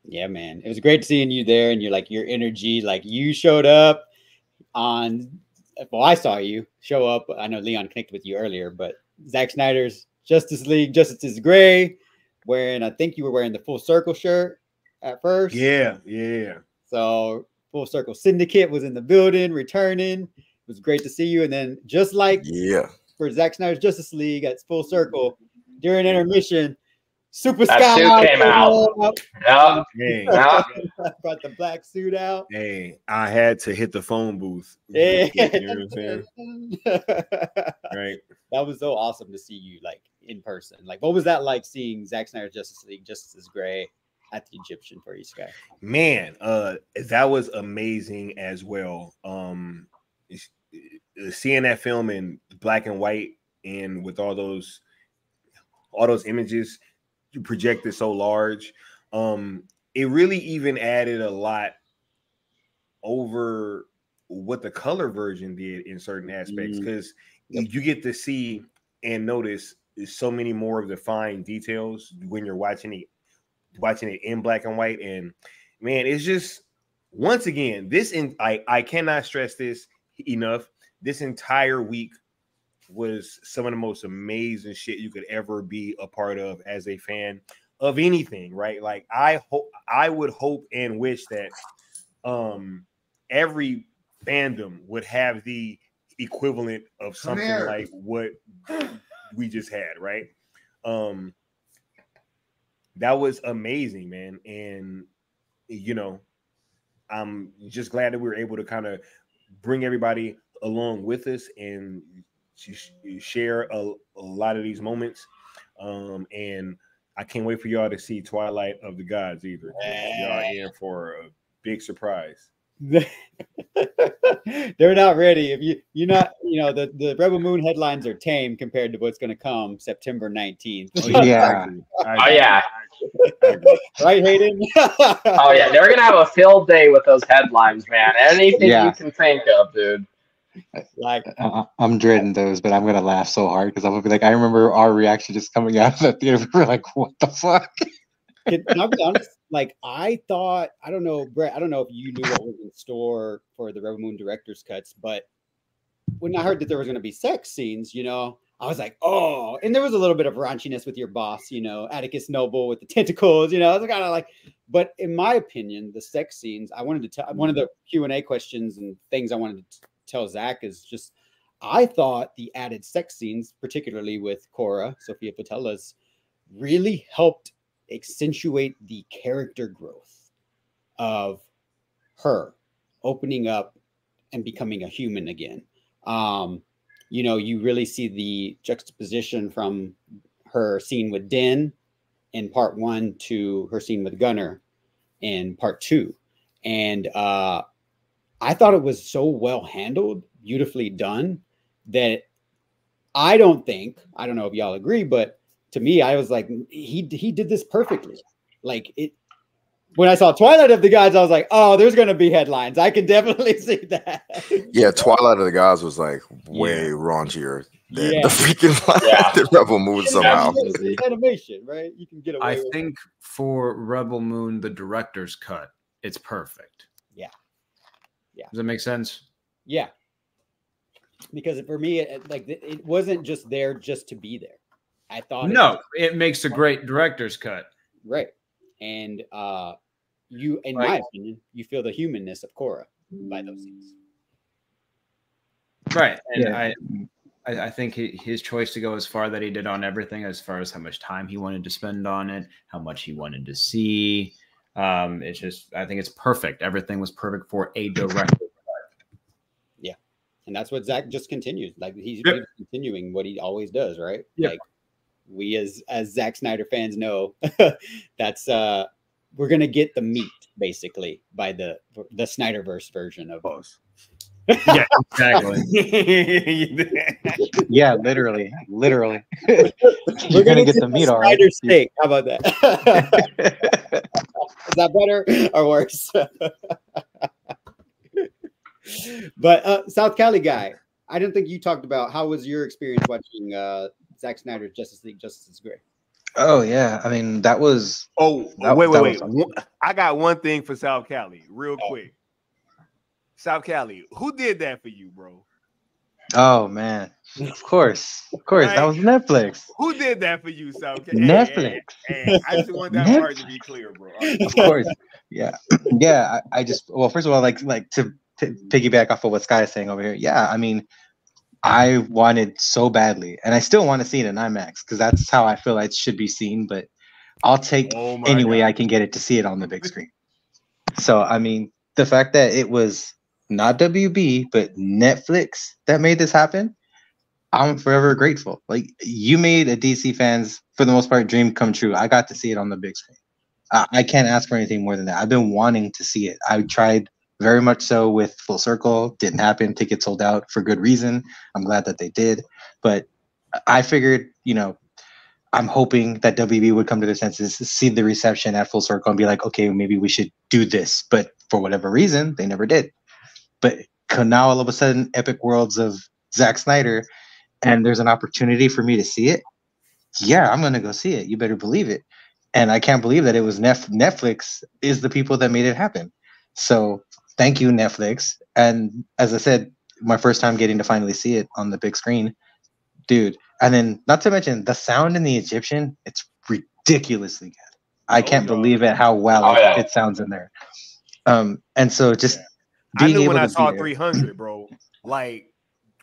Yeah, man. It was great seeing you there, and your energy, like you showed up on, well, I saw you show up. I know Leon connected with you earlier, but Zack Snyder's Justice League, Justice is Gray, I think you were wearing the Full Circle shirt at first. Yeah. So Full Circle Syndicate was in the building, returning. It was great to see you. And then just like for Zack Snyder's Justice League at Full Circle, during intermission, Super Sky came out. Hey. Brought the black suit out. Hey, I had to hit the phone booth. Yeah. You know what I'm saying? Right. That was so awesome to see you like in person. Like, what was that like seeing Zack Snyder's Justice League, Justice is Gray at the Egyptian for you, Sky? Man, that was amazing as well. Seeing that film in black and white and with all those images projected so large, it really even added a lot over what the color version did in certain aspects, because you get to see and notice so many more of the fine details when you're watching it in black and white. And man, it's just, once again, I cannot stress this enough. This entire week was some of the most amazing shit you could ever be a part of as a fan of anything, right? Like I would hope and wish that every fandom would have the equivalent of something like what we just had, right? That was amazing, man. And I'm just glad that we were able to kind of bring everybody along with us and share a lot of these moments. And I can't wait for y'all to see Twilight of the Gods either. Y'all in for a big surprise. They're not ready. If you're not, the Rebel Moon headlines are tame compared to what's going to come September 19th. Yeah. Right, Hayden? Oh yeah, they're gonna have a field day with those headlines, man. Anything you can think of, dude. Like I'm dreading those, but I'm gonna laugh so hard because I'm gonna be like, I remember our reaction just coming out of the theater. We were like, "What the fuck?" Can I be honest? Like, I thought, I don't know, Brett, I don't know if you knew what was in store for the Rebel Moon director's cuts, but when I heard that there was going to be sex scenes, I was like, oh, and there was a little bit of raunchiness with your boss, Atticus Noble with the tentacles, I was kind of like, but in my opinion, the sex scenes, I wanted to tell, one of the Q&A questions and things I wanted to tell Zach is just, I thought the added sex scenes, particularly with Cora, Sophia Patella's, really helped accentuate the character growth of her opening up and becoming a human again. You really see the juxtaposition from her scene with Den in part 1 to her scene with Gunner in part 2. And I thought it was so well handled, beautifully done, that I don't know if y'all agree, but to me, I was like, he did this perfectly. Like it, when I saw Twilight of the Gods, I was like, oh, there's going to be headlines. I can definitely see that. Yeah, Twilight of the Gods was like way raunchier than the freaking the Rebel Moon somehow. Animation, right? You can get away. I think for Rebel Moon, the director's cut, it's perfect. Yeah. Does that make sense? Yeah. Because for me, it wasn't just there just to be there. I thought it makes a great director's cut. Right. And you, in my opinion, you feel the humanness of Cora by those scenes. Right. And I think his choice to go as far that he did on everything, as far as how much time he wanted to spend on it, how much he wanted to see. It's just, I think it's perfect. Everything was perfect for a director. Yeah. And that's what Zach just continues. Like he's continuing what he always does, right? Yep. Like we as Zack Snyder fans know, that's we're gonna get the meat basically by the Snyderverse version of us. Yeah, exactly. Yeah, literally. You're gonna get the meat, all right. Snyder steak. How about that? that better or worse? But South Cali guy, I don't think you talked about how was your experience watching Zack Snyder's Justice League Justice is Great. Oh yeah, I mean that was. Oh, That- wait. that was awesome. I got one thing for South Cali, real quick. South Cali, who did that for you, bro? Oh man, of course, that was Netflix. Who did that for you, South Cali? Netflix. Hey, I just want that part to be clear, bro. All right. Of course, yeah, yeah. I just first of all, like to piggyback off of what Sky is saying over here. Yeah, I mean, I wanted so badly, and I still want to see it in IMAX because that's how I feel it should be seen. But I'll take any way I can get it to see it on the big screen. So I mean, the fact that it was not WB but Netflix that made this happen, I'm forever grateful. Like you made a DC fans for the most part dream come true. I got to see it on the big screen. I can't ask for anything more than that. I've been wanting to see it. I tried very much so with Full Circle. Didn't happen. Tickets sold out for good reason. I'm glad that they did. But I figured, I'm hoping that WB would come to their senses, see the reception at Full Circle and be like, okay, maybe we should do this. But for whatever reason, they never did. But now all of a sudden, Epic Worlds of Zack Snyder, and there's an opportunity for me to see it. Yeah, I'm going to go see it. You better believe it. And I can't believe that it was Netflix is the people that made it happen. So thank you, Netflix. And as I said, my first time getting to finally see it on the big screen, dude. And then not to mention the sound in the Egyptian, it's ridiculously good. I can't believe it how well it sounds in there. And so just I knew when I saw 300, bro. Like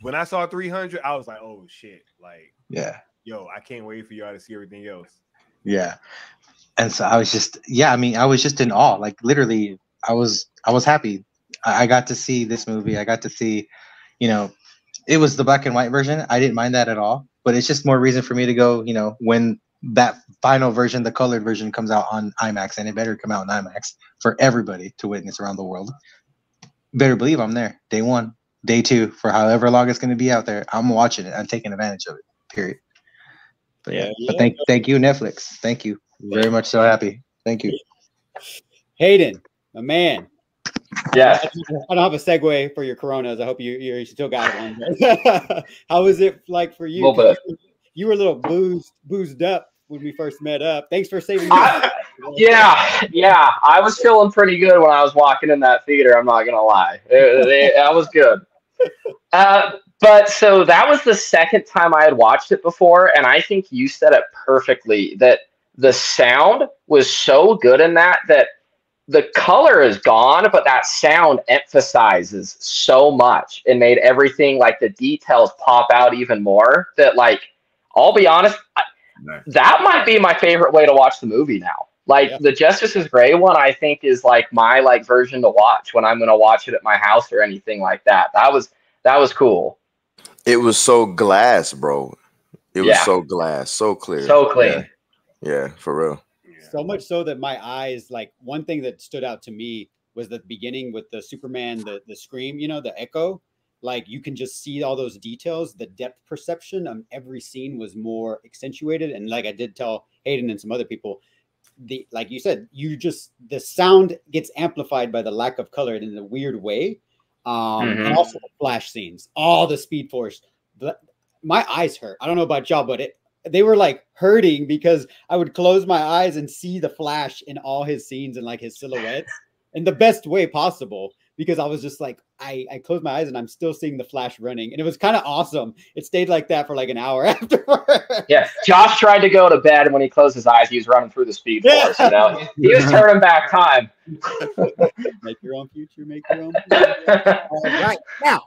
when I saw 300, I was like, oh shit. Like, yeah. Yo, I can't wait for y'all to see everything else. Yeah. And so I was just, I was just in awe. Like literally, I was happy. I got to see this movie. I got to see, it was the black and white version. I didn't mind that at all. But it's just more reason for me to go, when that final version, the colored version, comes out on IMAX, and it better come out in IMAX for everybody to witness around the world. Better believe I'm there. Day 1, day 2, for however long it's going to be out there. I'm watching it. I'm taking advantage of it. Period. But but thank you, Netflix. Thank you. Very much so happy. Thank you. Hayden, my man. Yeah. I don't have a segue for your Coronas. I hope you still got one. How was it like for you? You were a little boozed up when we first met up. Thanks for saving me. Yeah. I was feeling pretty good when I was walking in that theater. I'm not gonna lie. I was good. But so that was the second time I had watched it before, and I think you said it perfectly that the sound was so good in that the color is gone, but that sound emphasizes so much and made everything, like the details pop out even more. That, like, I'll be honest, that might be my favorite way to watch the movie now. Like the Justice is Gray one, I think is like my version to watch when I'm going to watch it at my house or anything like that. That was cool. It was so glass, bro. It was so glass, so clear, so clean. Yeah, for real. So much so that my eyes, like one thing that stood out to me was the beginning with the Superman, the scream, the echo. Like you can just see all those details. The depth perception on every scene was more accentuated. And like I did tell Hayden and some other people, like you said, the sound gets amplified by the lack of color in a weird way. And also the flash scenes, all the Speed Force. My eyes hurt. I don't know about y'all, but they were like hurting because I would close my eyes and see the Flash in all his scenes and like his silhouette in the best way possible. Because I was just like, I closed my eyes and I'm still seeing the Flash running. And it was kind of awesome. It stayed like that for like an hour afterward. Yeah. Josh tried to go to bed, and when he closed his eyes, he was running through the Speed Force. He was turning back time. Make your own future. Make your own future. All right. Now,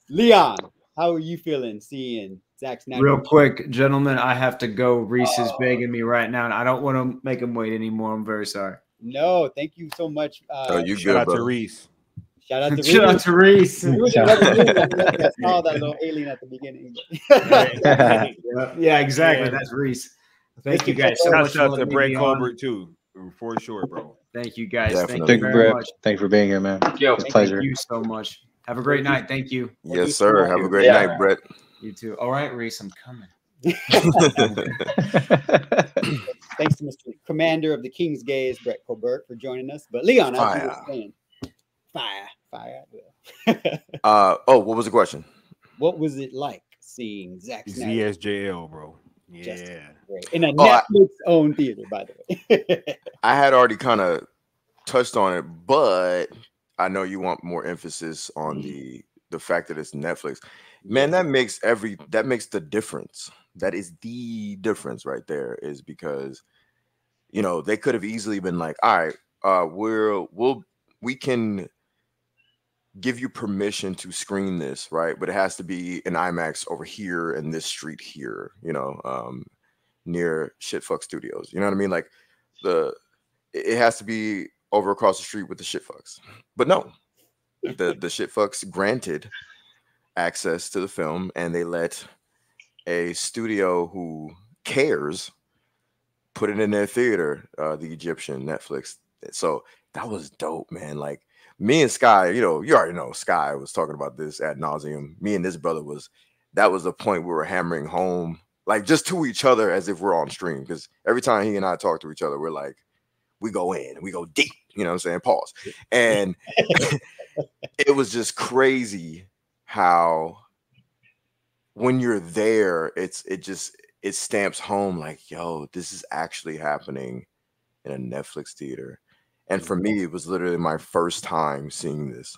Leon, how are you feeling seeing Zack Snyder? Real quick, gentlemen, I have to go. Reese is begging me right now, and I don't want to make him wait anymore. I'm very sorry. No, thank you so much. Shout out to Reese. Shout out to Reese. Shout out to Reese. I saw that little alien at the beginning. Yeah, exactly. That's Reese. Thank you guys so much. Shout out to Brett Culbert too, for sure, bro. Thank you guys. Definitely. Thank you very much. Thanks for being here, man. It's a pleasure. Thank you so much. Have a great night. Thank you. Yes, sir. Have a great night, Brett. You too. All right, Reese, I'm coming. Thanks to Mr. Commander of the King's Gaze, Brett Culbert, for joining us. But Leon, as you were saying, fire. What was the question? What was it like seeing Zack Snyder? ZSJL, bro. Yeah. In a Netflix owned theater, by the way. I had already kind of touched on it, but I know you want more emphasis on the fact that it's Netflix. Man, that makes the difference. That is the difference right there, is because they could have easily been like, all right, we can give you permission to screen this, right? But it has to be an IMAX over here in this street here, near Shitfuck Studios. You know what I mean? Like it has to be over across the street with the Shitfucks. But no, the Shitfucks granted access to the film, and they let a studio who cares put it in their theater, the Egyptian Netflix. So that was dope, man. Like, me and Sky, you already know Sky was talking about this ad nauseum. Me and this brother that was the point we were hammering home, like, just to each other as if we're on stream. Because every time he and I talk to each other, we're like, we go in, we go deep, you know what I'm saying? Pause. And it was just crazy how when you're there, it stamps home like, yo, this is actually happening in a Netflix theater. And for me, it was literally my first time seeing this.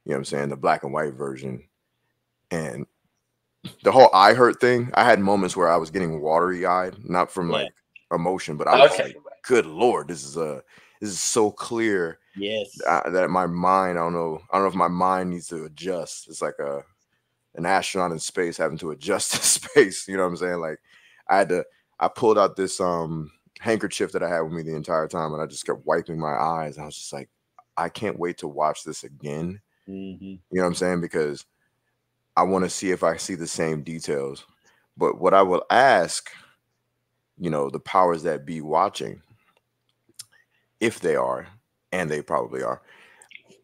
You know what I'm saying? The black and white version. And the whole eye hurt thing, I had moments where I was getting watery eyed, not from like emotion, but I was like, good Lord, this is so clear. Yes. That my mind, I don't know if my mind needs to adjust. It's like an astronaut in space having to adjust to space. You know what I'm saying? Like, I pulled out this handkerchief that I had with me the entire time, and I just kept wiping my eyes. I was just like, I can't wait to watch this again. You know what I'm saying? Because I want to see if I see the same details. But what I will ask, the powers that be watching, if they are, and they probably are,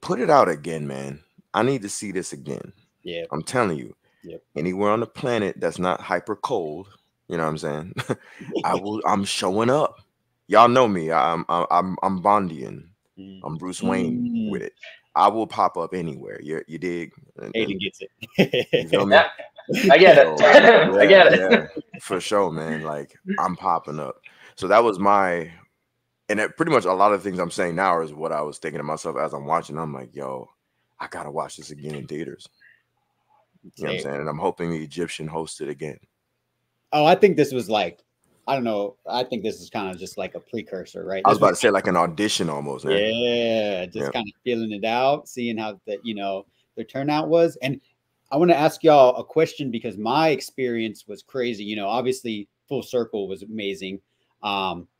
put it out again, man. I need to see this again. Yeah, I'm telling you. Yep. Anywhere on the planet that's not hyper cold, you know what I'm saying? I'm showing up. Y'all know me. I'm Bondian. I'm Bruce Wayne with it. I will pop up anywhere. You dig? Aiden gets it. You feel me? I get it. So, I get it. Yeah, for sure, man. Like, I'm popping up. So that was and pretty much a lot of things I'm saying now is what I was thinking to myself as I'm watching. I'm like, yo, I gotta watch this again in theaters. You know what I'm saying? And I'm hoping the Egyptian hosts it again. Oh, I think this was like, I don't know. I think this is kind of just like a precursor, right? I was about to say like an audition almost. Man. Yeah, just kind of feeling it out, seeing how their turnout was. And I want to ask y'all a question because my experience was crazy. Obviously Full Circle was amazing.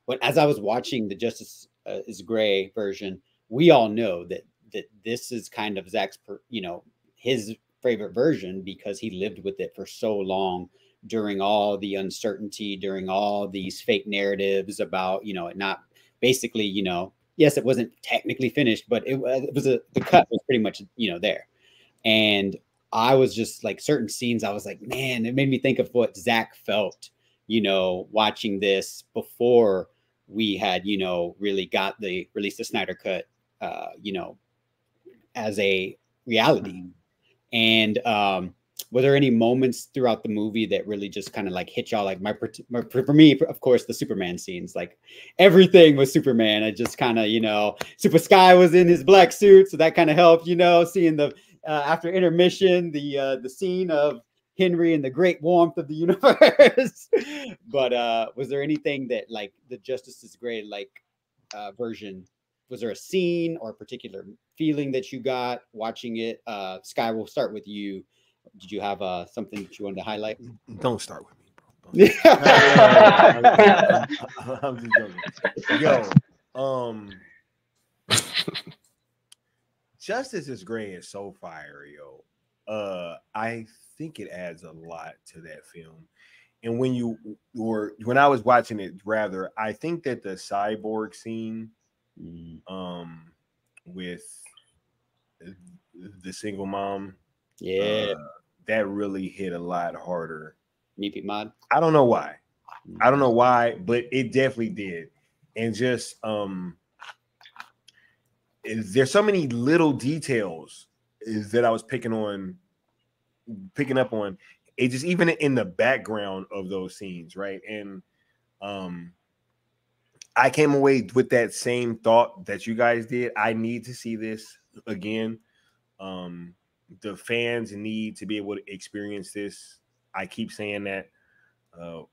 But as I was watching the Justice is Gray version, we all know that this is kind of Zack's, his favorite version because he lived with it for so long during all the uncertainty, during all these fake narratives about, it not basically, yes, it wasn't technically finished, but it was the cut was pretty much, there. And I was just like certain scenes, I was like, man, it made me think of what Zack felt, watching this before we had, really got released the Snyder Cut, as a reality. And were there any moments throughout the movie that really just kind of like hit y'all? Like for me, of course, the Superman scenes, like everything was Superman. I just kind of, Super Sky was in his black suit, so that kind of helped, seeing the after intermission, the scene of Henry and the great warmth of the universe. But was there anything that like the Justice is Gray version? Was there a scene or a particular feeling that you got watching it? Sky, we'll start with you. Did you have something that you wanted to highlight? Don't start with me, bro. I'm just joking. Yo, Justice is Gray is so fire, yo. I think it adds a lot to that film. And when I was watching it, rather, I think that the cyborg scene, with the single mom, that really hit a lot harder Meepy Mod. I don't know why. But it definitely did. And just there's so many little details that I was picking up on. It just even in the background of those scenes, right? And I came away with that same thought that you guys did. I need to see this again. The fans need to be able to experience this. I keep saying that.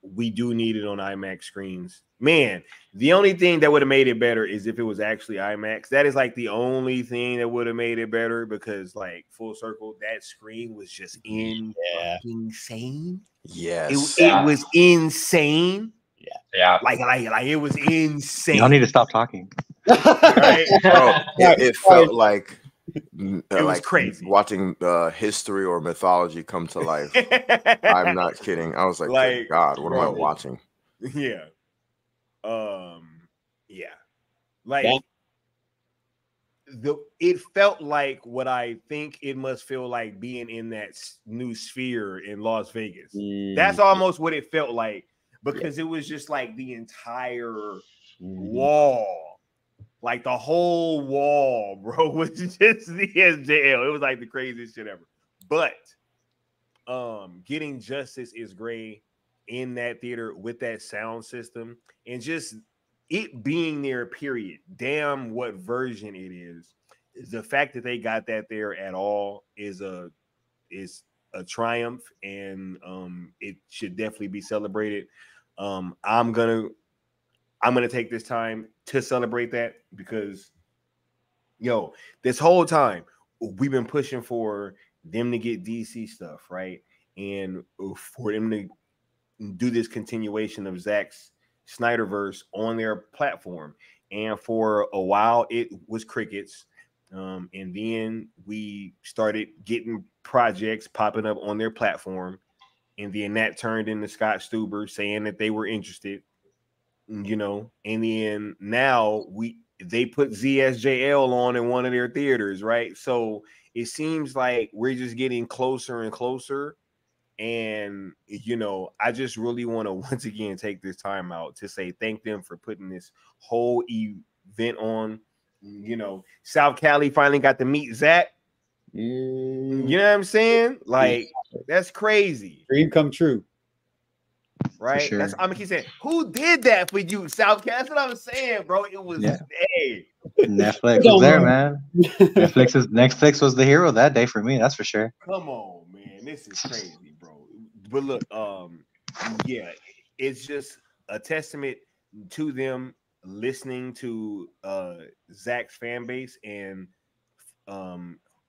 We do need it on IMAX screens. Man, the only thing that would have made it better is if it was actually IMAX. That is like the only thing that would have made it better, because like full circle, that screen was just insane. Yes. It was insane. Yeah. Like it was insane. Y'all need to stop talking. Right? Bro, it felt like It was crazy. watching history or mythology come to life. I'm not kidding. I was like, good God, what am I watching? Yeah. Yeah. Like it felt like what I think it must feel like being in that new sphere in Las Vegas. That's almost what it felt like, because it was just like the entire wall. Like the whole wall, bro, was just ZSJL. It was like the craziest shit ever. But getting Justice is Gray in that theater with that sound system, and just it being there, period. Damn what version it is. The fact that they got that there at all is a triumph, and it should definitely be celebrated. I'm gonna take this time to celebrate that, because this whole time we've been pushing for them to get DC stuff, right? And for them to do this continuation of Zack's Snyderverse on their platform. And for a while it was crickets. And then we started getting projects popping up on their platform. And then that turned into Scott Stuber saying that they were interested. And then now they put ZSJL on in one of their theaters, right? So it seems like we're just getting closer and closer. And I just really want to once again take this time out to say thank them for putting this whole event on. South Cali finally got to meet Zack. You know what I'm saying? Like, that's crazy. Dream come true. Right? Sure. That's I'm keep saying, who did that for you, South Cali? That's what I'm saying, bro. It was hey. Netflix was there, man. Netflix was the hero that day for me, that's for sure. Come on, man. This is crazy, bro. But look, yeah, it's just a testament to them listening to Zack's fan base, and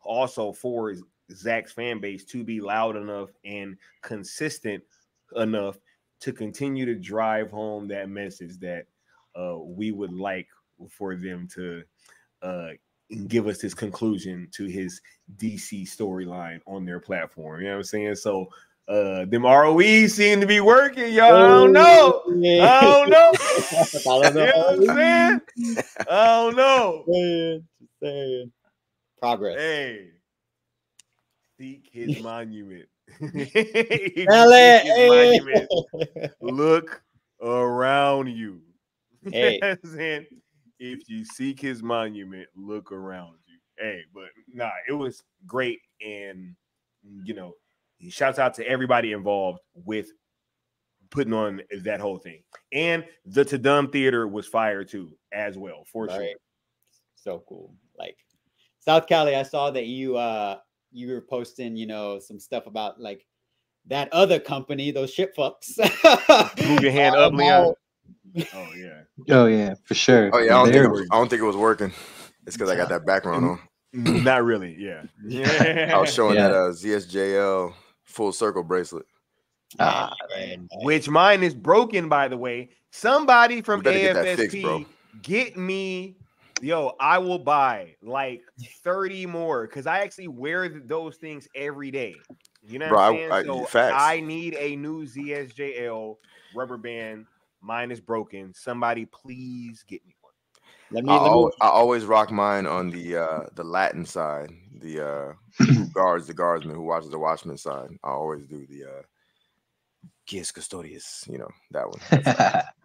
also for Zack's fan base to be loud enough and consistent enough to continue to drive home that message that we would like for them to give us this conclusion to his DC storyline on their platform. You know what I'm saying? So them ROEs seem to be working, y'all. I don't know. Yeah. I don't know. Follow the You know what I'm saying? I don't know. Just saying. Progress. Hey, seek his monument. Look around you. Hey. If you seek his monument, look around you. Hey, but nah, it was great. And shouts out to everybody involved with putting on that whole thing. And the Tadum Theater was fire too, as well, for sure. So cool. Like South Cali, I saw that you were posting, some stuff about like that other company, those shit fucks. Move your hand up, Leon. Oh yeah, for sure. Oh yeah, I don't think it was working. It's because I got that background on. Not really, yeah. I was showing that ZSJL full circle bracelet. Which mine is broken, by the way. Somebody from AFSP get me. Yo, I will buy like 30 more because I actually wear those things every day. You know what I'm saying? So I need a new ZSJL rubber band. Mine is broken. Somebody please get me one. I always rock mine on the Latin side. The who guards the guardsman, who watches the watchman side. I always do the Kiss Custodius, you know, that one.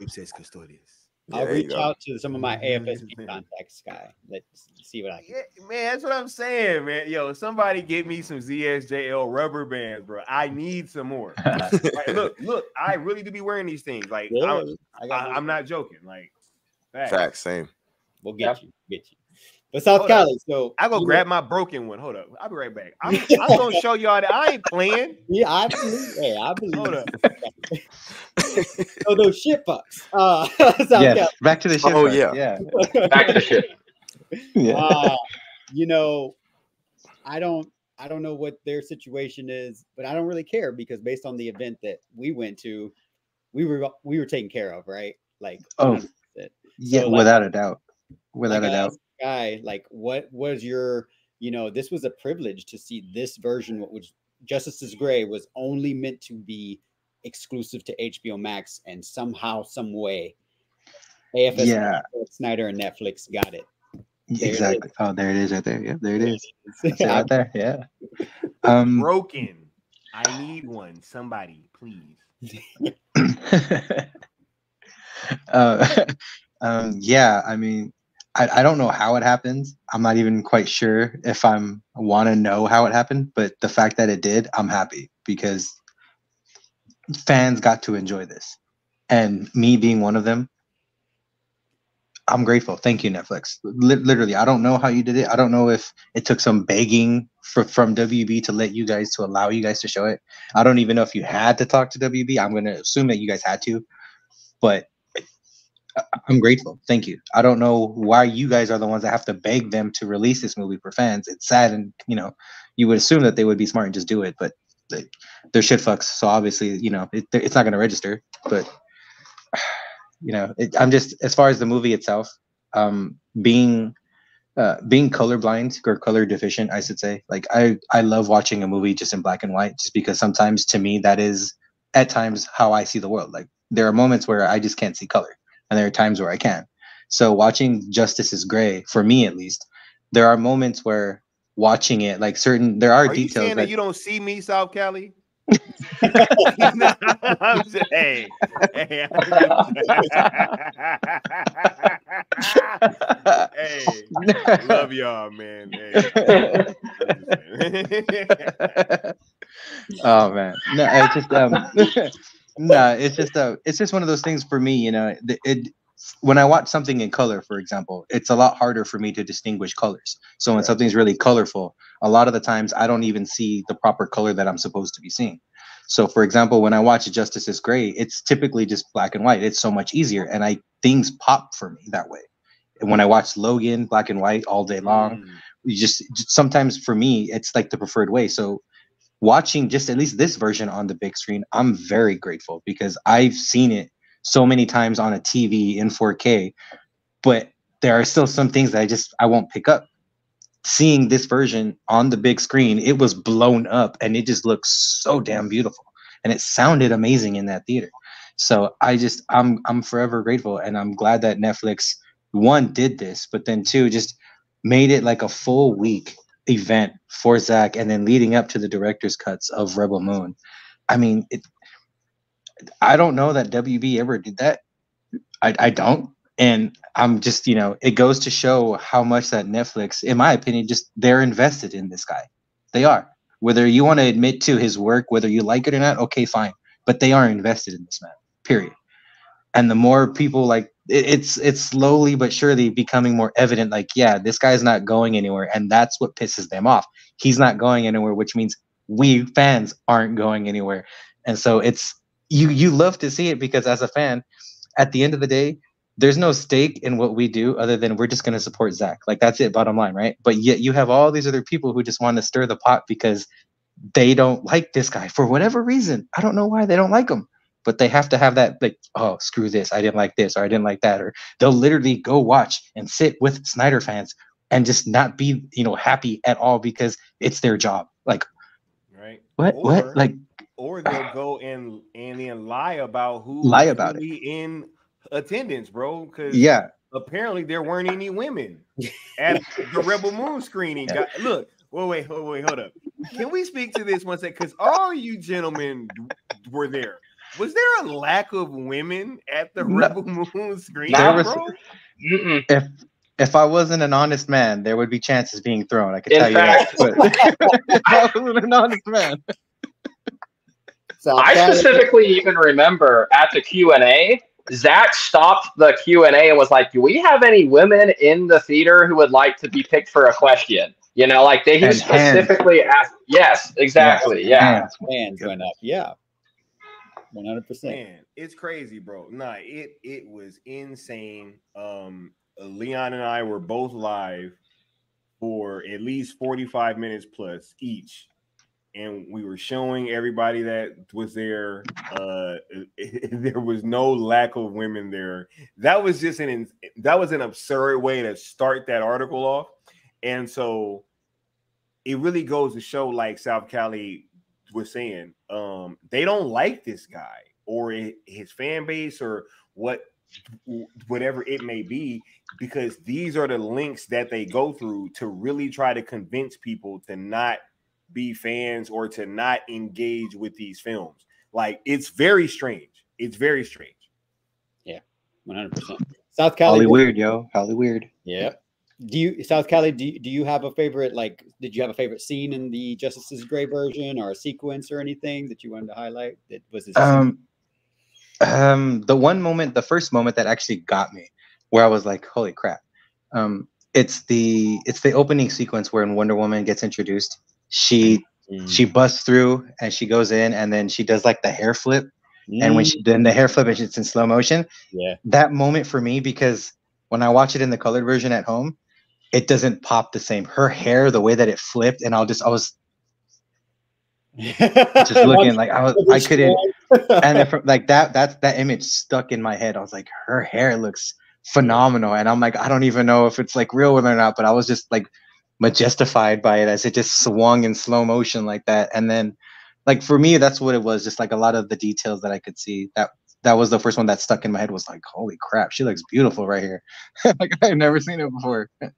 Ipses Custodius. Yeah, I'll there you reach go. out to some of my AFSP contacts, guy. Let's see what I can. Yeah, man, that's what I'm saying, man. Yo, somebody get me some ZSJL rubber bands, bro. I need some more. Like, look, I really do be wearing these things. Like, Yeah, I'm not joking. Like, Facts, same. We'll get you. But South Cali, so I go grab my broken one. Hold up, I'll be right back. I'm gonna show y'all that I ain't playing. Yeah, I believe. Hey, I believe. Hold up. So those shit fucks. South Yes, Cali. back to the shit. Oh, part. yeah. Yeah. Back to the shit. Yeah. You know, I don't know what their situation is, but I don't really care because based on the event that we went to, we were taken care of, right? Like, Oh, 100%. yeah, So, like, without a doubt. Without like a doubt. Guy, like, what was your, you know, this was a privilege to see this version, what was Justice is Gray was only meant to be exclusive to HBO Max, and somehow, some way, AFS, Yeah. Snyder, and Netflix got it. There Exactly. Oh, there it is right there. Yeah, there it is. That's That's it right there. Yeah. Broken. I need one. Somebody, please. Yeah, I mean, I don't know how it happens. I'm not even quite sure if I want to know how it happened, but the fact that it did, I'm happy because fans got to enjoy this. And me being one of them, I'm grateful. Thank you, Netflix. Literally, I don't know how you did it. I don't know if it took some begging from WB to allow you guys to show it. I don't even know if you had to talk to WB. I'm going to assume that you guys had to, but I'm grateful. Thank you. I don't know why you guys are the ones that have to beg them to release this movie for fans. It's sad, and you know, you would assume that they would be smart and just do it, but they're shit fucks. So obviously, you know, it's not going to register. But you know, I'm just, as far as the movie itself, being colorblind or color deficient, I should say. Like I love watching a movie just in black and white, just because sometimes to me that is at times how I see the world. Like there are moments where I just can't see color. And there are times where I can. So watching Justice is Gray, for me at least, there are moments where watching it, like there are details. You saying that you don't see me, South Cali? I'm just, hey, love y'all, man. Hey. Oh man, no, it's just no, it's just one of those things for me. You know, when I watch something in color, for example, it's a lot harder for me to distinguish colors. So when something's really colorful, a lot of the times I don't even see the proper color that I'm supposed to be seeing. So for example, when I watch Justice is Gray, it's typically just black and white. It's so much easier, and things pop for me that way. And when I watch Logan, black and white all day long, you just sometimes for me, it's like the preferred way. So watching just at least this version on the big screen, I'm very grateful because I've seen it so many times on a TV in 4K, but there are still some things that I won't pick up. Seeing this version on the big screen, it was blown up and it just looks so damn beautiful, and it sounded amazing in that theater. So I'm forever grateful, and I'm glad that Netflix, one, did this, but then two, just made it like a full week event for Zack, and then leading up to the director's cuts of Rebel Moon. I mean, I don't know that WB ever did that. I don't. And I'm just, you know, it goes to show how much that Netflix, in my opinion, just they're invested in this guy. They are. Whether you want to admit to his work, whether you like it or not, okay, fine. But they are invested in this man, period. And the more people like, it's slowly but surely becoming more evident, like, yeah, this guy's not going anywhere. And that's what pisses them off. He's not going anywhere, which means we fans aren't going anywhere. And so it's, you love to see it because as a fan, at the end of the day, there's no stake in what we do other than we're just going to support Zack. Like, that's it, bottom line, right? But yet you have all these other people who just want to stir the pot because they don't like this guy for whatever reason. I don't know why they don't like him, but they have to have that, like, oh, screw this, I didn't like this, or I didn't like that. Or they'll literally go watch and sit with Snyder fans and just not be, you know, happy at all because it's their job. Like, right? What? Like, or they'll go and then lie about it in attendance, bro. Because yeah, apparently there weren't any women at the Rebel Moon screening. Yeah. Look, wait, hold up. Can we speak to this one second? Because all you gentlemen were there. Was there a lack of women at the Rebel Moon screen, bro? If I wasn't an honest man, there would be chances being thrown. I could In tell fact, you that. But if I wasn't an honest man. I specifically even remember at the Q&A, Zach stopped the Q&A and was like, "Do we have any women in the theater who would like to be picked for a question?" You know, like he specifically asked. Yes, exactly. Yeah. Hands went up. Yeah. 100%. Man, it's crazy, bro. Nah, it was insane. Leon and I were both live for at least 45 minutes plus each. And we were showing everybody that was there. There was no lack of women there. That was just an absurd way to start that article off. And so it really goes to show, like South Cali was saying, they don't like this guy or his fan base or whatever it may be, because these are the links that they go through to really try to convince people to not be fans or to not engage with these films. Like, it's very strange. It's very strange. Yeah, 100%. South Cali, Holly weird, yo. Holly weird. Yeah. South Cali, do you have a favorite, like, did you have a favorite scene in the Justice Gray version or a sequence or anything that you wanted to highlight? That was the first moment that actually got me, where I was like, holy crap. It's the opening sequence where when Wonder Woman gets introduced, she busts through and she goes in and then she does like the hair flip. And when she then the hair flip, it's in slow motion. Yeah. That moment for me, because when I watch it in the colored version at home, it doesn't pop the same. Her hair, the way that it flipped, and I was just looking like I couldn't. And then like that image stuck in my head. I was like, her hair looks phenomenal, and I'm like, I don't even know if it's like real or not, but I was just like majestified by it as it just swung in slow motion like that. And then, like, for me, that's what it was. Just like a lot of the details that I could see. That was the first one that stuck in my head. Was like, holy crap, she looks beautiful right here. Like, I've never seen it before. And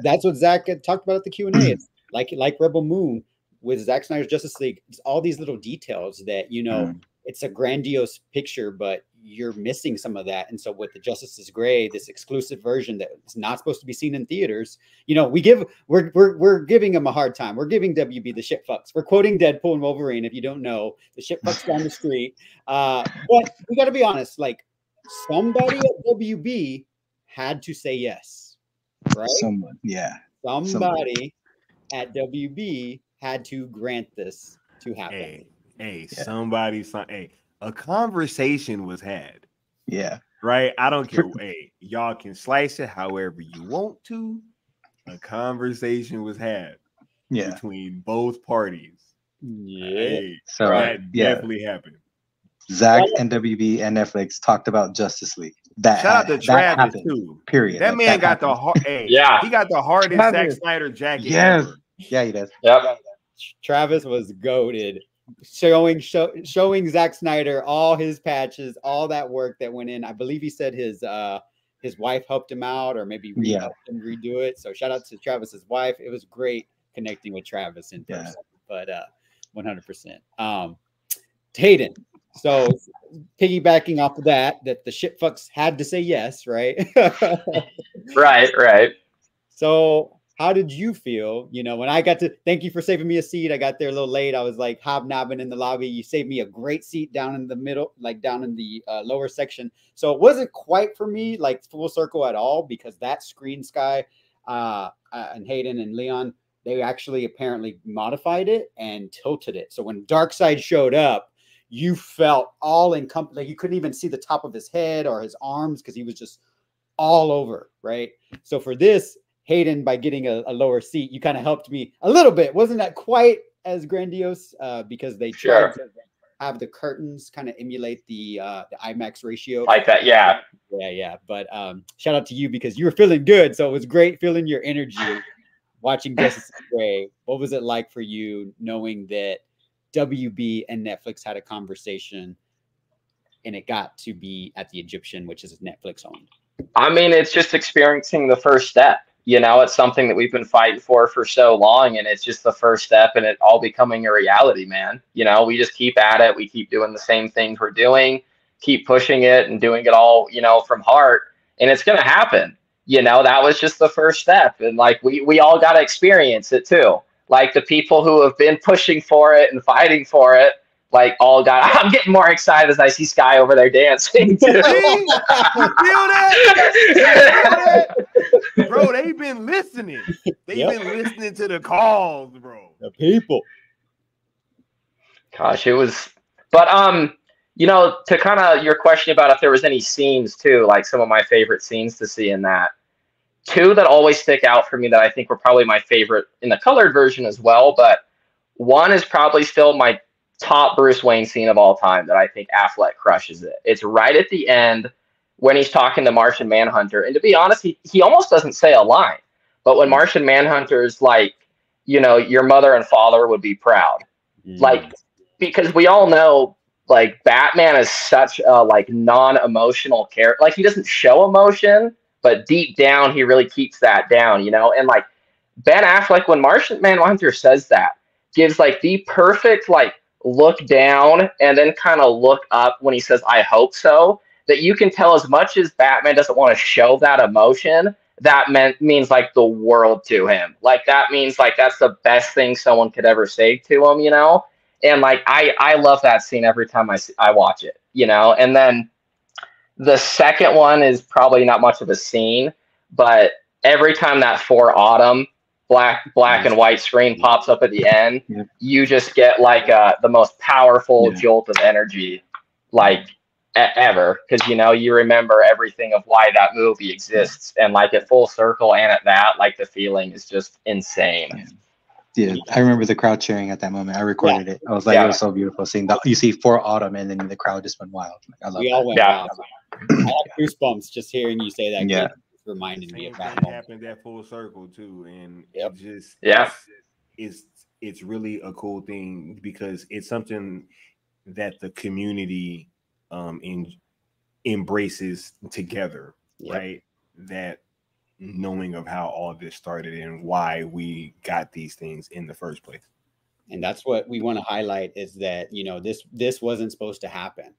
that's what Zach had talked about at the Q&A. It's like Rebel Moon with Zack Snyder's Justice League. It's all these little details that, you know, it's a grandiose picture, but you're missing some of that. And so with the Justice is Gray, this exclusive version that is not supposed to be seen in theaters, you know, we're giving them a hard time. We're giving WB the shit fucks. We're quoting Deadpool and Wolverine. If you don't know, the shit fucks down the street. But we got to be honest, like, somebody at WB had to say yes, right? Somebody at WB had to grant this to happen. A conversation was had. Yeah. Right? I don't care. Hey, y'all can slice it however you want to. A conversation was had between both parties. Yeah. Hey, so that definitely happened. Zach and WB and Netflix talked about Justice League. Shout out to Travis too. Period. That man got the hard. He got the hardest Zack Snyder jacket ever. Yeah, he does. Yep. Travis was goated, showing Zack Snyder all his patches, all that work that went in. I believe he said his wife helped him out, or maybe helped him redo it. So shout out to Travis's wife. It was great connecting with Travis in person. But 100%. Hayden. So piggybacking off of that the shit fucks had to say yes, right? Right. So how did you feel, you know, when I got to, thank you for saving me a seat. I got there a little late. I was like hobnobbing in the lobby. You saved me a great seat down in the middle, like down in the lower section. So it wasn't quite for me, like full circle at all, because that screen sky and Hayden and Leon, they actually apparently modified it and tilted it. So when Darkseid showed up, you felt all encompassed, like you couldn't even see the top of his head or his arms because he was just all over, right? So for this, Hayden, by getting a lower seat, you kind of helped me a little bit. Wasn't that quite as grandiose because they tried to have the curtains kind of emulate the IMAX ratio. Like that, yeah. Yeah. But shout out to you because you were feeling good. So it was great feeling your energy watching Justice Gray. What was it like for you knowing that WB and Netflix had a conversation and it got to be at the Egyptian, which is Netflix owned? I mean, it's just experiencing the first step. You know, it's something that we've been fighting for so long, and it's just the first step in it all becoming a reality, man. You know, we just keep at it. We keep doing the same things we're doing, keep pushing it and doing it all, you know, from heart, and it's going to happen. You know, that was just the first step. And like, we all got to experience it too. Like the people who have been pushing for it and fighting for it, like all got, I'm getting more excited as I see Sky over there dancing too. See? You feel that? Bro, they've been listening. They've been listening to the calls, bro. The people. Gosh, it was, but you know, to kind of your question about if there was any scenes too, like some of my favorite scenes to see in that. Two that always stick out for me that I think were probably my favorite in the colored version as well, but one is probably still my top Bruce Wayne scene of all time that I think Affleck crushes it. It's right at the end when he's talking to Martian Manhunter. And to be honest, he almost doesn't say a line. But when Martian Manhunter's like, you know, your mother and father would be proud. Like, because we all know, like, Batman is such a, like, non-emotional character. Like, he doesn't show emotion, but deep down, he really keeps that down, you know? And, like, Ben Affleck, when Martian Manhunter says that, gives, like, the perfect, like, look down and then kind of look up when he says, I hope so, that you can tell as much as Batman doesn't want to show that emotion, that means, like, the world to him. Like, that means, like, that's the best thing someone could ever say to him, you know? And, like, I love that scene every time I watch it, you know? And then the second one is probably not much of a scene, but every time that For Autumn black and white screen pops up at the end, you just get, like, the most powerful jolt of energy, like, ever. Because, you know, you remember everything of why that movie exists. And, like, at full circle and at that, like, the feeling is just insane. Yeah, I remember the crowd cheering at that moment. I recorded it. I was like, it was so beautiful seeing that. You see For Autumn, and then the crowd just went wild. Like, I love we that. all went wild. I have goosebumps just hearing you say that. Yeah. It reminded me of that Same thing moment. happened at full circle too, and Yep. it just it's really a cool thing because it's something that the community embraces together, right? That knowing of how all this started and why we got these things in the first place. And that's what we want to highlight is that, you know, this wasn't supposed to happen.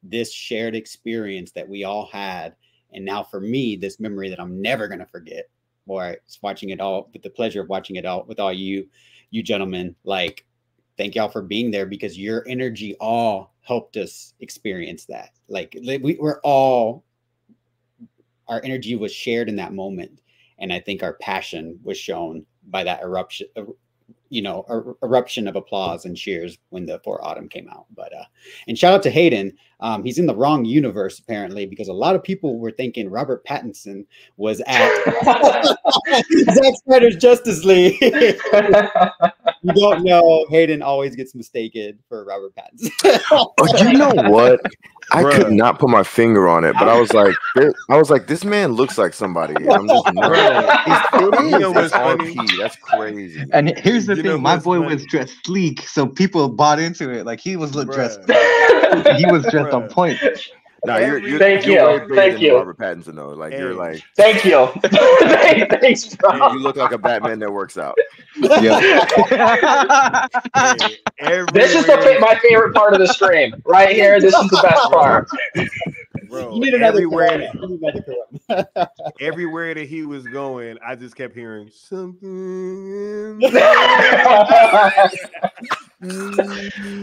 This shared experience that we all had. And now for me, this memory that I'm never going to forget, boy, it's watching it all with the pleasure of watching it all with all you gentlemen. Like, thank y'all for being there because your energy all helped us experience that. Like our energy was shared in that moment. And I think our passion was shown by that eruption of applause and cheers when the For Autumn came out. But and shout out to Hayden. He's in the wrong universe apparently because a lot of people were thinking Robert Pattinson was at Zack Snyder's Justice League. You don't know, Hayden always gets mistaken for Robert Pattinson. Oh, you know what? I could not put my finger on it, but I was like, this man looks like somebody. And I'm just it's RP. That's crazy. And here's the thing: my boy was dressed sleek, so people bought into it. Like he was dressed, he was dressed on point. No, you're thank you. Robert Pattinson though. Like you're like, thank you. Thanks, bro. You look like a Batman that works out. Yeah. This is my favorite part of the stream right here. This is the best part. Bro, you need another everywhere that he was going, I just kept hearing something.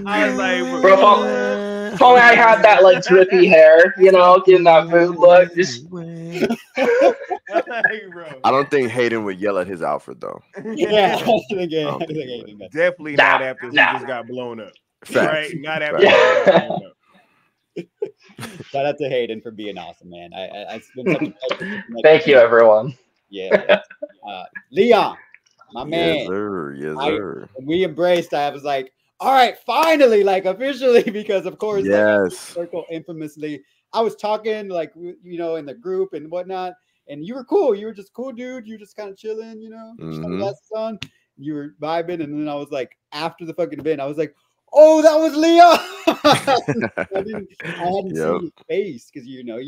I was like, bro, if only I had that like drippy hair, you know, getting that mood look. Just I don't think Hayden would yell at his outfit though. Yeah, definitely not after he just got blown up. Facts. Right? Not after he got blown up. Shout out to Hayden for being awesome, man. It's been such a pleasure. Thank you, everyone. Yeah. Leon, my man. Yes, sir. Yes, sir. We embraced. I was like, all right, finally, like officially, because of course, yes, Circle infamously. I was talking like you know in the group and whatnot, and you were cool. You were just cool, dude. You were just kind of chilling, you know. Glasses on. You were vibing, and then I was like, after the fucking event, I was like, oh, that was Leon. I hadn't seen his face because you know,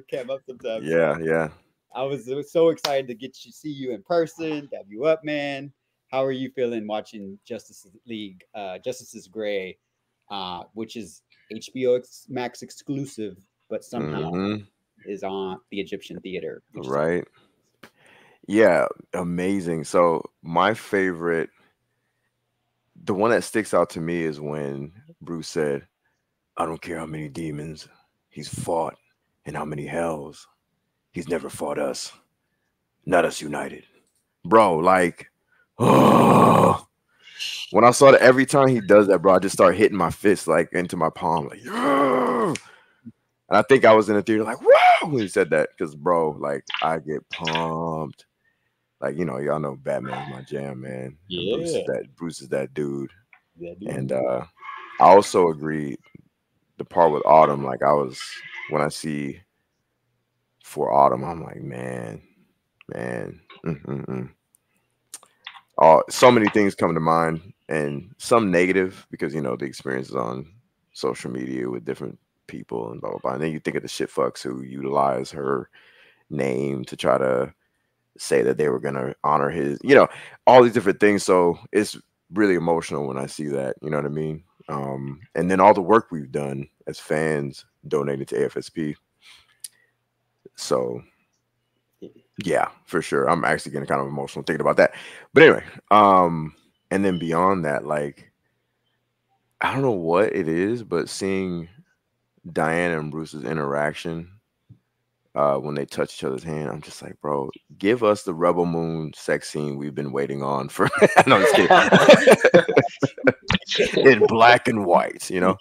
came up sometimes. Yeah. I was so excited to see you in person, dab you up, man. How are you feeling watching Justice League, Justice's Gray, which is HBO Max exclusive, but somehow is on the Egyptian theater. Right. Yeah, amazing. So my favorite, the one that sticks out to me is when Bruce said, I don't care how many demons he's fought and how many hells, he's never fought us. Not us united. Bro, like, oh. When I saw that, every time he does that, bro, I just start hitting my fist like into my palm, like, yeah. And I think I was in the theater like, wow, when he said that, because bro, like, I get pumped. Like, you know, y'all know Batman's my jam, man. Yeah. Bruce is that dude. And I also agree the part with Autumn, like when I see For Autumn, I'm like, man. So many things come to mind, and some negative because, you know, the experiences on social media with different people and blah, blah, blah. And then you think of the shit fucks who utilize her name to try to say that they were going to honor his, you know, all these different things. So it's really emotional when I see that, you know what I mean? And then all the work we've done as fans donated to AFSP. So yeah, for sure. I'm actually getting kind of emotional thinking about that. But anyway, and then beyond that, like, I don't know what it is, but seeing Diana and Bruce's interaction when they touch each other's hand, I'm just like, bro, give us the Rebel Moon sex scene we've been waiting on for. No, I'm just kidding. In black and white, you know.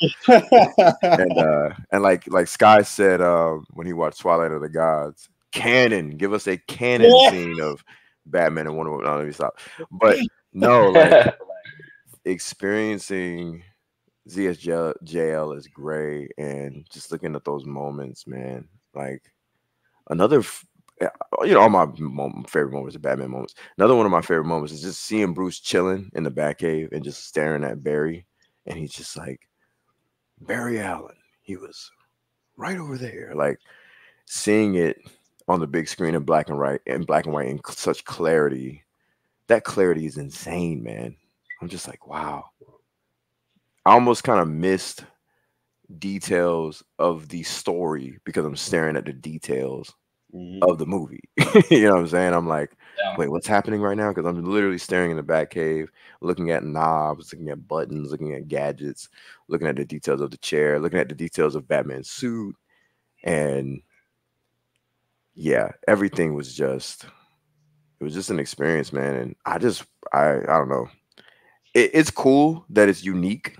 And like Sky said when he watched Twilight of the Gods, canon, give us a canon scene of Batman and Wonder Woman. No, let me stop. But no, like experiencing ZSJL as Gray and just looking at those moments, man. Like another, you know, all my favorite moments are Batman moments. Another one of my favorite moments is just seeing Bruce chilling in the Batcave and just staring at Barry, and he's just like, Barry Allen, he was right over there. Like seeing it on the big screen in black and white in such clarity. That clarity is insane, man. I'm just like, wow. I almost kind of missed details of the story because I'm staring at the details of the movie. You know what I'm saying? I'm like, wait, what's happening right now? Because I'm literally staring in the Batcave, looking at knobs, looking at buttons, looking at gadgets, looking at the details of the chair, looking at the details of Batman's suit. And yeah, everything was just, it was just an experience, man. And I don't know. It's cool that it's unique,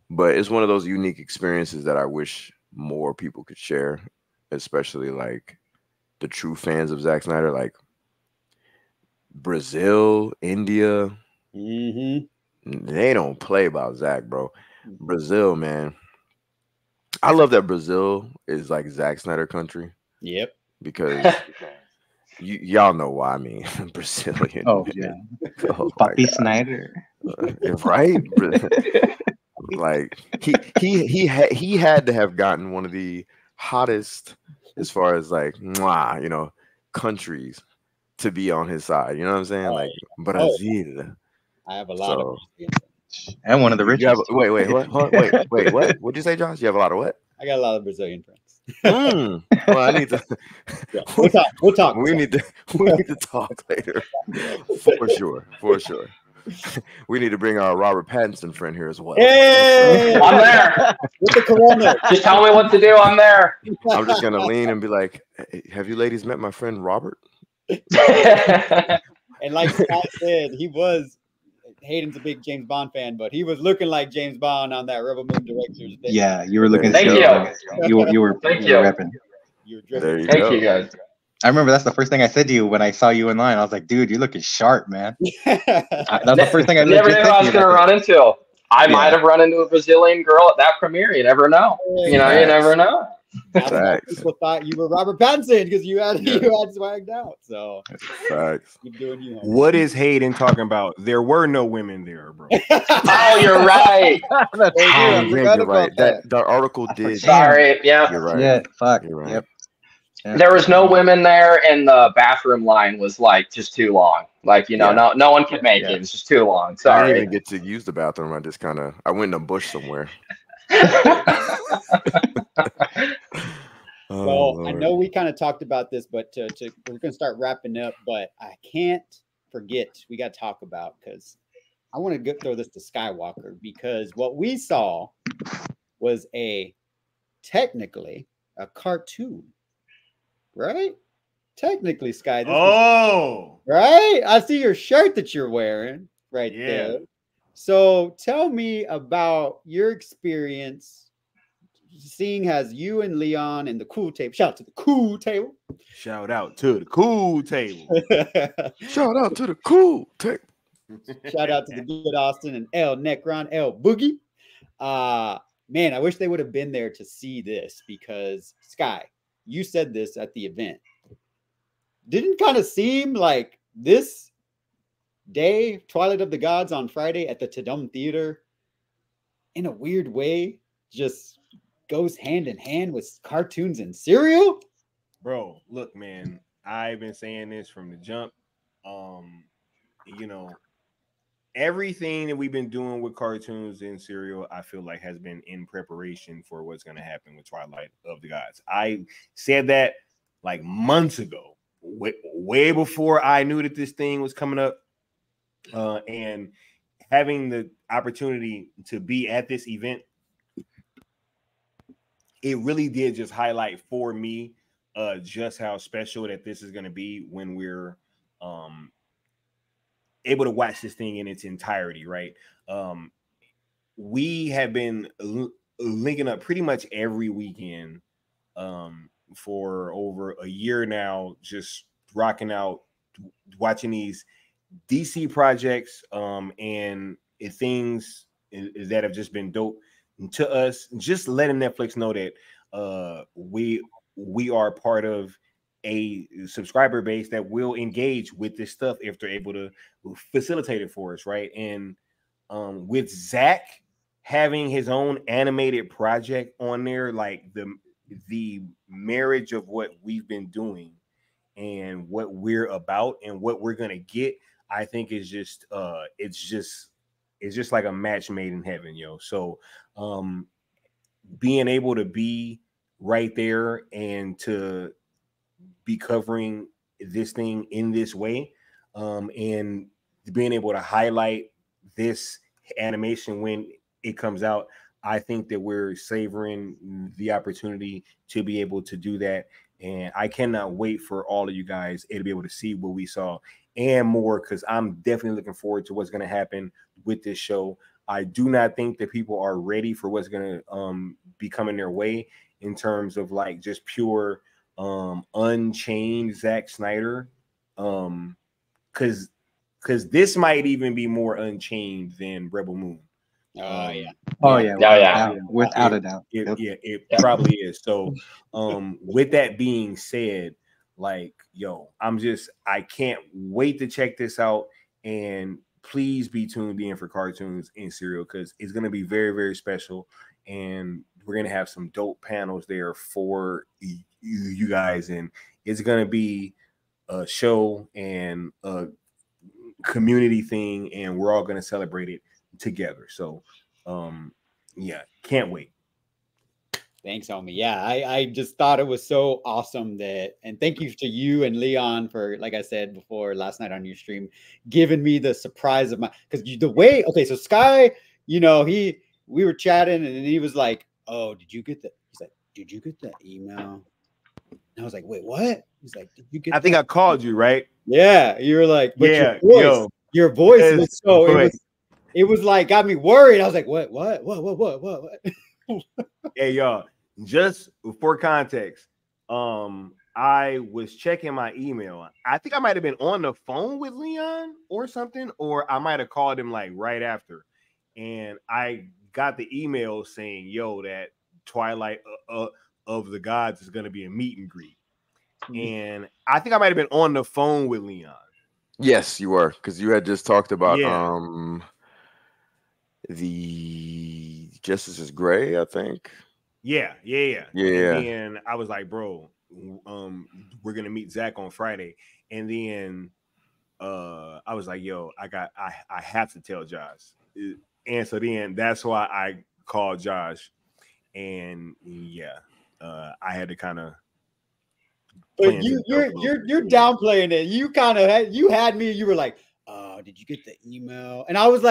but it's one of those unique experiences that I wish more people could share, especially like the true fans of Zack Snyder, like Brazil, India. They don't play about Zack, bro. Brazil, man. I love that Brazil is like Zack Snyder country. Yep. Because y'all know why I mean Brazilian. Oh yeah. Oh, Papi Snyder. Right? Like he had to have gotten one of the hottest as far as like you know, countries to be on his side. You know what I'm saying? Like Brazil. I have a lot of and one of the richest. Wait, what? What'd you say, Josh? You have a lot of what? I got a lot of Brazilian friends. Well, I need to. Yeah, we'll talk. We need to talk later. For sure. We need to bring our Robert Pattinson friend here as well. Hey, I'm there. With the corona. Just tell me what to do. I'm there. I'm just gonna lean and be like, hey, "Have you ladies met my friend Robert?" And like Scott said, he was. Hayden's a big James Bond fan, but he was looking like James Bond on that Rebel Moon director's thing. Yeah, you were looking. Thank you. You were. Thank you. Repping. Thank you, guys. I remember that's the first thing I said to you when I saw you in line. I was like, dude, you're looking sharp, man. That's the first thing I never knew I was going to run into. I might have run into a Brazilian girl at that premiere. You never know. You never know. People thought you were Robert Pattinson because you had swagged out. So keep doing you. What is Hayden talking about? There were no women there, bro. Oh, you're right. You're right. That article did. Sorry. Yeah. You're right. Yeah. Fuck. You're right. Yep. There was no women there, and the bathroom line was like just too long. Like, no one could make it. It was just too long. I Sorry. didn't even get to use the bathroom. I went in a bush somewhere. Well, I know we kind of talked about this, but we're going to start wrapping up. But I can't forget, we got to talk about, because I want to throw this to Skywalker, because what we saw was technically a cartoon, right? Technically, Sky. Right? I see your shirt that you're wearing right there. So tell me about your experience seeing as you and Leon and the cool table. Shout out to the cool table. Shout out to the cool table. Shout out to the cool table. Shout out to the good Austin and El Necron, El Boogie. Man, I wish they would have been there to see this, because Sky, you said this at the event. Didn't kind of seem like this day, Twilight of the Gods on Friday at the Tadum Theater, in a weird way, just goes hand in hand with cartoons and cereal? Bro, look, man, I've been saying this from the jump. Everything that we've been doing with cartoons and cereal, I feel like has been in preparation for what's going to happen with Twilight of the Gods. I said that like months ago, way before I knew that this thing was coming up. And having the opportunity to be at this event, it really did just highlight for me just how special that this is going to be when we're able to watch this thing in its entirety, right? We have been linking up pretty much every weekend for over a year now, just rocking out, watching these DC projects and things that have just been dope to us. Just letting Netflix know that we are part of a subscriber base that will engage with this stuff if they're able to facilitate it for us, right? And with Zack having his own animated project on there, like the marriage of what we've been doing and what we're about and what we're gonna get, I think is just it's just like a match made in heaven, yo. So being able to be right there and to be covering this thing in this way, and being able to highlight this animation when it comes out, I think that we're savoring the opportunity to be able to do that. And I cannot wait for all of you guys to be able to see what we saw and more, because I'm definitely looking forward to what's going to happen with this show. I do not think that people are ready for what's going to be coming their way in terms of like just pure unchained Zack Snyder, because this might even be more unchained than Rebel Moon. Without a doubt. It probably is. So with that being said, like, yo, I can't wait to check this out, and please be tuned in for cartoons and cereal, because it's going to be very, very special, and we're going to have some dope panels there for you guys, and it's going to be a show and a community thing, and we're all going to celebrate it together. So can't wait. Thanks, homie. Yeah, I just thought it was so awesome and thank you to you and Leon for, like I said before last night on your stream, giving me the surprise of so Sky, we were chatting and he was like, "Oh, did you get that email?" And I was like, "Wait, what?" He's like, "Did you get I think I called you, right? Yeah, you were like, but yeah, your voice was so it was like got me worried. I was like, what? Hey, y'all, just for context, I was checking my email. I think I might have been on the phone with Leon or something, or I might have called him like right after. And I got the email saying, yo, that Twilight of the Gods is going to be a meet and greet. And I think I might have been on the phone with Leon. Yes, you were, because you had just talked about the Justice is Gray, I think. Yeah. And I was like, bro, we're gonna meet Zach on Friday, and then I was like, yo, I have to tell Josh, and so then that's why I called Josh, and yeah, I had to kind of. But you're downplaying it. You kind of had me. You were like, did you get the email? And I was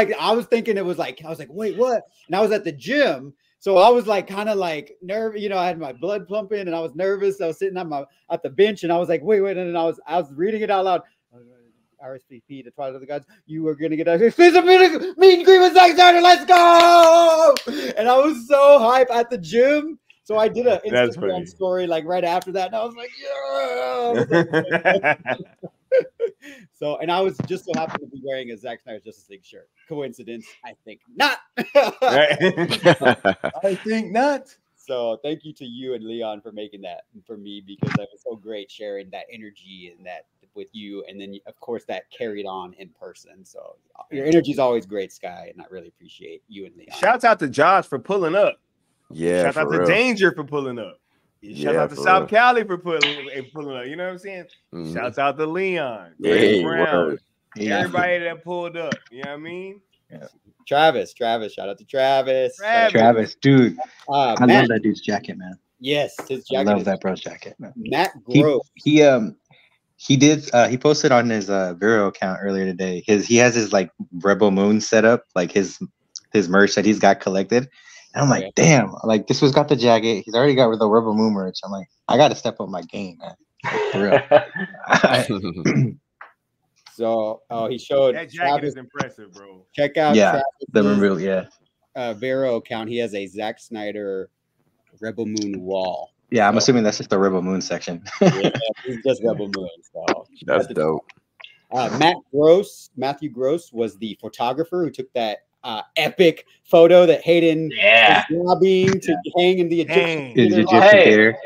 thinking it was like, I was like, wait, what? And I was at the gym. So I was like, kind of like nervous, I had my blood pumping and I was nervous. I was sitting at the bench and I was like, wait. And then I was reading it out loud. RSVP, the Twilight of the Gods. You are going to get a meet and greet with Zack Snyder. Let's go. And I was so hyped at the gym. So I did an Instagram story like right after that. And I was like, yeah. So, and I was just so happy to be wearing a Zack Snyder Justice League shirt. Coincidence? I think not. I think not. So thank you to you and Leon for making that for me, because that was so great sharing that energy and that with you. And then, of course, that carried on in person. So your energy is always great, Sky. And I really appreciate you and Leon. Shouts out to Josh for pulling up. Yeah. Shouts out to Danger for pulling up. Shouts out to South Cali for pulling up. You know what I'm saying? Mm-hmm. Shouts out to Leon, Brown, everybody that pulled up. You know what I mean? Yeah. Travis. Shout out to Travis. Dude. I love that dude's jacket, man. Yes, his jacket. I love that bro's jacket, man. Matt Gross. He posted on his Vero account earlier today. He has his like Rebel Moon set up, like his merch that he's got collected. And I'm like, damn, like this was got the jacket. He's already got the Rebel Moon merch. I'm like, I got to step up my game, man. Like, for real. So, he showed that jacket is impressive, bro. Check out Vero account. He has a Zack Snyder Rebel Moon wall. Yeah, I'm assuming that's just the Rebel Moon section. Yeah, it's just Rebel Moon. So that's dope. Matthew Gross was the photographer who took that epic photo that Hayden was lobbying to hang in the Egyptian theater.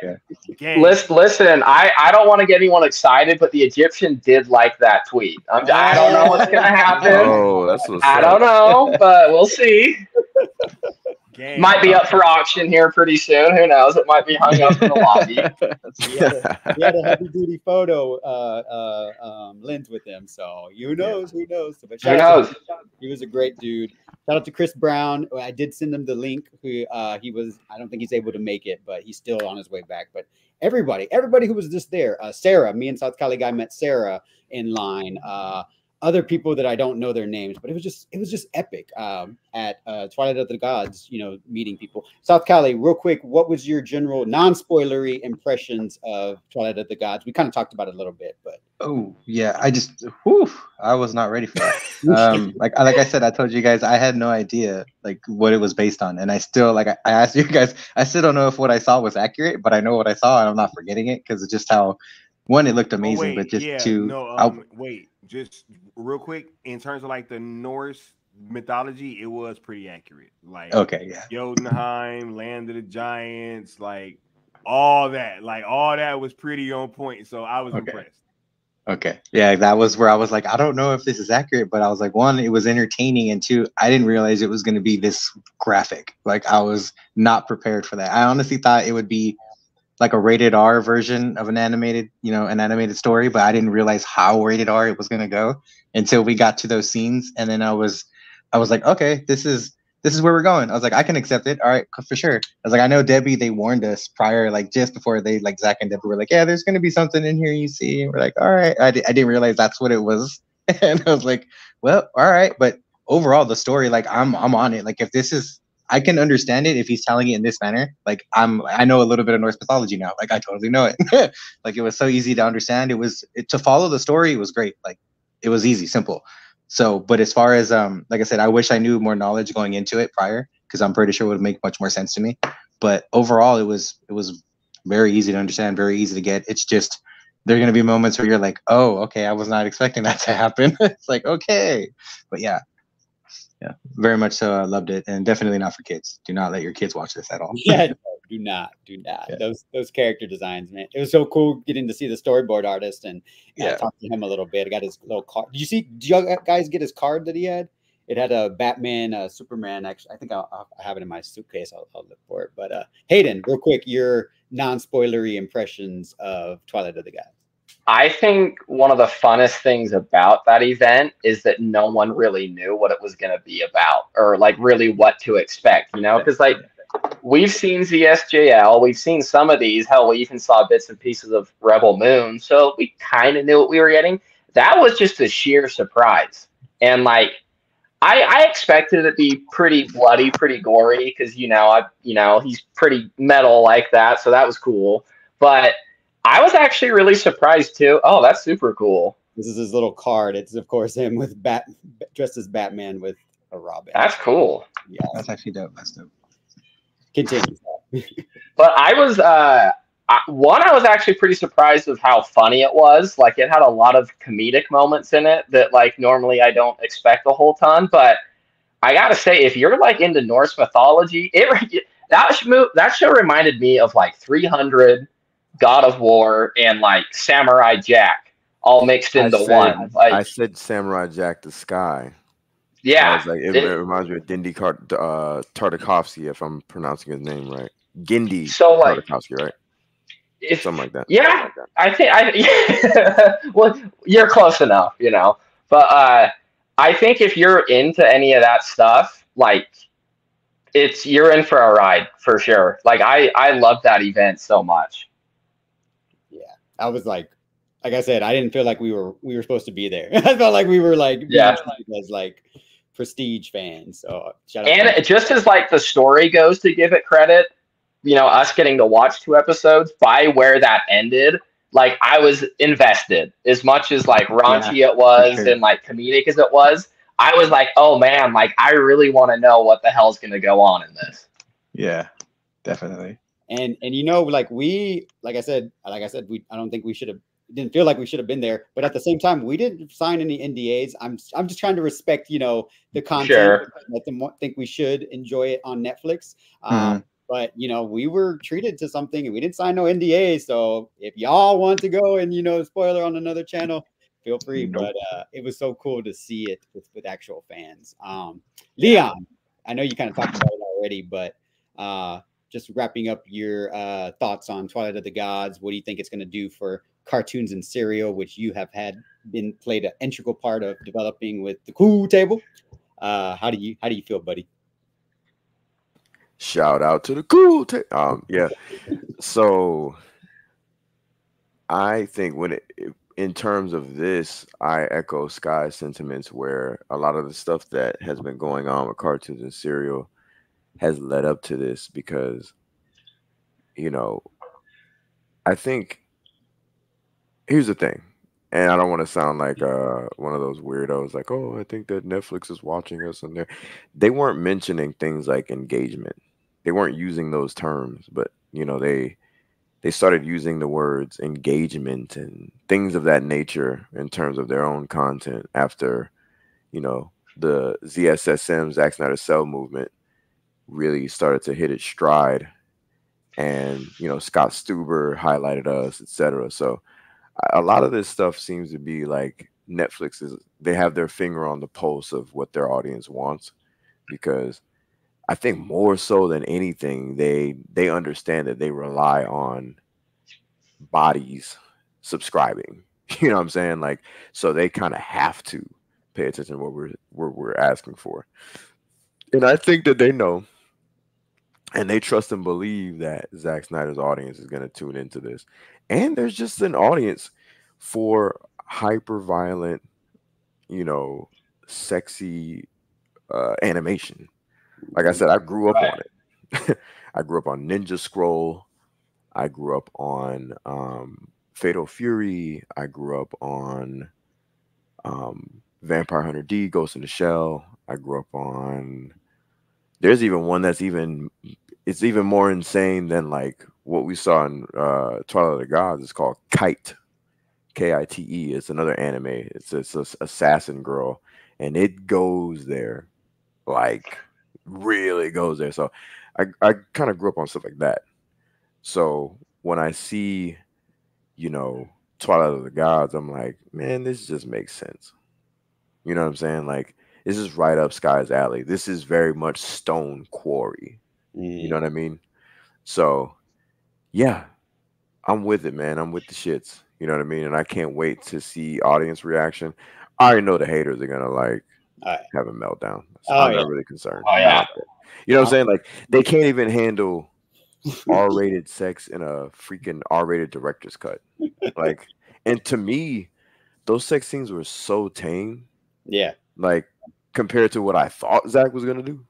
Listen, I don't want to get anyone excited, but the Egyptian did like that tweet. I don't know what's gonna happen. Oh, that's what's I don't know, but we'll see. Might be up for auction here pretty soon. Who knows? It might be hung up in the lobby. He had a heavy duty photo lens with him, so who knows? But who knows? He was a great dude. Shout out to Chris Brown. I did send him the link. I don't think he's able to make it, but he's still on his way back. But everybody who was just there. Sarah, me and South Cali guy met Sarah in line. Other people that I don't know their names, but it was just epic at Twilight of the Gods, meeting people. South Cali, real quick, what was your general non-spoilery impressions of Twilight of the Gods? We kind of talked about it a little bit, but I was not ready for that. like I said, I told you guys I had no idea like what it was based on, and I still I asked you guys, I still don't know if what I saw was accurate, but I know what I saw and I'm not forgetting it because it's just how it looked amazing, but just just real quick, in terms of like the Norse mythology, it was pretty accurate. Like Jotunheim, Land of the Giants, like all that was pretty on point. So I was impressed. Okay. Yeah, that was where I was like, I don't know if this is accurate, but I was like, one, it was entertaining, and two, I didn't realize it was going to be this graphic. Like I was not prepared for that. I honestly thought it would be like a rated R version of an animated story, but I didn't realize how rated R it was going to go until we got to those scenes. And then I was like, okay, this is where we're going. I was like, I can accept it. All right, for sure. I was like, I know Debbie, they warned us prior, like just before they, like Zach and Debbie were like, yeah, there's going to be something in here you see. And we're like, all right. I didn't realize that's what it was. And I was like, well, all right. But overall, the story, like I'm on it. Like if this is, I can understand it if he's telling it in this manner. Like I know a little bit of Norse mythology now. Like I totally know it. Like it was so easy to understand. To follow the story, it was great. Like it was easy, simple. So, but as far as like I said, I wish I knew more knowledge going into it prior, because I'm pretty sure it would make much more sense to me. But overall, it was very easy to understand, very easy to get. It's just there are going to be moments where you're like, oh, okay, I was not expecting that to happen. It's like, okay, but yeah, very much so. I loved it, and definitely not for kids. Do not let your kids watch this at all. Yeah, no, do not. Yeah. Those character designs, man. It was so cool getting to see the storyboard artist and talk to him a little bit. I got his little card. Did you guys get his card that he had? It had a Batman, Superman. Actually, I think I have it in my suitcase. I'll look for it. But Hayden, real quick, your non-spoilery impressions of Twilight of the Gods? I think one of the funnest things about that event is that no one really knew what it was going to be about, or like really what to expect, you know? Because like we've seen ZSJL, we've seen some of these, hell, we even saw bits and pieces of Rebel Moon, so we kind of knew what we were getting. That was just a sheer surprise. And like, I expected it to be pretty bloody, pretty gory, because he's pretty metal like that, so that was cool. But I was actually really surprised too. Oh, that's super cool. This is his little card. It's of course him with dressed as Batman with a Robin. That's cool. Yeah, That's actually dope. That's dope. Continue. But I was I was actually pretty surprised with how funny it was. Like it had a lot of comedic moments in it that like normally I don't expect a whole ton. But I gotta say, if you're like into Norse mythology, that show reminded me of like 300, God of War, and like Samurai Jack all mixed into one. Like I said Samurai Jack the Sky. yeah, I was like, it reminds me of Dindy Tartakovsky, if I'm pronouncing his name right. Gindi so like Tartakovsky, right? Something like that. Yeah, I think well, you're close enough, you know. But I think if you're into any of that stuff, like you're in for a ride for sure. Like I love that event so much. Yeah, I was like I said, I didn't feel like we were supposed to be there. I felt like we were like as like prestige fans. So shout out and just as like the story goes, to give it credit, you know, us getting to watch 2 episodes, by where that ended, like I was invested as much as like raunchy it was and like comedic as it was. I was like, oh man, like I really want to know what the hell's going to go on in this. Yeah, definitely. And you know, like I said, I don't think we should have. Didn't feel like we should have been there, but at the same time, we didn't sign any NDAs. I'm just trying to respect, you know, the content. Sure. Let them think we should enjoy it on Netflix. But you know, we were treated to something, and we didn't sign no NDAs. So if y'all want to go and spoiler on another channel, feel free. Nope. But it was so cool to see it with actual fans. Leon, I know you kind of talked about it already, but just wrapping up your thoughts on Twilight of the Gods. What do you think it's going to do for cartoons and serial, which you have played an integral part of developing with the Cool Table? How do you feel, buddy? Shout out to the Cool Table. Yeah. So I think in terms of this, I echo Sky's sentiments, where a lot of the stuff that has been going on with cartoons and serial has led up to this, because, you know, I think here's the thing, and I don't want to sound like one of those weirdos, like, oh, I think that Netflix is watching us, and they weren't mentioning things like engagement. They weren't using those terms, but you know, they started using the words engagement and things of that nature in terms of their own content after, you know, the ZSSM, Zack Snyder Cell movement, really started to hit its stride, and you know, Scott Stuber highlighted us, etc. So a lot of this stuff seems to be like they have their finger on the pulse of what their audience wants, because I think more so than anything, they understand that they rely on bodies subscribing. You know what I'm saying? Like, so they kind of have to pay attention to what we're asking for. And I think that they know, and they trust and believe that Zack Snyder's audience is going to tune into this. And there's just an audience for hyper violent, you know, sexy animation. Like I said, I grew up on it. I grew up on Ninja Scroll. I grew up on Fatal Fury. I grew up on Vampire Hunter D, Ghost in the Shell. I grew up on. There's even one it's even more insane than like what we saw in Twilight of the Gods. It's called Kite, Kite. It's another anime. It's an assassin girl, and it goes there, like really goes there. So I kind of grew up on stuff like that. So when I see, you know, Twilight of the Gods, I'm like, man, this just makes sense. You know what I'm saying? Like, this is right up Sky's alley. This is very much Stone Quarry. You know what I mean? So, Yeah, I'm with it, man. I'm with the shits. You know what I mean? And I can't wait to see audience reaction. I already know the haters are gonna like All right. have a meltdown. So Oh I'm yeah. not really concerned. Oh I yeah. don't care. You know what I'm saying? Like they can't even handle R-rated sex in a freaking R-rated director's cut. Like, and to me, those sex scenes were so tame. Yeah. Like compared to what I thought Zach was gonna do.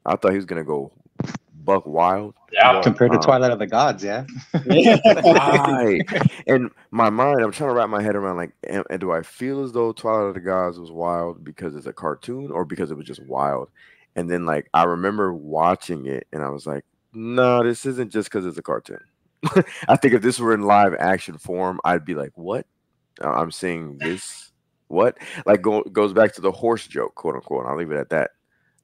I thought he was gonna go buck wild. Yeah. Compared to Um, Twilight of the Gods, yeah. Yeah. right. And my mind, I'm trying to wrap my head around like, and do I feel as though Twilight of the Gods was wild because it's a cartoon or because it was just wild? And then like I remember watching it and I was like, no, this isn't just because it's a cartoon. I think if this were in live action form, I'd be like, what? I'm seeing this. What? Like goes back to the horse joke, quote unquote. I'll leave it at that.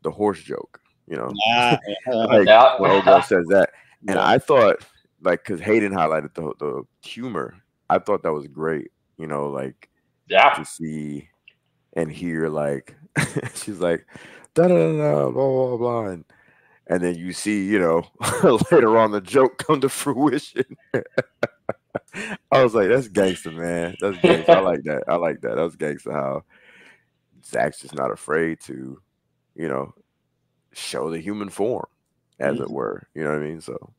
The horse joke, you know. Nah. Like Yeah. when old girl says that, and Yeah. I thought like because Hayden highlighted the humor, I thought that was great. You know, like Yeah. to see and hear like she's like da da da da, blah blah blah, and then you see later on the joke come to fruition. I was like, that's gangster, man. That's gangster. I like that. I like that. That's gangster. How Zach's just not afraid to, you know, show the human form, as it were. You know what I mean? So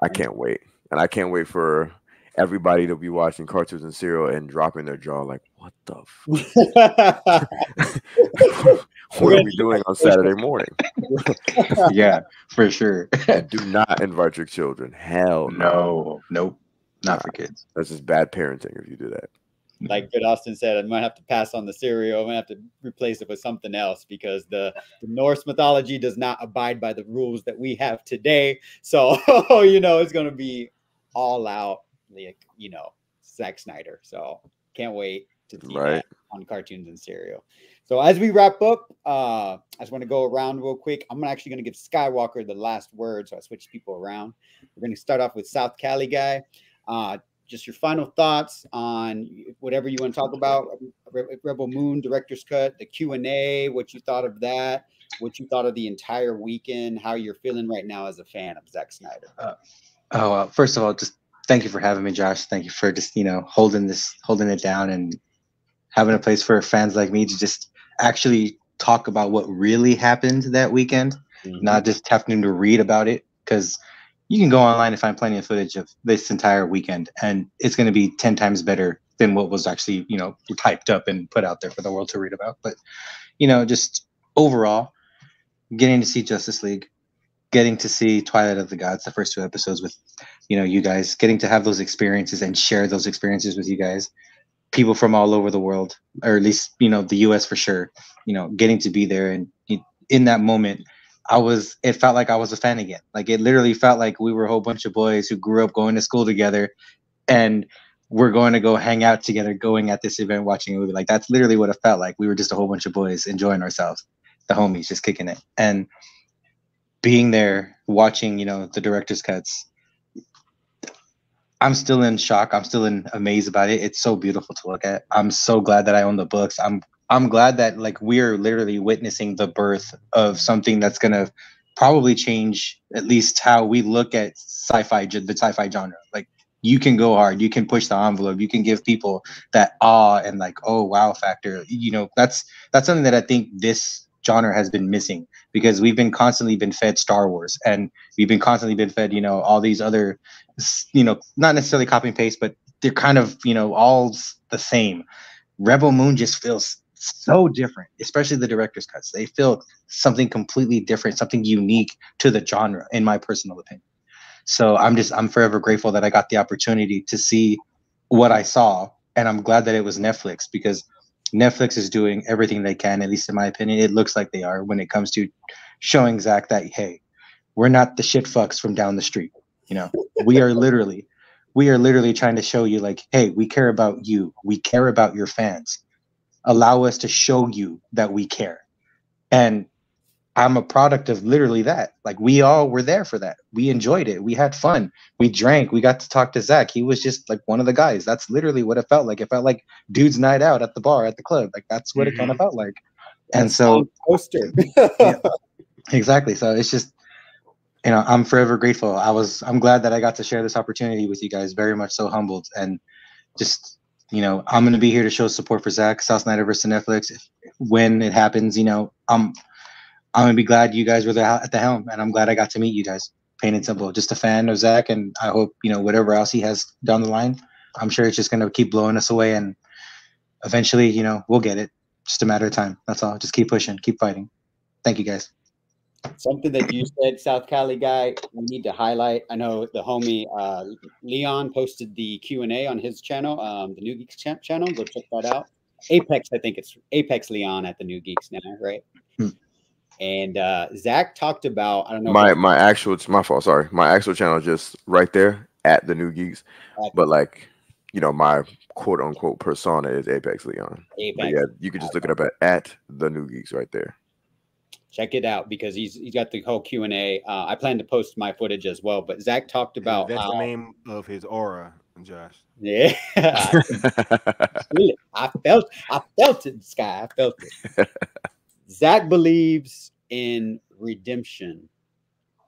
I can't wait. And I can't wait for everybody to be watching cartoons and cereal and dropping their jaw like, what the what are we doing on Saturday morning? Yeah, for sure. And do not invite your children. Hell no. Nope. Not for kids. That's just bad parenting if you do that. Like good Austin said, I might have to pass on the cereal. I'm gonna have to replace it with something else because the Norse mythology does not abide by the rules that we have today. So it's gonna be all out, like Zack Snyder. So can't wait to see that on cartoons and cereal. So as we wrap up, I just want to go around real quick. I'm actually gonna give Skywalker the last word, so I switch people around. We're gonna start off with South Cali guy. Just your final thoughts on whatever you want to talk about. Rebel Moon director's cut, the Q&A, what you thought of that, what you thought of the entire weekend, how you're feeling right now as a fan of Zack Snyder. First of all, just thank you for having me, Josh. Thank you for just holding it down and having a place for fans like me to just actually talk about what really happened that weekend, not just having to read about it, because you can go online and find plenty of footage of this entire weekend, and it's going to be 10 times better than what was actually, typed up and put out there for the world to read about. But, just overall, getting to see Justice League, getting to see Twilight of the Gods, the first 2 episodes with, you guys, getting to have those experiences and share those experiences with you guys, people from all over the world, or at least, the US for sure, getting to be there. And in that moment, it felt like I was a fan again. Like it literally felt like we were a whole bunch of boys who grew up going to school together and we're going to go hang out together, going at this event, watching a movie. Like that's literally what it felt like. We were just a whole bunch of boys enjoying ourselves, the homies just kicking it. And being there, watching, the director's cuts, I'm still in shock. I'm still amazed about it. It's so beautiful to look at. I'm so glad that I own the books. I'm glad that we're literally witnessing the birth of something that's gonna probably change at least how we look at the sci-fi genre. Like you can go hard, you can push the envelope, you can give people that awe and oh wow factor. That's something that I think this genre has been missing, because we've been constantly fed Star Wars, and we've been constantly fed all these other not necessarily copy and paste, but they're kind of all the same. Rebel Moon just feels so different, especially the director's cuts. They feel something completely different, something unique to the genre, in my personal opinion. So I'm forever grateful that I got the opportunity to see what I saw, and I'm glad that it was Netflix, because Netflix is doing everything they can, at least in my opinion. It looks like they are, when it comes to showing Zach that, hey, we're not the shit fucks from down the street. We are literally trying to show you hey, we care about you. We care about your fans. Allow us to show you that we care. And I'm a product of literally that. We all were there for that. We enjoyed it. We had fun. We drank. We got to talk to Zach. He was just one of the guys. That's literally what it felt like. It felt like dude's night out at the bar, at the club. That's what it kind of felt like. And so poster. Yeah, exactly. So it's just, I'm forever grateful. I'm glad that I got to share this opportunity with you guys. Very much so humbled, and just I'm gonna be here to show support for Zack, South Snyder versus Netflix. When it happens, I'm gonna be glad you guys were there at the helm, and I'm glad I got to meet you guys. Plain and simple, just a fan of Zack, and I hope whatever else he has down the line. I'm sure it's just gonna keep blowing us away, and eventually, we'll get it. Just a matter of time. That's all. Just keep pushing, keep fighting. Thank you, guys. Something that you said, South Cali guy, we need to highlight. I know the homie Leon posted the Q&A on his channel, the New Geeks channel. Go check that out. Apex, I think it's Apex Leon at the New Geeks now, right? And Zack talked about, I don't know. It's my fault. Sorry. My actual channel is just right there at the New Geeks. But like, my quote unquote persona is Apex Leon. But yeah, you can just look it up at the New Geeks right there. Check it out because he's got the whole Q&A. I plan to post my footage as well, but Zack talked about that's the name of his aura, Josh. Yeah. I felt it, Sky. I felt it. Zack believes in redemption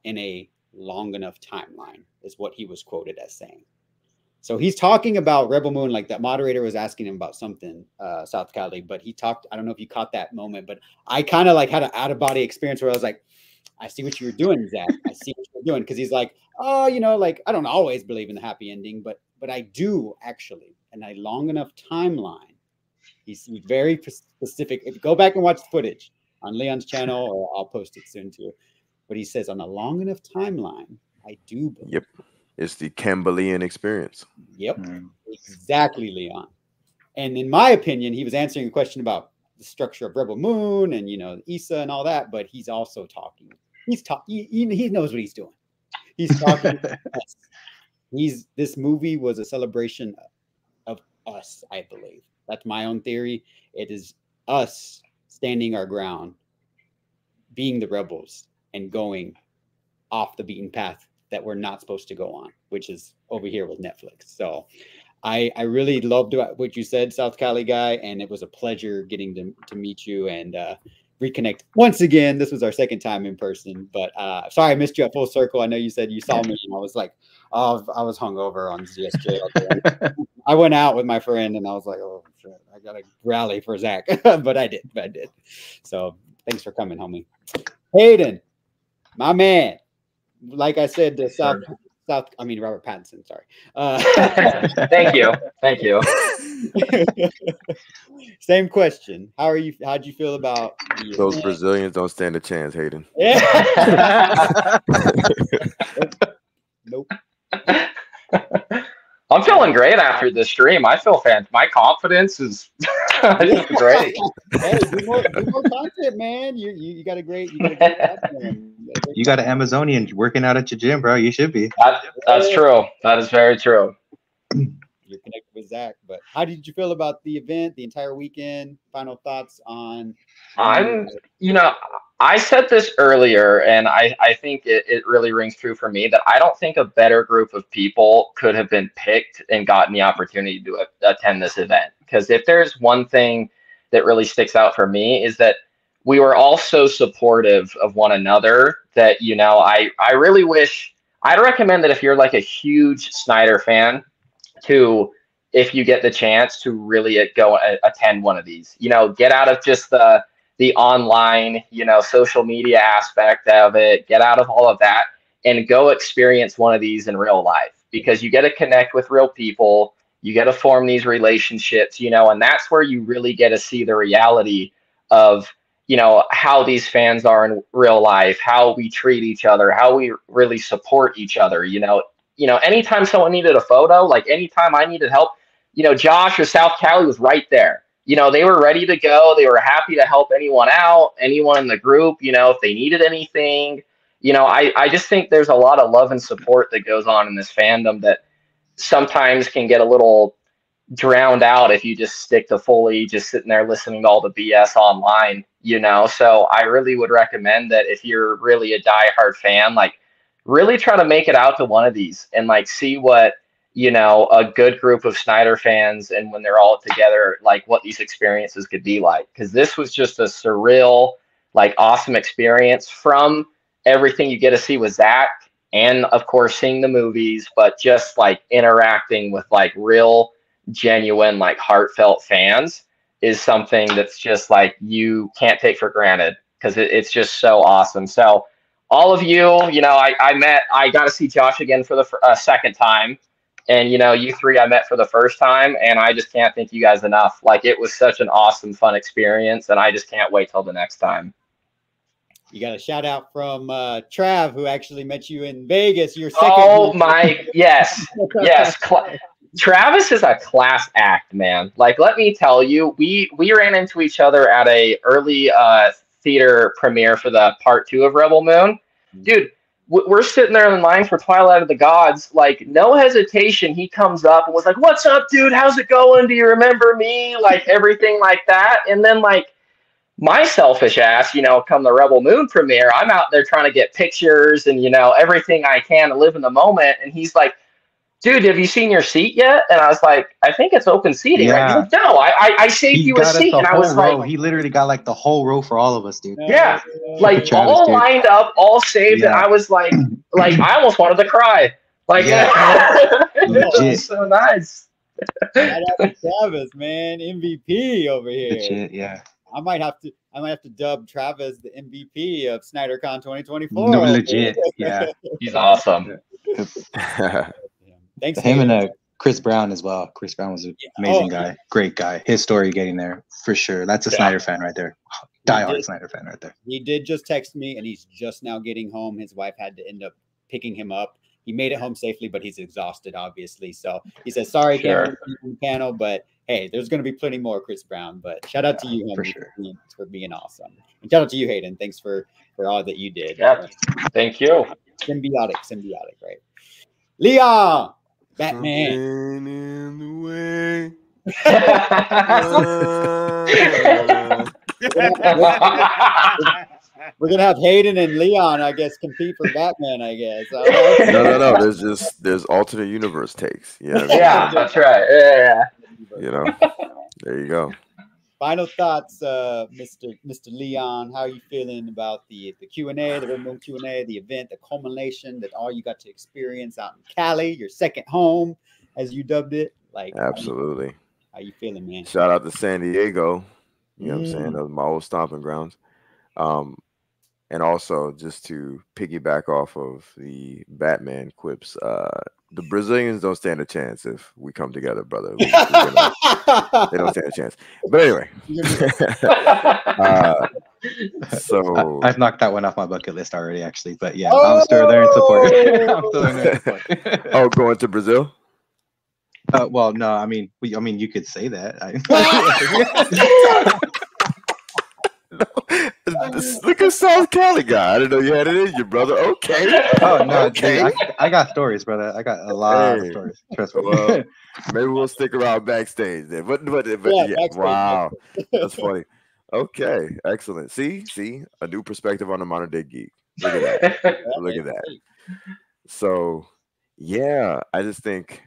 in a long enough timeline, is what he was quoted as saying. So he's talking about Rebel Moon, like that moderator was asking him about something, South Cali, but he talked, I don't know if you caught that moment, but I kind of like had an out-of-body experience where I was like, I see what you were doing, Zack. I see what you're doing. Because he's like, oh, like, I don't always believe in the happy ending, but I do actually. And a long enough timeline, he's very specific. If you go back and watch the footage on Leon's channel, or I'll post it soon too. But he says on a long enough timeline, I do believe. Yep. It's the Campbellian experience. Yep, exactly, Leon. And in my opinion, he was answering a question about the structure of Rebel Moon and Issa and all that. But he's also talking. He knows what he's doing. He's talking. This movie was a celebration of us. I believe that's my own theory. It is us standing our ground, being the rebels, and going off the beaten path that we're not supposed to go on, which is over here with Netflix. So I really loved what you said, South Cali guy, and it was a pleasure getting to meet you and reconnect once again. This was our second time in person, but sorry I missed you at Full Circle. I know you said you saw me, and I was like, oh, I was hungover on ZSJ. I went out with my friend, and I was like, oh shit, I gotta rally for Zack, but I did. So thanks for coming, homie. Hayden, my man. Like I said, the Robert Pattinson. Sorry. Thank you. Same question. How'd you feel about those Brazilians? Don't stand a chance, Hayden. Yeah. Nope. I'm feeling great after this stream. I feel my confidence is great. Hey, do more content, man. You got a great platform. You got an Amazonian working out at your gym, bro. You should be. That's true. That is very true. You're connected with Zack, but how did you feel about the event, the entire weekend? Final thoughts on? I said this earlier, and I think it really rings true for me that I don't think a better group of people could have been picked and gotten the opportunity to attend this event. Because if there's one thing that really sticks out for me is that we were all so supportive of one another that, I really wish, I'd recommend that if you're like a huge Snyder fan if you get the chance to really go attend one of these, get out of just the online, social media aspect of it, get out of all of that and go experience one of these in real life, because you get to connect with real people. You get to form these relationships, and that's where you really get to see the reality of, how these fans are in real life, how we treat each other, how we really support each other. Anytime someone needed a photo, like anytime I needed help, Josh or South Cali was right there. They were ready to go. They were happy to help anyone out, anyone in the group, if they needed anything. I just think there's a lot of love and support that goes on in this fandom that sometimes can get a little drowned out if you just stick to fully just sitting there listening to all the BS online, So I really would recommend that if you're really a diehard fan, like really try to make it out to one of these and like see what, a good group of Snyder fans, and when they're all together, like what these experiences could be like. Because this was just a surreal, like awesome experience from everything you get to see with Zach, and of course seeing the movies, but just like interacting with like real, genuine, like heartfelt fans is something that's just like you can't take for granted because it's just so awesome. So all of you, you know, I got to see Josh again for the second time. And, you know, you three I met for the first time, and I just can't thank you guys enough. Like, it was such an awesome, fun experience, and I just can't wait till the next time. You got a shout out from Trav, who actually met you in Vegas. Your second. Oh, my, yes, yes. Travis is a class act, man. Like, let me tell you, we ran into each other at a early theater premiere for the part 2 of Rebel Moon. Dude, we're sitting there in line for Twilight of the Gods. Like, no hesitation, he comes up and was like, "What's up, dude? How's it going? Do you remember me?" Like, everything like that. And then, like, my selfish ass, you know, come the Rebel Moon premiere, I'm out there trying to get pictures and, you know, everything I can to live in the moment. And he's like, "Dude, have you seen your seat yet?" And I was like, "I think it's open seating." Yeah. Right? He's like, "No, I saved you a seat." And I was row. like, he literally got like the whole row for all of us, dude. yeah, like Travis, all dude. lined up, all saved. Yeah. And I was like I almost wanted to cry. Like, Yeah. it was so nice. Shout out to Travis, man, MVP over here. Legit, yeah. I might have to dub Travis the MVP of SnyderCon 2024. No, legit, yeah. He's awesome. Thanks, Him Hayden. and Chris Brown as well. Chris Brown was an amazing guy, great guy. His story getting there for sure. That's a Snyder fan right there. Die-hard Snyder fan right there. He did just text me, and he's just now getting home. His wife had to end up picking him up. He made it home safely, but he's exhausted, obviously. So he says, "Sorry, can't be on the panel, but hey, there's going to be plenty more, Chris Brown." But shout out to you, Henry, for being awesome. And shout out to you, Hayden. Thanks for all that you did. Yeah, thank you. Symbiotic, right? Leon, Batman. In the way. We're gonna have Hayden and Leon, I guess, compete for Batman. I guess. No. There's alternate universe takes. Yeah. Yeah, that's right. Yeah. You know, there you go. Final thoughts, Mr. Leon. How are you feeling about the Q&A, the Red Moon Q&A, the event, the culmination that all you got to experience out in Cali, your second home, as you dubbed it? Like, absolutely. How you feeling, man? Shout out to San Diego. You know what I'm saying? Those my old stomping grounds. And also, just to piggyback off of the Batman quips, the Brazilians don't stand a chance if we come together, brother. They don't stand a chance. But anyway, so I've knocked that one off my bucket list already, actually. But yeah, I'm still there in support. I'm still there in support. Oh, going to Brazil? Well, no, I mean, you could say that. Look at South Cali guy. I didn't know you had it in you, brother. Okay. Oh no, okay. Dude, I got stories, brother. I got a lot of stories. Trust me. Well, maybe we'll stick around backstage then. But yeah, wow, that's funny. Okay, excellent. See, a new perspective on the modern day geek. Look at that. Look at that. So, yeah, I just think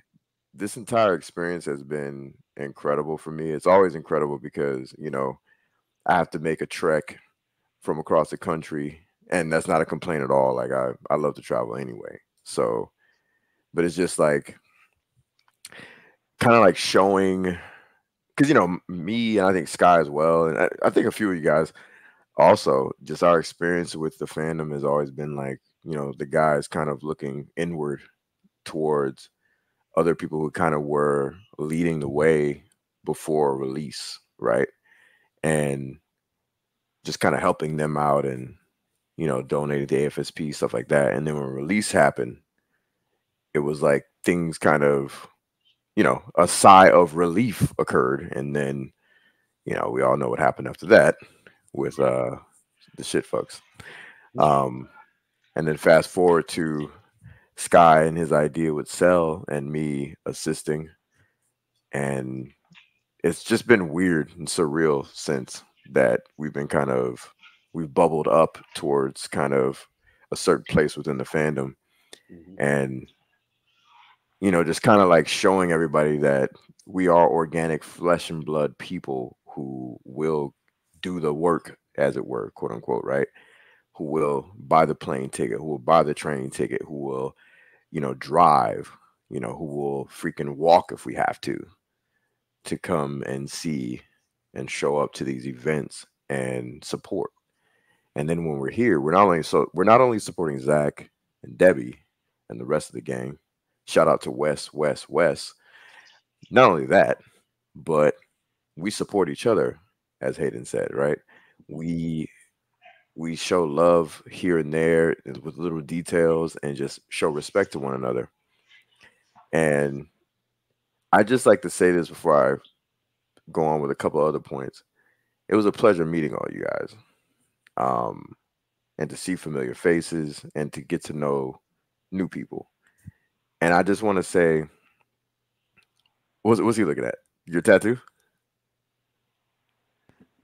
this entire experience has been incredible for me. It's always incredible because, you know, I have to make a trek from across the country, and that's not a complaint at all. Like I love to travel anyway. So, but it's just like kind of like showing, because, you know, me and I think Sky as well, and I think a few of you guys also, just our experience with the fandom has always been like, you know, the guys kind of looking inward towards other people who kind of were leading the way before release, right? And just kind of helping them out and, you know, donating to AFSP, stuff like that. And then when release happened, it was like things kind of, you know, a sigh of relief occurred. And then, you know, we all know what happened after that with the shit fucks. And then fast forward to Sky and his idea with Cell and me assisting. And it's just been weird and surreal since that we've bubbled up towards kind of a certain place within the fandom. And, you know, just kind of like showing everybody that we are organic flesh and blood people who will do the work, as it were, quote unquote, right? who will buy the plane ticket, who will buy the train ticket, who will, drive, who will freaking walk if we have to come and see and show up to these events and support. And then when we're here, we're not only supporting Zach and Debbie and the rest of the gang. Shout out to Wes. Not only that, but we support each other, as Hayden said, right? We we show love here and there with little details and just show respect to one another. And I just like to say this before I go on with a couple other points. It was a pleasure meeting all you guys. And to see familiar faces and to get to know new people. And I just want to say, what's he looking at? Your tattoo?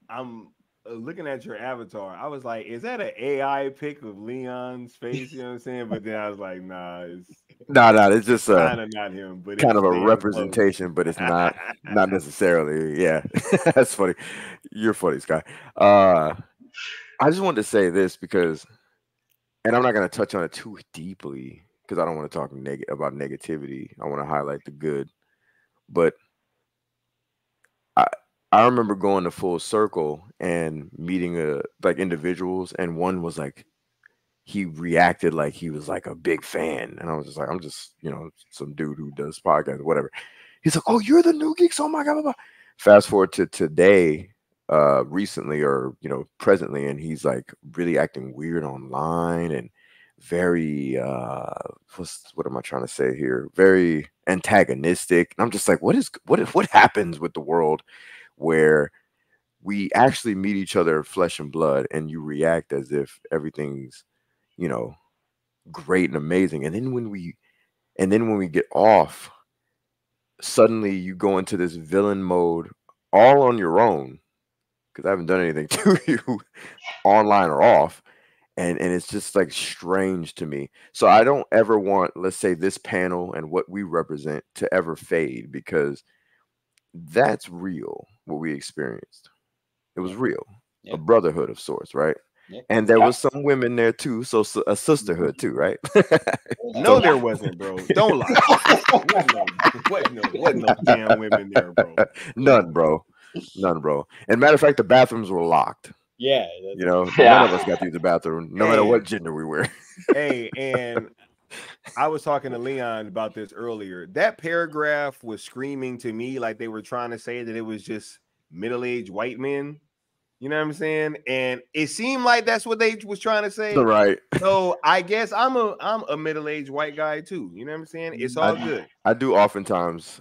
I'm looking at your avatar. I was like, is that an AI pic of Leon's face? You know what I'm saying? But then I was like, nah, it's No, it's just kind of not him, but kind it's of a damn representation, but it's not necessarily. Yeah, that's funny. You're funny, Sky. I just wanted to say this because, and I'm not going to touch on it too deeply because I don't want to talk about negativity. I want to highlight the good. But I remember going to Full Circle and meeting like individuals, and one was like, he reacted like he was like a big fan, and I was just like, I'm just some dude who does podcasts or whatever. He's like, oh, you're the new geeks, oh my god, blah, blah. Fast forward to today, recently or presently, and he's like really acting weird online and very what am I trying to say here, very antagonistic. And I'm just like, what happens with the world where we actually meet each other flesh and blood and you react as if everything's great and amazing, and then when we get off, suddenly you go into this villain mode all on your own because I haven't done anything to you online or off, and it's just like strange to me. So I don't ever want, let's say, this panel and what we represent to ever fade, because that's real. What we experienced, it was real. A brotherhood of sorts, right? And there was some women there too, so a sisterhood too, right? No, there wasn't, bro. Don't lie. Wasn't no damn women there, bro. None, bro. And matter of fact, the bathrooms were locked. Yeah. None of us got to use the bathroom, no matter what gender we were. Hey, and I was talking to Leon about this earlier. That paragraph was screaming to me like they were trying to say that it was just middle-aged white men. You know what I'm saying? And it seemed like that's what they was trying to say. Right. So I guess I'm a middle-aged white guy too. You know what I'm saying? It's all good. I do oftentimes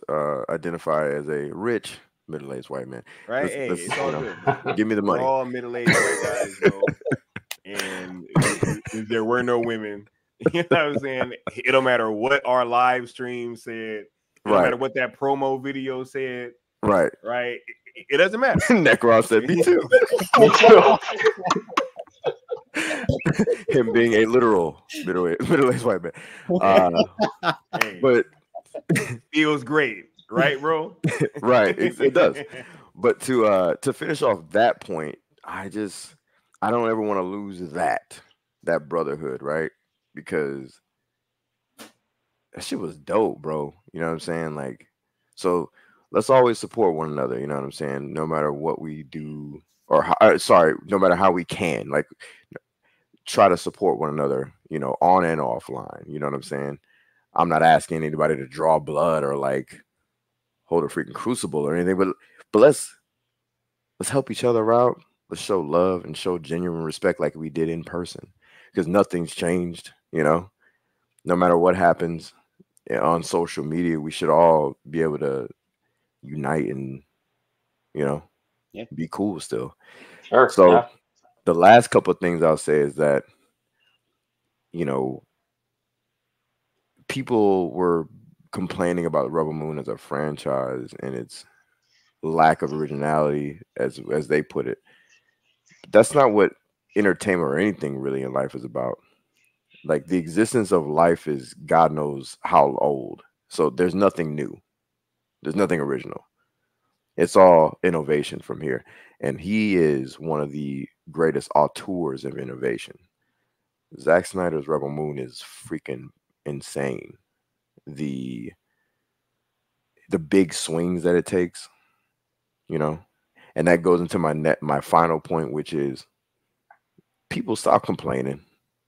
identify as a rich middle-aged white man. Right? It's all good. Give me the money. We're all middle-aged white guys, bro. And if there were no women, you know what I'm saying? It don't matter what our live stream said. It don't matter what that promo video said. Right. It doesn't matter. Necron said, me too. Him being a literal middle-aged white man. But feels great, right, bro? Right. It does. But to finish off that point, I don't ever want to lose that brotherhood, right? Because that shit was dope, bro. You know what I'm saying? Like, so let's always support one another. You know what I'm saying? No matter what we do, no matter how we can, like, try to support one another, on and offline. You know what I'm saying? I'm not asking anybody to draw blood or like hold a freaking crucible or anything, but let's help each other out. Let's show love and show genuine respect like we did in person, because nothing's changed. No matter what happens on social media, we should all be able to unite and be cool still. Sure. So the last couple of things I'll say is that people were complaining about Rebel Moon as a franchise and its lack of originality, as they put it. That's not what entertainment or anything really in life is about. Like, the existence of life is God knows how old. So there's nothing new. There's nothing original. It's all innovation from here. And he is one of the greatest auteurs of innovation. Zack Snyder's Rebel Moon is freaking insane. The big swings that it takes, you know, and that goes into my final point, which is people stop complaining.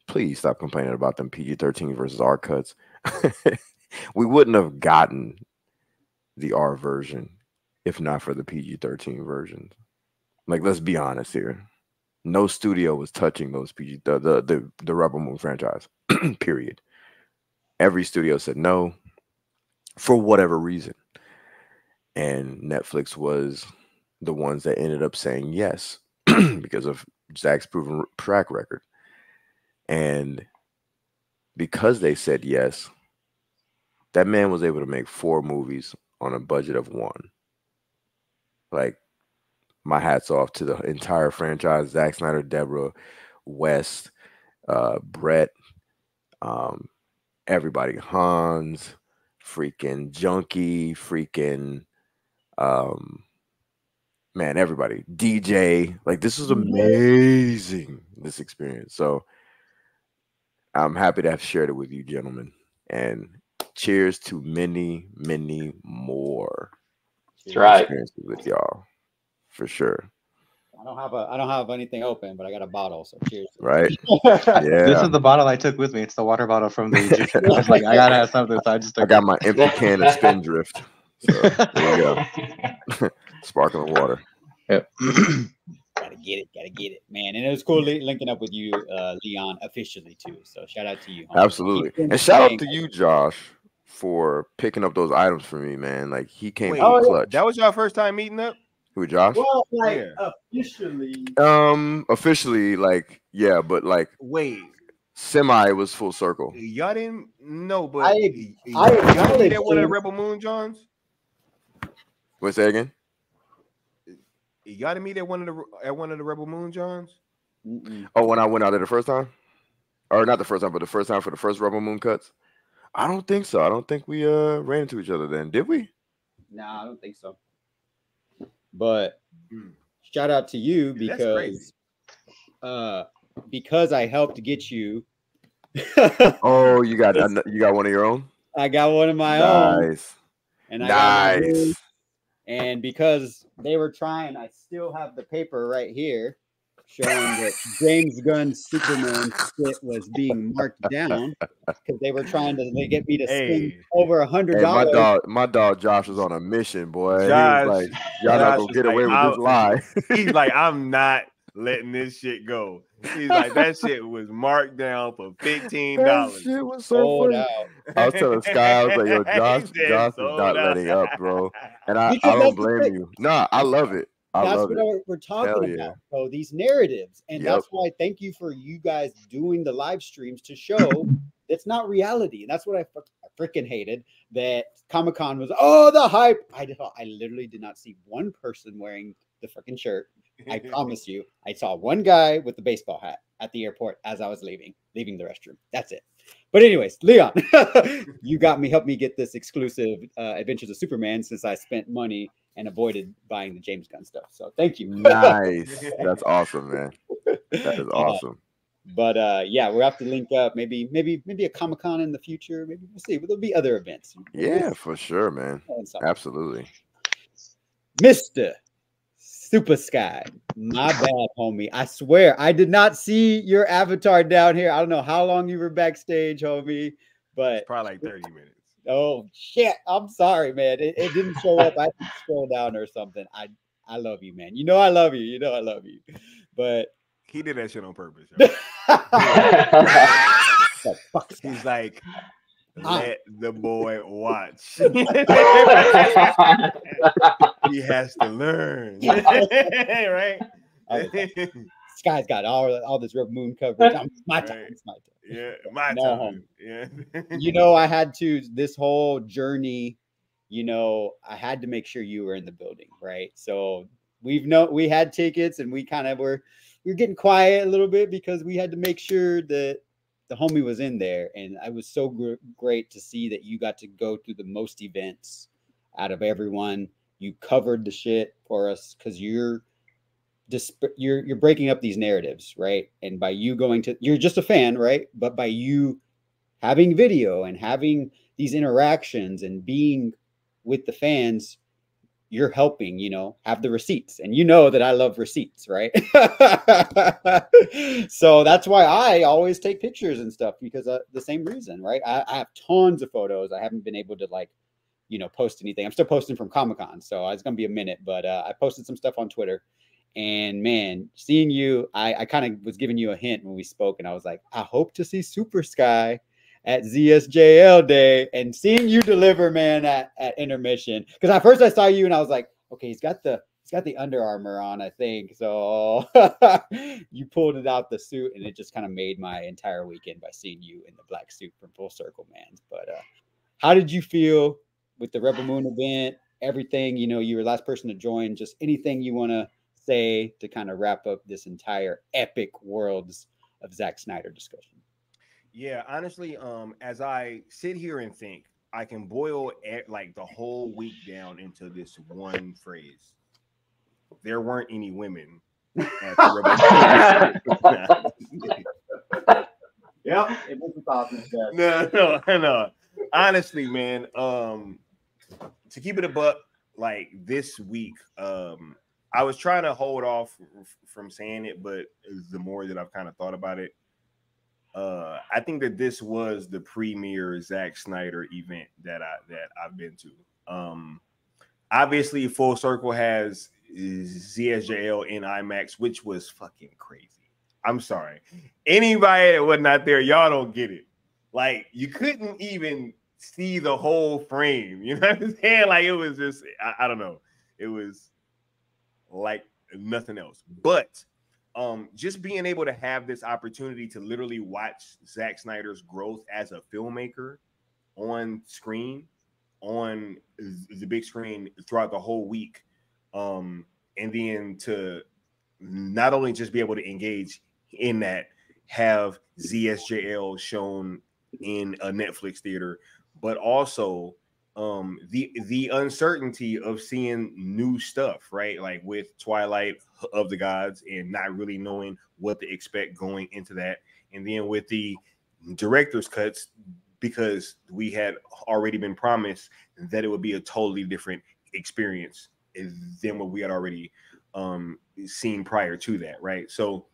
Please stop complaining about them PG-13 versus R cuts. We wouldn't have gotten the R version if not for the PG-13 versions. Like, let's be honest here. No studio was touching those the Rebel Moon franchise. Period. Every studio said no for whatever reason. And Netflix was the ones that ended up saying yes because of Zack's proven track record. And because they said yes, that man was able to make 4 movies on a budget of 1. Like, my hat's off to the entire franchise. Zack Snyder, Deborah, West, Brett, everybody, Hans, freaking Junkie, freaking man, everybody, DJ. Like, this was amazing, this experience. So I'm happy to have shared it with you, gentlemen, and cheers to many, many more That's right. experiences with y'all, for sure. I don't have anything open, but I got a bottle, so cheers. Right? This Yeah. is the bottle I took with me. It's the water bottle from the Egyptian. I was like, I gotta have something, so I just took I got my empty can of Spindrift. So there you go. Sparkling water. Yep. Gotta get it, man. And it was cool linking up with you, Leon, officially too. So shout out to you. Homie. Absolutely. And shout out to you, Josh, for picking up those items for me, man. Like, he came Wait, through clutch. that was your first time meeting up? Who, Josh? Well, like, Yeah. officially. Officially, like, yeah, but like Wait, semi was full circle. y'all didn't know, but I y'all didn't meet at one of the acknowledge Rebel Moon Johns? What's that again? Y'all didn't meet at one of the Rebel Moon Johns? Oh, when I went out there the first time? Or not the first time, but the first time for the first Rebel Moon cuts? I don't think so. I don't think we ran into each other then. Did we? Nah, I don't think so. But shout out to you because I helped get you. Oh, you got one of your own? I got one of my own. Nice. And I got my own. Nice. And because they were trying, I still have the paper right here showing that James Gunn's Superman shit was being marked down because they were trying to get me to spend over $100. Hey, my dog Josh was on a mission, boy. Josh, he was like, y'all not gonna get away with this lie. He's like, I'm not letting this shit go. He's like, that shit was marked down for $15. That shit was so funny. out. I was telling Sky, I was like, yo, Josh is sold not out. letting up, bro. And I Because don't that's the blame thing. you. Nah, I love it. That's love what it. we're talking Hell about. yeah. So these narratives, and Yep. that's why thank you for you guys doing the live streams to show it's not reality. And that's what I freaking hated, that Comic-Con was the hype. I literally did not see one person wearing the freaking shirt. I promise you, I saw one guy with the baseball hat at the airport as I was leaving the restroom. That's it. But anyways, Leon, you helped me get this exclusive Adventures of Superman since I spent money and avoided buying the James Gunn stuff. So thank you. Nice. That's awesome, man. That is awesome. But yeah, we'll have to link up. Maybe a Comic-Con in the future. Maybe we'll see. There'll be other events. Yeah, for sure, man. Absolutely. Mr. Super Sky, my bad, homie. I swear I did not see your avatar down here. I don't know how long you were backstage, homie, but It's probably like 30 minutes. Oh shit! I'm sorry, man. It didn't show up. I had to scroll down or something. I love you, man. You know I love you. You know I love you. But He did that shit on purpose. He's like, let the boy watch. He has to learn. Right? Sky's got all this Rebel Moon coverage. It's my time. Right. It's my time. Yeah, my No, time. homie. Yeah. You know, I had to this whole journey, you know, I had to make sure you were in the building, right? So we had tickets and we kind of were getting quiet a little bit because we had to make sure that the homie was in there. And I was so great to see that you got to go through the most events out of everyone. You covered the shit for us because you're you're breaking up these narratives, right? And by you going to, you're just a fan, right? But by you having video and having these interactions and being with the fans, you're helping, have the receipts. And you know that I love receipts, right? So that's why I always take pictures and stuff, because the same reason, right? I have tons of photos. I haven't been able to post anything. I'm still posting from Comic-Con, so it's gonna be a minute, but I posted some stuff on Twitter. And man, seeing you, I kind of was giving you a hint when we spoke, and I was like, I hope to see Super Sky at ZSJL Day, and seeing you deliver, man, at intermission. Because at first I saw you and I was like, okay, he's got the Under Armour on, I think. So you pulled it out the suit, and it just kind of made my entire weekend by seeing you in the black suit from Full Circle, man. But how did you feel with the Rebel Moon event? Everything, you were the last person to join. Just anything you want to say to kind of wrap up this entire epic Worlds of Zack Snyder discussion? Yeah, honestly, as I sit here and think, I can boil like the whole week down into this one phrase: there weren't any women at the Rebel. Yeah, it was awesome. No. Honestly, man, to keep it a buck, like this week, I was trying to hold off from saying it, but the more that I've kind of thought about it, I think that this was the premier Zack Snyder event that I've been to. Obviously, Full Circle has ZSJL in IMAX, which was fucking crazy. I'm sorry, anybody that was not there, y'all don't get it. Like, you couldn't even see the whole frame. You know what I'm saying? Like, it was just, I don't know. It was like nothing else. But just being able to have this opportunity to literally watch Zack Snyder's growth as a filmmaker on screen, on the big screen throughout the whole week, and then to not only just be able to engage in that, have ZSJL shown in a Netflix theater, but also the uncertainty of seeing new stuff, right? Like with Twilight of the Gods, and not really knowing what to expect going into that. And then with the director's cuts, because we had already been promised that it would be a totally different experience than what we had already seen prior to that, right? So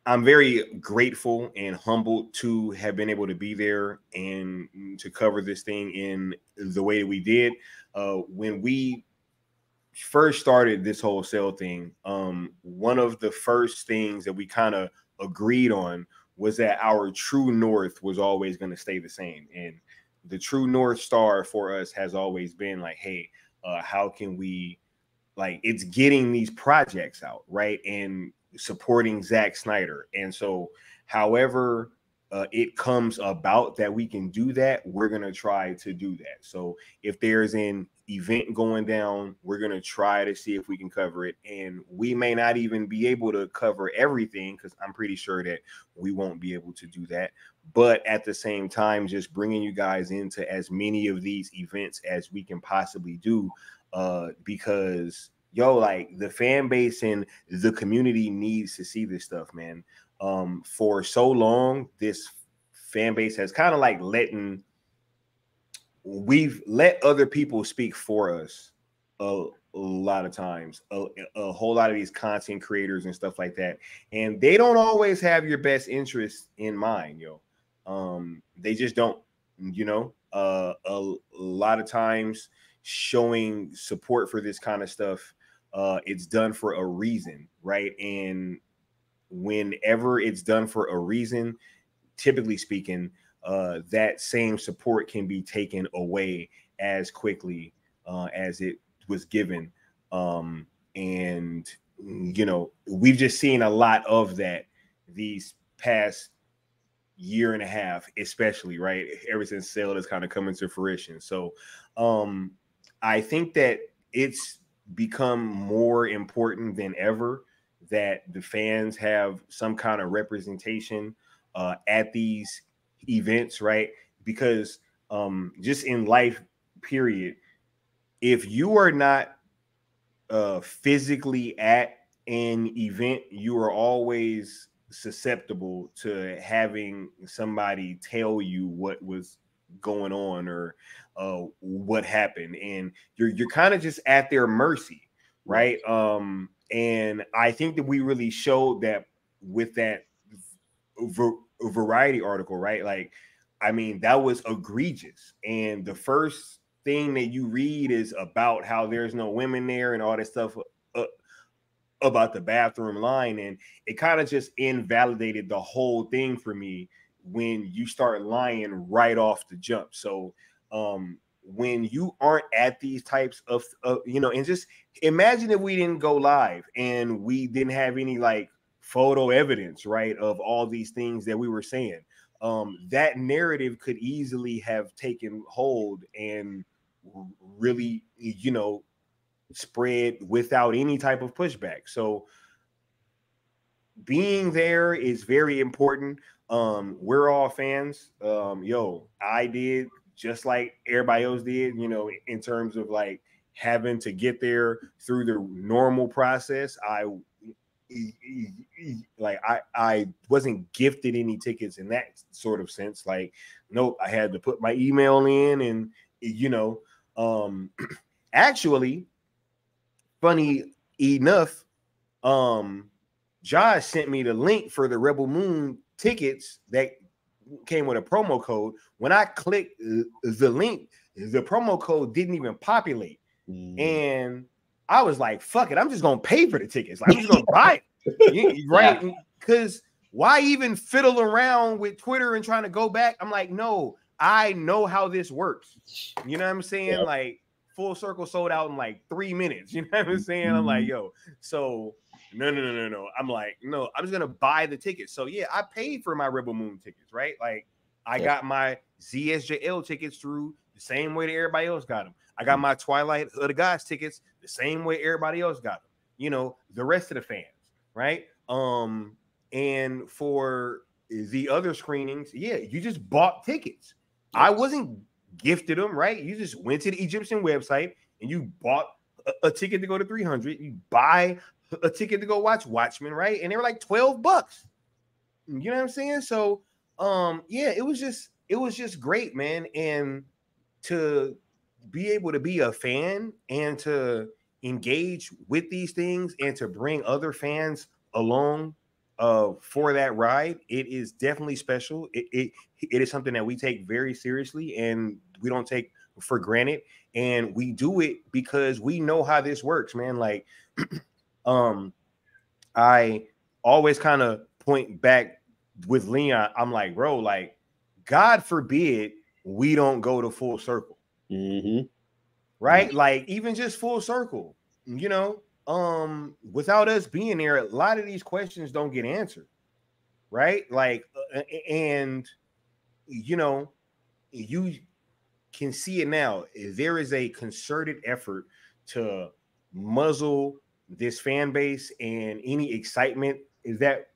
I'm very grateful and humbled to have been able to be there and to cover this thing in the way that we did. When we first started this whole sale thing, one of the first things that we kind of agreed on was that our true north was always going to stay the same. And the true north star for us has always been like, hey, how can we, like, it's getting these projects out, right? And supporting Zack Snyder. And so however it comes about that we can do that, we're going to try to do that. So if there's an event going down, we're going to try to see if we can cover it. And we may not even be able to cover everything, because I'm pretty sure that we won't be able to do that. But at the same time, just bringing you guys into as many of these events as we can possibly do, because like the fan base and the community needs to see this stuff, man. For so long, this fan base has kind of like we've let other people speak for us a lot of times, a whole lot of these content creators and stuff like that. And they don't always have your best interests in mind, they just don't, a lot of times showing support for this kind of stuff, it's done for a reason, right? And whenever it's done for a reason, typically speaking, that same support can be taken away as quickly as it was given. And we've just seen a lot of that these past year and a half, especially, right? Ever since Sale has kind of come into fruition. So I think that it's become more important than ever that the fans have some kind of representation at these events, right? Because just in life, period, if you are not physically at an event, you are always susceptible to having somebody tell you what was going on or what happened, and you're kind of just at their mercy, right? And I think that we really showed that with that variety article, right? Like, I mean, that was egregious. And the first thing that you read is about how there's no women there and all that stuff about the bathroom line. And it kind of just invalidated the whole thing for me when you start lying right off the jump. So, when you aren't at these types of, and just imagine if we didn't go live and we didn't have any like photo evidence, right, of all these things that we were saying. That narrative could easily have taken hold and really, spread without any type of pushback. So being there is very important. We're all fans. I did just like everybody else did, in terms of like having to get there through the normal process. I wasn't gifted any tickets in that sort of sense. Like, nope, I had to put my email in, and actually, funny enough, Josh sent me the link for the Rebel Moon tickets that came with a promo code. When I clicked the link, the promo code didn't even populate. And I was like, fuck it, I'm just gonna pay for the tickets. Like, I'm just gonna buy it. Right? Because why even fiddle around with Twitter and trying to go back? I'm like, no, I know how this works. You know what I'm saying? Yeah. Like, Full Circle sold out in like 3 minutes. You know what I'm saying? I'm like, yo, so no. I'm like, no, I'm just gonna buy the tickets. So yeah, I paid for my Rebel Moon tickets, right? Like, I got my ZSJL tickets through the same way that everybody else got them. I got my Twilight of the Gods tickets the same way everybody else got them. The rest of the fans, right? And for the other screenings, yeah, you just bought tickets. I wasn't gifted them, right? You just went to the Egyptian website and you bought a ticket to go to 300. You buy a ticket to go watch Watchmen, right? And they were like $12. You know what I'm saying? So, yeah, it was just great, man. And to be able to be a fan and to engage with these things and to bring other fans along for that ride, it is definitely special. It is something that we take very seriously and we don't take for granted, and we do it because we know how this works, man. Like, I always kind of point back with Leon. I'm like, bro, like, God forbid we don't go to Full Circle. Right? Like, even just Full Circle, without us being there, a lot of these questions don't get answered, right? Like, and you can see it now. There is a concerted effort to muzzle this fan base and any excitement that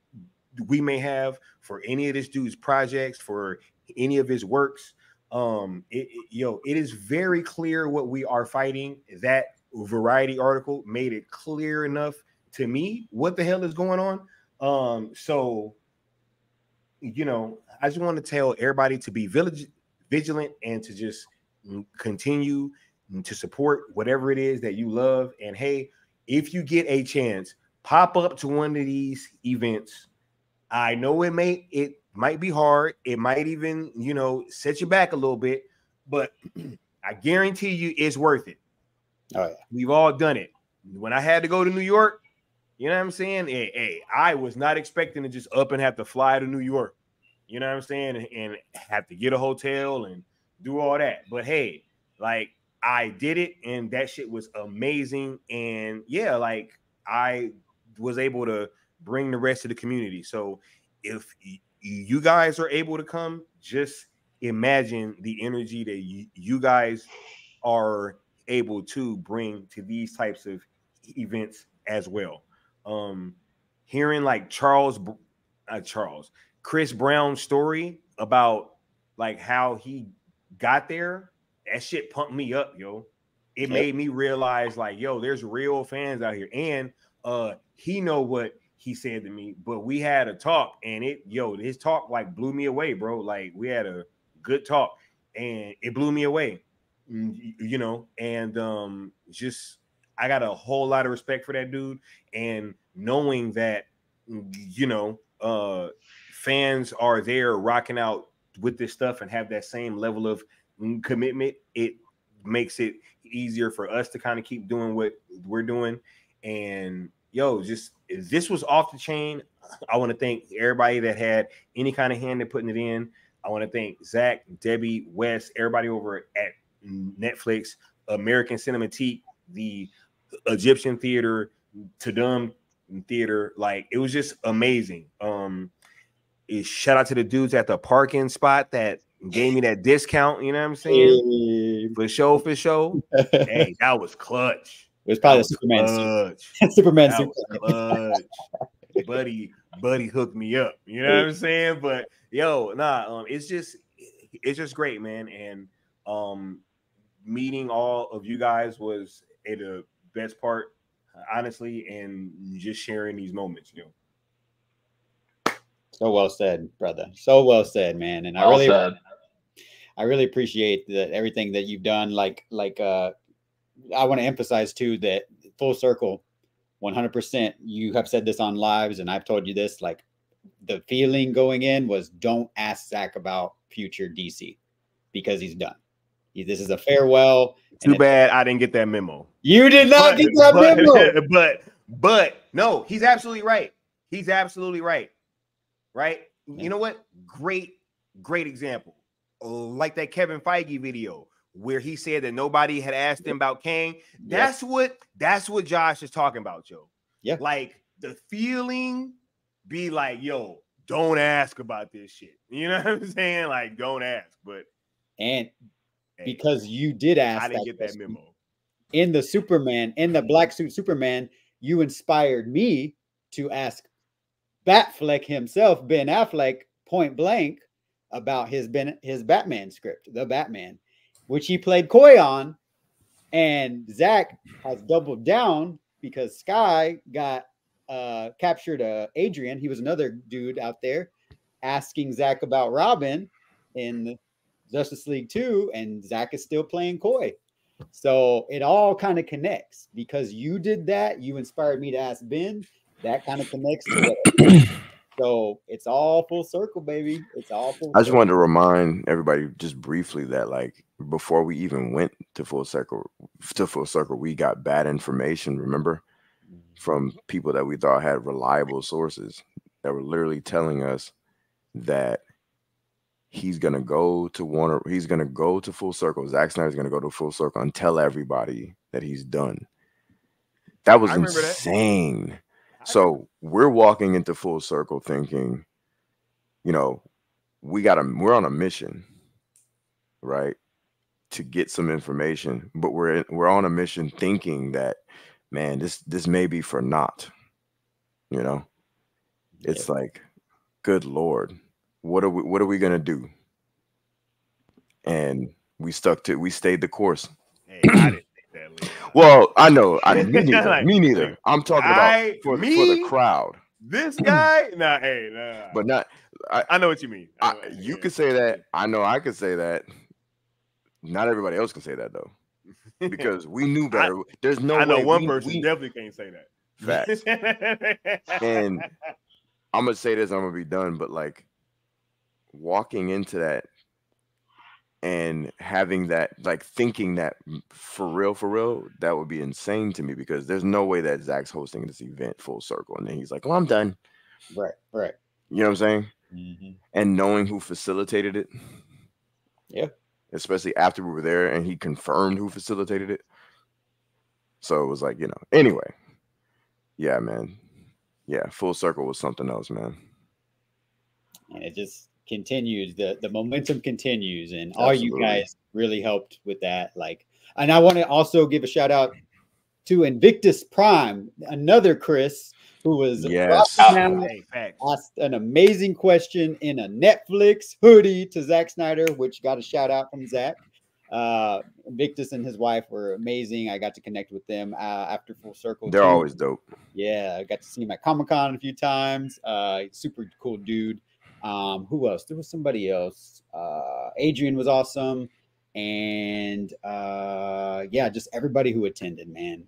we may have for any of this dude's projects, for any of his works. It is very clear what we are fighting. That Variety article made it clear enough to me what the hell is going on. So I just want to tell everybody to be vigilant and to just continue to support whatever it is that you love. And hey, if you get a chance, pop up to one of these events. I know it might be hard. It might even, set you back a little bit, but I guarantee you it's worth it. Oh, yeah. We've all done it. When I had to go to New York, you know what I'm saying? Hey, I was not expecting to just up and have to fly to New York, you know what I'm saying? And have to get a hotel and do all that. But hey, like, I did it and that shit was amazing. And yeah, like, I was able to bring the rest of the community. So if you guys are able to come, just imagine the energy that you guys are able to bring to these types of events as well. Hearing like Chris Brown's story about like how he got there, that shit pumped me up, yo. it made me realize, like, yo, there's real fans out here. And he know what he said to me, but we had a talk, and his talk like blew me away, bro. Like, we had a good talk, and it blew me away, you know. And just, I got a whole lot of respect for that dude, and knowing that, you know, fans are there rocking out with this stuff and have that same level of commitment, it makes it easier for us to kind of keep doing what we're doing. And yo, just, this was off the chain. I want to thank everybody that had any kind of hand in putting it in. I want to thank Zach, Debbie, Wes, everybody over at Netflix, American Cinematique, the Egyptian Theater, Tadum Theater. Like, it was just amazing. Shout out to the dudes at the parking spot that gave me that discount. You know what I'm saying? For show. Hey, that was clutch. It was probably Superman. Superman. Clutch. buddy hooked me up. You know what I'm saying? But yo, it's just great, man. And meeting all of you guys was the best part, honestly, and just sharing these moments, you know. So well said, brother. So well said, man. And I really appreciate everything that you've done. Like I want to emphasize too that full circle, 100%. You have said this on lives, and I've told you this. Like, the feeling going in was, don't ask Zack about future DC, because he's done. This is a farewell. Too bad I didn't get that memo. You did not get that memo. But no, he's absolutely right. He's absolutely right. Right? Yeah. You know what? Great example. Like that Kevin Feige video where he said that nobody had asked him about Kang. That's what Josh is talking about, Joe. Yeah. Like, the feeling be like, yo, don't ask about this shit. You know what I'm saying? Like, don't ask. But because you did ask, I didn't get that memo. In the black suit Superman, you inspired me to ask Batfleck himself, Ben Affleck, point blank, about his Batman script, The Batman, which he played coy on. And Zack has doubled down because Sky got captured Adrian. He was another dude out there asking Zack about Robin in Justice League 2, and Zack is still playing coy. So it all kind of connects, because you did that. You inspired me to ask Ben. That kind of connects to it. So it's all full circle, baby. It's all full circle. I just wanted to remind everybody just briefly that, like, before we even went to full circle, we got bad information, remember? From people that we thought had reliable sources that were literally telling us that he's gonna go to Warner, he's gonna go to full circle. Zack Snyder's gonna go to full circle and tell everybody that he's done. That was insane. That. So we're walking into full circle thinking, you know, we're on a mission, right, to get some information, but we're on a mission thinking that, man, this may be for naught. You know, it's like, good Lord, what are we gonna do? And we stayed the course. Hey, I didn't think that way. Well, I know, me neither. Me neither. I'm talking about for the crowd. This guy, nah. But not. I know what you mean. You could say that. I know I could say that. Not everybody else can say that though, because we knew better. There's no way. I know one person definitely can't say that. Facts. And I'm gonna say this. I'm gonna be done. But like, walking into that and having that, like, thinking that for real, that would be insane to me, because there's no way that Zack's hosting this event full circle and then he's like, well, I'm done. Right. You know what I'm saying? Mm-hmm. And knowing who facilitated it. Yeah. Especially after we were there and he confirmed who facilitated it. So it was like, you know, anyway. Yeah, man. Yeah, full circle was something else, man. And it just continues, the momentum continues, and Absolutely. All you guys really helped with that. Like, and I want to also give a shout out to Invictus Prime, another Chris who was asked an amazing question in a Netflix hoodie to Zack Snyder, which got a shout out from Zack. Victus and his wife were amazing. I got to connect with them after Full Circle. They're too. always dope. Yeah, I got to see him at Comic-Con a few times. Super cool dude. Who else? There was somebody else. Adrian was awesome. And yeah, just everybody who attended, man.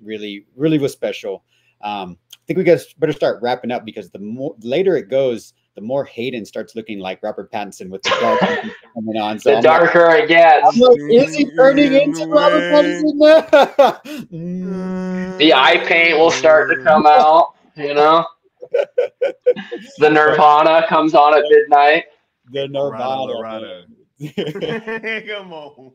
Really, really was special. I think we guys better start wrapping up because the later it goes, the more Hayden starts looking like Robert Pattinson with the dark coming on. So The darker it gets. is he turning into Robert Pattinson now? The eye paint will start to come out, you know? The Nirvana comes on at midnight. The Nirvana. Rada. Come on.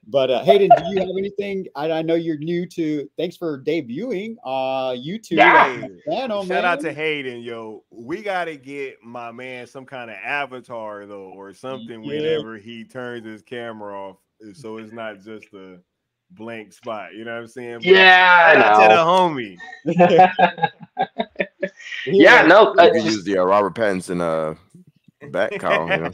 But Hayden, do you have anything? I know you're new to. Thanks for debuting YouTube Yeah. channel, Shout man. out to Hayden, yo. We gotta get my man some kind of avatar though, or something whenever he turns his camera off, so it's not just a blank spot. You know what I'm saying? But Yeah, I shout out to the know. homie. Yeah, no. You can use the Robert Pattinson back cowl. You know?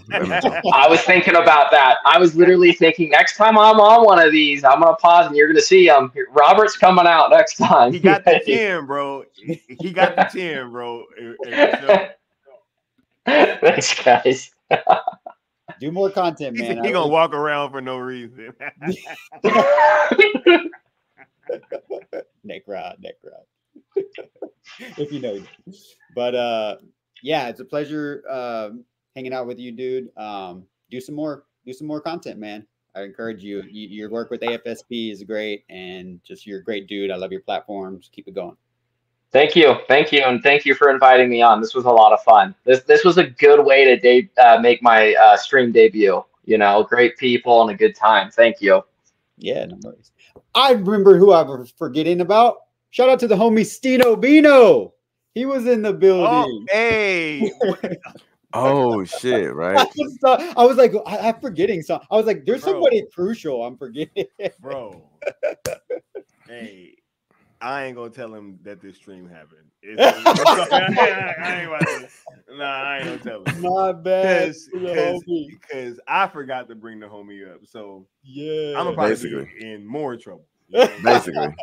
I was thinking about that. I was literally thinking next time I'm on one of these, I'm gonna pause and you're gonna see him. Robert's coming out next time. He got the chin, bro. He got the chin, bro. Thanks, guys. Do more content, man. He gonna walk around for no reason. neck rod. If you know. But yeah, it's a pleasure hanging out with you, dude. Do some more content, man. I encourage you. Your work with AFSP is great, and just you're a great dude. I love your platforms. Keep it going. Thank you, and thank you for inviting me on. This was a lot of fun. This was a good way to make my stream debut. You know, great people and a good time. Thank you. Yeah, no worries. I remember who I was forgetting about. Shout out to the homie Stino Bino. He was in the building. Oh, hey. Oh shit! Right. I was like, I'm forgetting something. I was like, there's somebody crucial. I'm forgetting. Bro. Hey, I ain't gonna tell him that this stream happened. I ain't gonna tell him. My bad. Because I forgot to bring the homie up. So yeah, I'm gonna probably be in more trouble. Basically.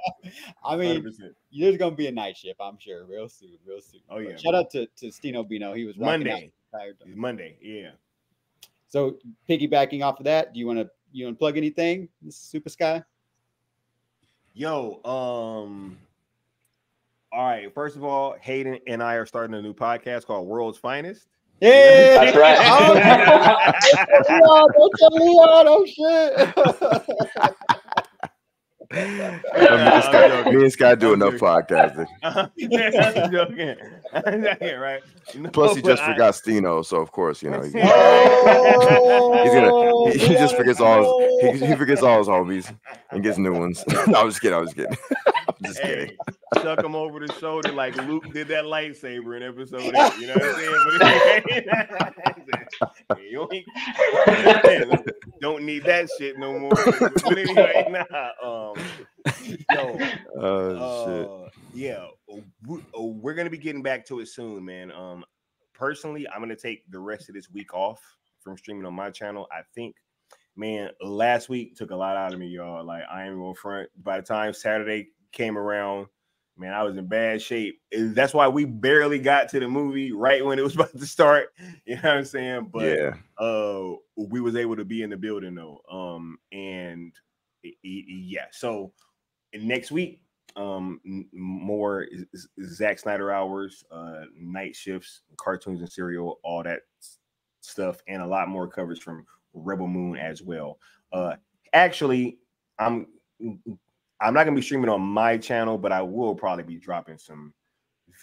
I mean, 100%. There's gonna be a night shift, I'm sure, real soon. Oh yeah. But shout out to Stino Bino. He was Monday. Yeah. So piggybacking off of that, do you want to plug anything, Super Sky? Yo, all right. First of all, Hayden and I are starting a new podcast called World's Finest. Yeah, that's right. Don't tell Leon, oh shit. Me and Sky do enough podcasting. I'm joking. Right? Plus, he just forgot Stino, so of course, you know, he just forgets all his he forgets all his hobbies and gets new ones. No, I'm just kidding. I'm just kidding. Chuck him over the shoulder like Luke did that lightsaber in episode 8. You know what I'm saying? You don't need that shit no more. But anyway, yeah, we're gonna be getting back to it soon, man. Personally, I'm gonna take the rest of this week off from streaming on my channel. I think, man, last week took a lot out of me, y'all. Like, I ain't gonna front. By the time Saturday came around, man, I was in bad shape. That's why we barely got to the movie right when it was about to start. You know what I'm saying? But yeah, we was able to be in the building though. And yeah, so next week, more Zack Snyder hours, night shifts, cartoons and cereal, all that stuff, and a lot more coverage from Rebel Moon as well. Actually, I'm not gonna be streaming on my channel, but I will probably be dropping some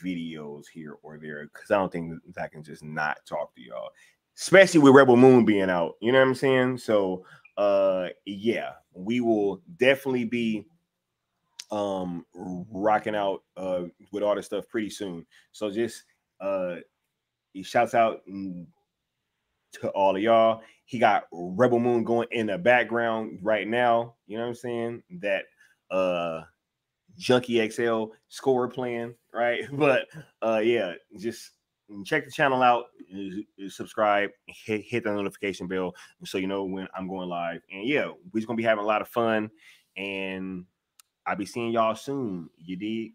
videos here or there because I don't think I can just not talk to y'all, especially with Rebel Moon being out. You know what I'm saying? So yeah, we will definitely be rocking out with all this stuff pretty soon. So just shouts out to all of y'all. He got Rebel Moon going in the background right now. You know what I'm saying? That Junkie XL score playing, right? But yeah, just check the channel out, subscribe, hit the notification bell so you know when I'm going live. And yeah, we're just gonna be having a lot of fun, and I'll be seeing y'all soon. You dig?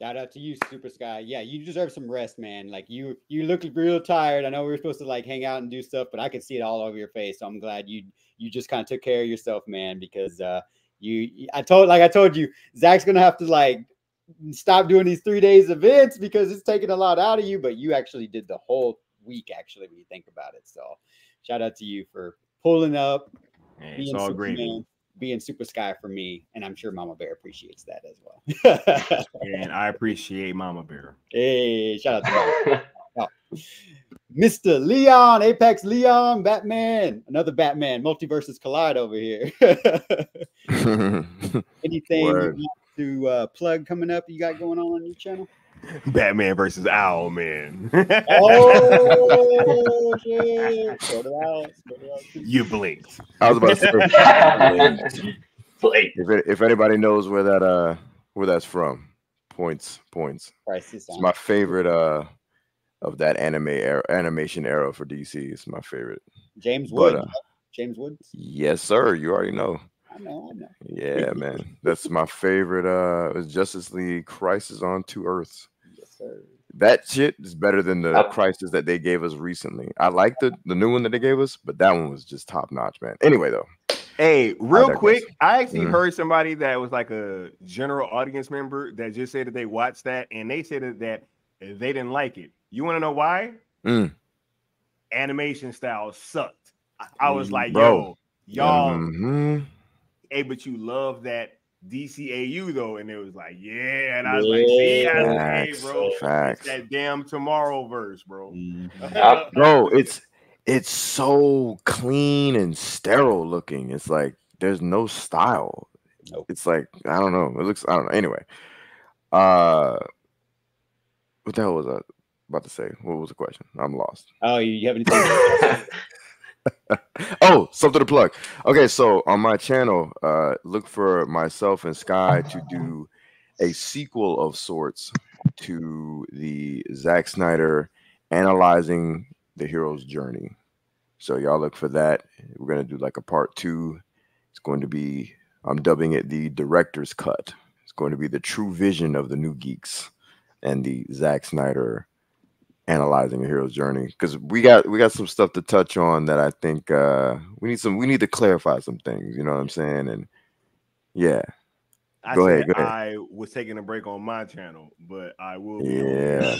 Shout out to you, Super Sky. Yeah, you deserve some rest, man. Like you look real tired. I know we were supposed to like hang out and do stuff, but I could see it all over your face. So I'm glad you just kind of took care of yourself, man, because I told you, Zach's gonna have to like stop doing these 3 days events because it's taking a lot out of you, but you actually did the whole week, actually, when you think about it. So shout out to you for pulling up, it's all great, man. Being Super Sky for me, and I'm sure Mama Bear appreciates that as well. And I appreciate Mama Bear. Hey, shout out to Mama. Oh. Mr. Leon, Apex Leon, Batman, another Batman, multiverses collide over here. Anything you want to plug coming up you got going on your channel? Batman versus Owl, man. Oh, shit. Sort it out. You blinked. I was about to say, if anybody knows where that's from, points. Crisis It's my favorite of that animation era for DC. It's my favorite. James Woods. James Woods. Yes, sir. You already know. I know. Yeah, man. That's my favorite. It's Justice League Crisis on Two Earths. Yes, sir. That shit is better than the Crisis that they gave us recently. I like the new one that they gave us, but that one was just top notch, man. Anyway, though. Hey, real quick, I actually heard somebody that was like a general audience member that just said that they watched that and they said that they didn't like it. You want to know why? Animation style sucked. I was like, bro, y'all, hey, but you love that DCAU though, and it was like, yeah, and I was like, see, hey, bro, facts. It's that damn Tomorrowverse, bro. Bro, it's so clean and sterile looking. It's like there's no style. Nope. It's like I don't know. It looks I don't know. Anyway, what the hell was I about to say? What was the question? I'm lost. Oh, you have anything? Oh, something to plug. Okay, so on my channel, look for myself and Sky to do a sequel of sorts to the Zack Snyder analyzing the hero's journey. So y'all look for that. We're gonna do like a part 2. It's going to be, I'm dubbing it the director's cut. It's going to be the true vision of the new geeks and the Zack Snyder analyzing a hero's journey, because we got some stuff to touch on that I think we need to clarify some things, you know what I'm saying? And yeah, go ahead. I was taking a break on my channel, but I will be yeah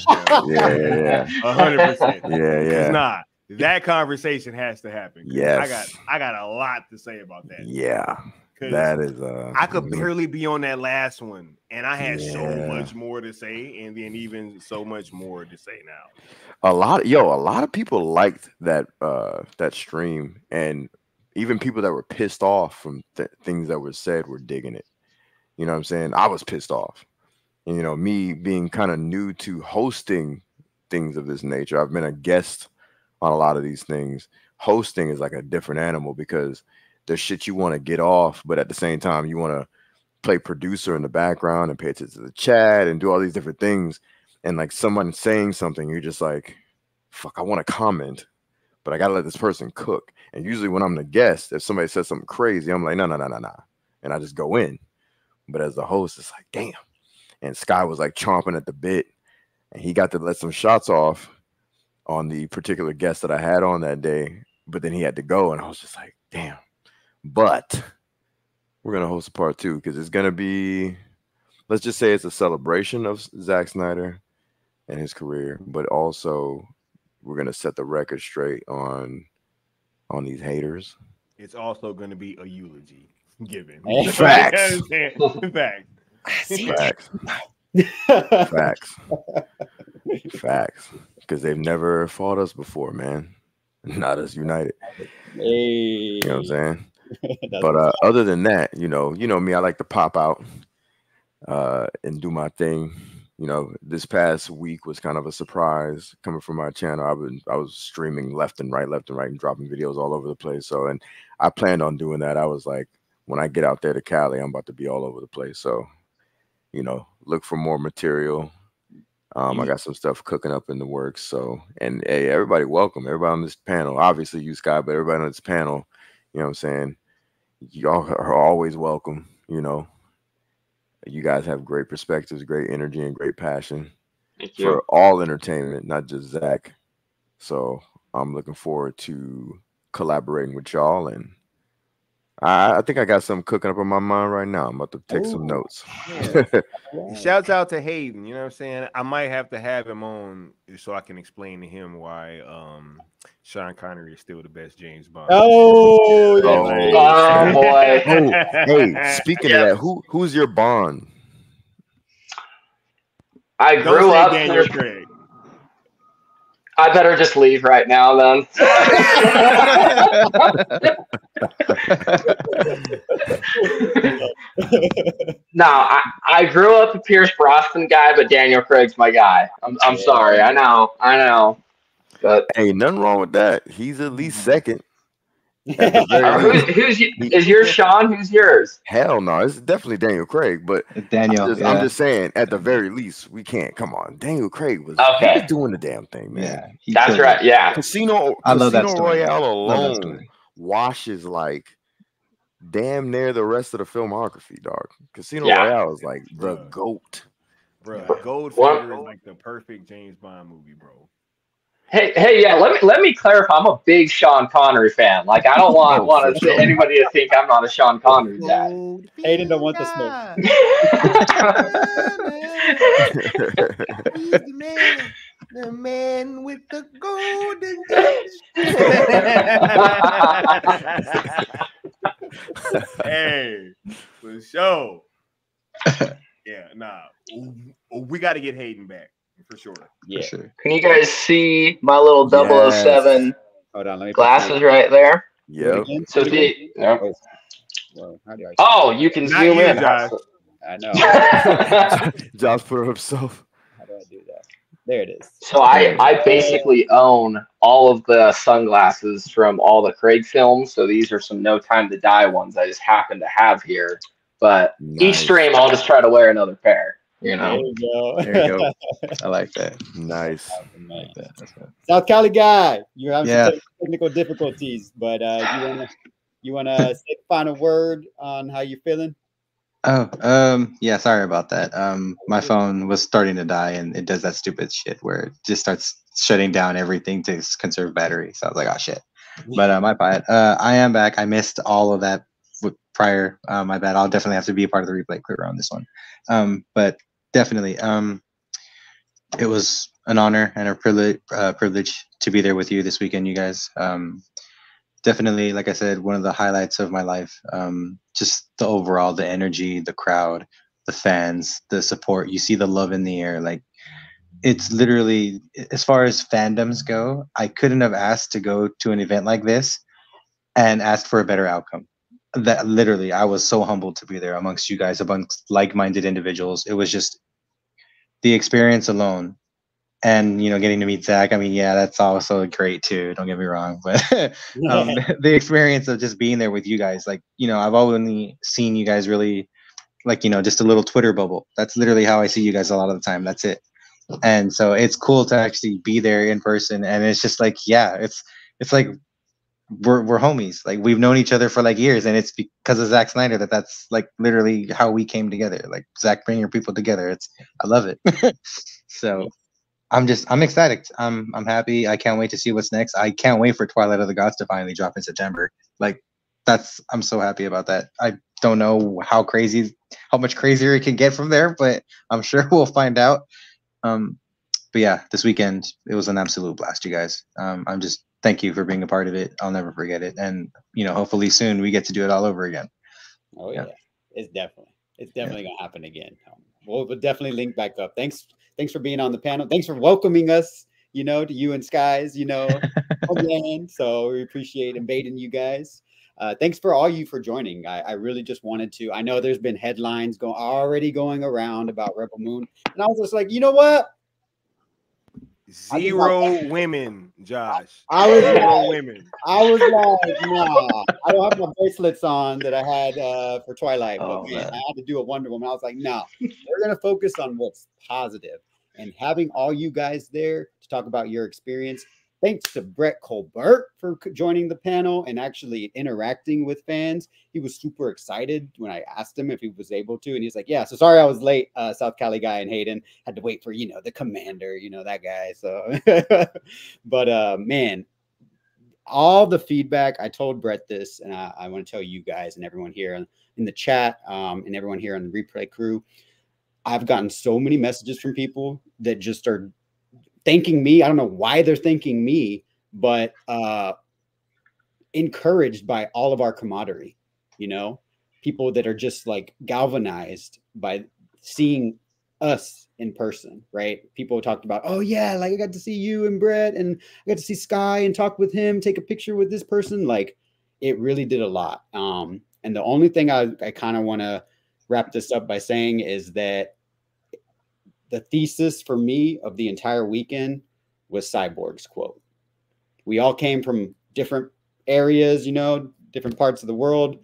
100%. yeah Nah, that conversation has to happen. Yes, I got a lot to say about that. Yeah, that is I could barely be on that last one, and I had so much more to say, and then even so much more to say now. A lot of people liked that that stream, and even people that were pissed off from things that were said were digging it. You know what I'm saying? I was pissed off, and you know, me being kind of new to hosting things of this nature, I've been a guest on a lot of these things. Hosting is like a different animal because there's shit you want to get off, but at the same time, you want to play producer in the background and pay attention to the chat and do all these different things. And like someone saying something, you're just like, fuck, I want to comment, but I got to let this person cook. And usually when I'm the guest, if somebody says something crazy, I'm like, no. And I just go in. But as the host, it's like, damn. And Sky was like chomping at the bit, and he got to let some shots off on the particular guest that I had on that day. But then he had to go, and I was just like, damn. But we're going to host a part 2 because it's going to be, let's just say it's a celebration of Zack Snyder and his career, but also we're going to set the record straight on these haters. It's also going to be a eulogy given. Facts. Facts. Because they've never fought us before, man. Not us united. Hey. You know what I'm saying? But other than that, you know me, I like to pop out and do my thing. You know, this past week was kind of a surprise coming from my channel. I was streaming left and right, and dropping videos all over the place. So, and I planned on doing that. I was like, when I get out there to Cali, I'm about to be all over the place. So, you know, look for more material. I got some stuff cooking up in the works. So, and hey, everybody, welcome. Everybody on this panel. Obviously, you, Sky, but everybody on this panel, you know what I'm saying? Y'all are always welcome. You know, you guys have great perspectives, great energy, and great passion for all entertainment, not just Zach. So, I'm looking forward to collaborating with y'all, and I think I got something cooking up in my mind right now. I'm about to take some notes. Yeah. Shouts out to Hayden. You know what I'm saying? I might have to have him on so I can explain to him why Sean Connery is still the best James Bond. Oh, boy. Oh, hey, speaking of that, who's your Bond? I grew up. Daniel Craig. I better just leave right now then. No, I grew up a Pierce Brosnan guy, but Daniel Craig's my guy. I'm sorry. I know. But hey, nothing wrong with that. He's at least second. Is yours Sean? Who's yours? Hell no, it's definitely Daniel Craig. But Daniel, I'm just saying, at the very least, we can't. Come on, Daniel Craig was doing the damn thing, man. Yeah, that's right. Yeah, Casino Royale alone washes like damn near the rest of the filmography, dog. Casino Royale is like the GOAT. Bro, Goldfinger is like the perfect James Bond movie, bro. Hey, yeah. Let me clarify. I'm a big Sean Connery fan. Like, I don't want anybody to think I'm not a Sean Connery guy. Hayden don't want the smoke. The man with the golden Hey, for sure. Yeah, nah. We got to get Hayden back. For sure. Yeah. For sure. Can you guys see my little 007 Hold on, let me glasses right there? Yeah. So Well, how do I you can zoom in. I know. Josh put it himself. How do I do that? There it is. So I basically own all of the sunglasses from all the Craig films. So these are some No Time to Die ones I just happen to have here. But each stream, I'll just try to wear another pair. You know. There you go. I like that. Nice. I like that. South Cali guy, you're having some technical difficulties, but you wanna say the final word on how you're feeling? Yeah, sorry about that. My phone was starting to die, and it does that stupid shit where it just starts shutting down everything to conserve battery. So I was like, oh shit. But my bad. I am back. I missed all of that prior. My bad. I'll definitely have to be a part of the replay clear on this one. But definitely, it was an honor and a privilege to be there with you this weekend, you guys. Definitely, like I said, one of the highlights of my life. Just the overall, the energy, the crowd, the fans, the support. You see the love in the air. Like, it's literally, as far as fandoms go, I couldn't have asked to go to an event like this and asked for a better outcome. That literally, I was so humbled to be there amongst you guys, amongst like-minded individuals. It was just the experience alone, and getting to meet Zach. I mean, yeah, that's also great too. Don't get me wrong, but the experience of just being there with you guys, like I've only seen you guys really, like just a little Twitter bubble. That's literally how I see you guys a lot of the time. That's it. And so it's cool to actually be there in person, and it's just like, yeah, it's like we're homies. Like, we've known each other for like years, and it's because of Zack Snyder that's like literally how we came together. Like, Zack bringing people together. I love it. So I'm ecstatic. I'm happy. I can't wait to see what's next. I can't wait for Twilight of the Gods to finally drop in September. Like, I'm so happy about that. I don't know how much crazier it can get from there, but I'm sure we'll find out. But yeah, this weekend, it was an absolute blast, you guys. I'm just, thank you for being a part of it. I'll never forget it. And, hopefully soon we get to do it all over again. Oh yeah. It's definitely going to happen again. We'll definitely link back up. Thanks for being on the panel. Thanks for welcoming us, to you and Skies, again. So we appreciate invading you guys. Thanks for all you for joining. I really just wanted to. I know there's been headlines already going around about Rebel Moon, and I was just like, you know what? Zero women, Josh. I was Zero women. I was like, nah. I don't have my bracelets on that I had for Twilight, but man, I had to do a Wonder Woman. I was like, no, we're gonna focus on what's positive. and having all you guys there to talk about your experience. Thanks to Brett Culbert for joining the panel and actually interacting with fans. He was super excited when I asked him if he was able to. And he's like, yeah, so sorry I was late, South Cali guy and Hayden. Had to wait for, the commander, that guy. So, but man, all the feedback, I told Brett this, and I want to tell you guys and everyone here in the chat and everyone here on the replay crew. I've gotten so many messages from people that just are thanking me. I don't know why they're thanking me, but encouraged by all of our camaraderie, people that are just like galvanized by seeing us in person, right? People talked about, oh yeah, like I got to see you and Brett, and I got to see Sky and talk with him, take a picture with this person. Like it really did a lot. And the only thing I kind of want to wrap this up by saying is that the thesis for me of the entire weekend was Cyborg's quote. We all came from different areas, different parts of the world.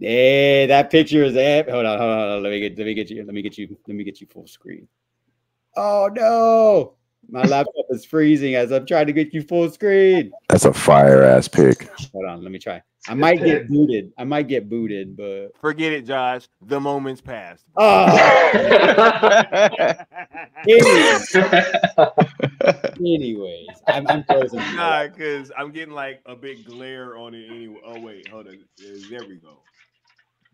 Hey, that picture is it. Hold on. Let me get you full screen. Oh no, my laptop is freezing as I'm trying to get you full screen. That's a fire ass pic. Hold on, let me try. I might get booted, but forget it, Josh. The moment's passed. Anyways, I'm frozen. Nah, because I'm getting like a big glare on it anyway. Oh wait, hold on. There we go.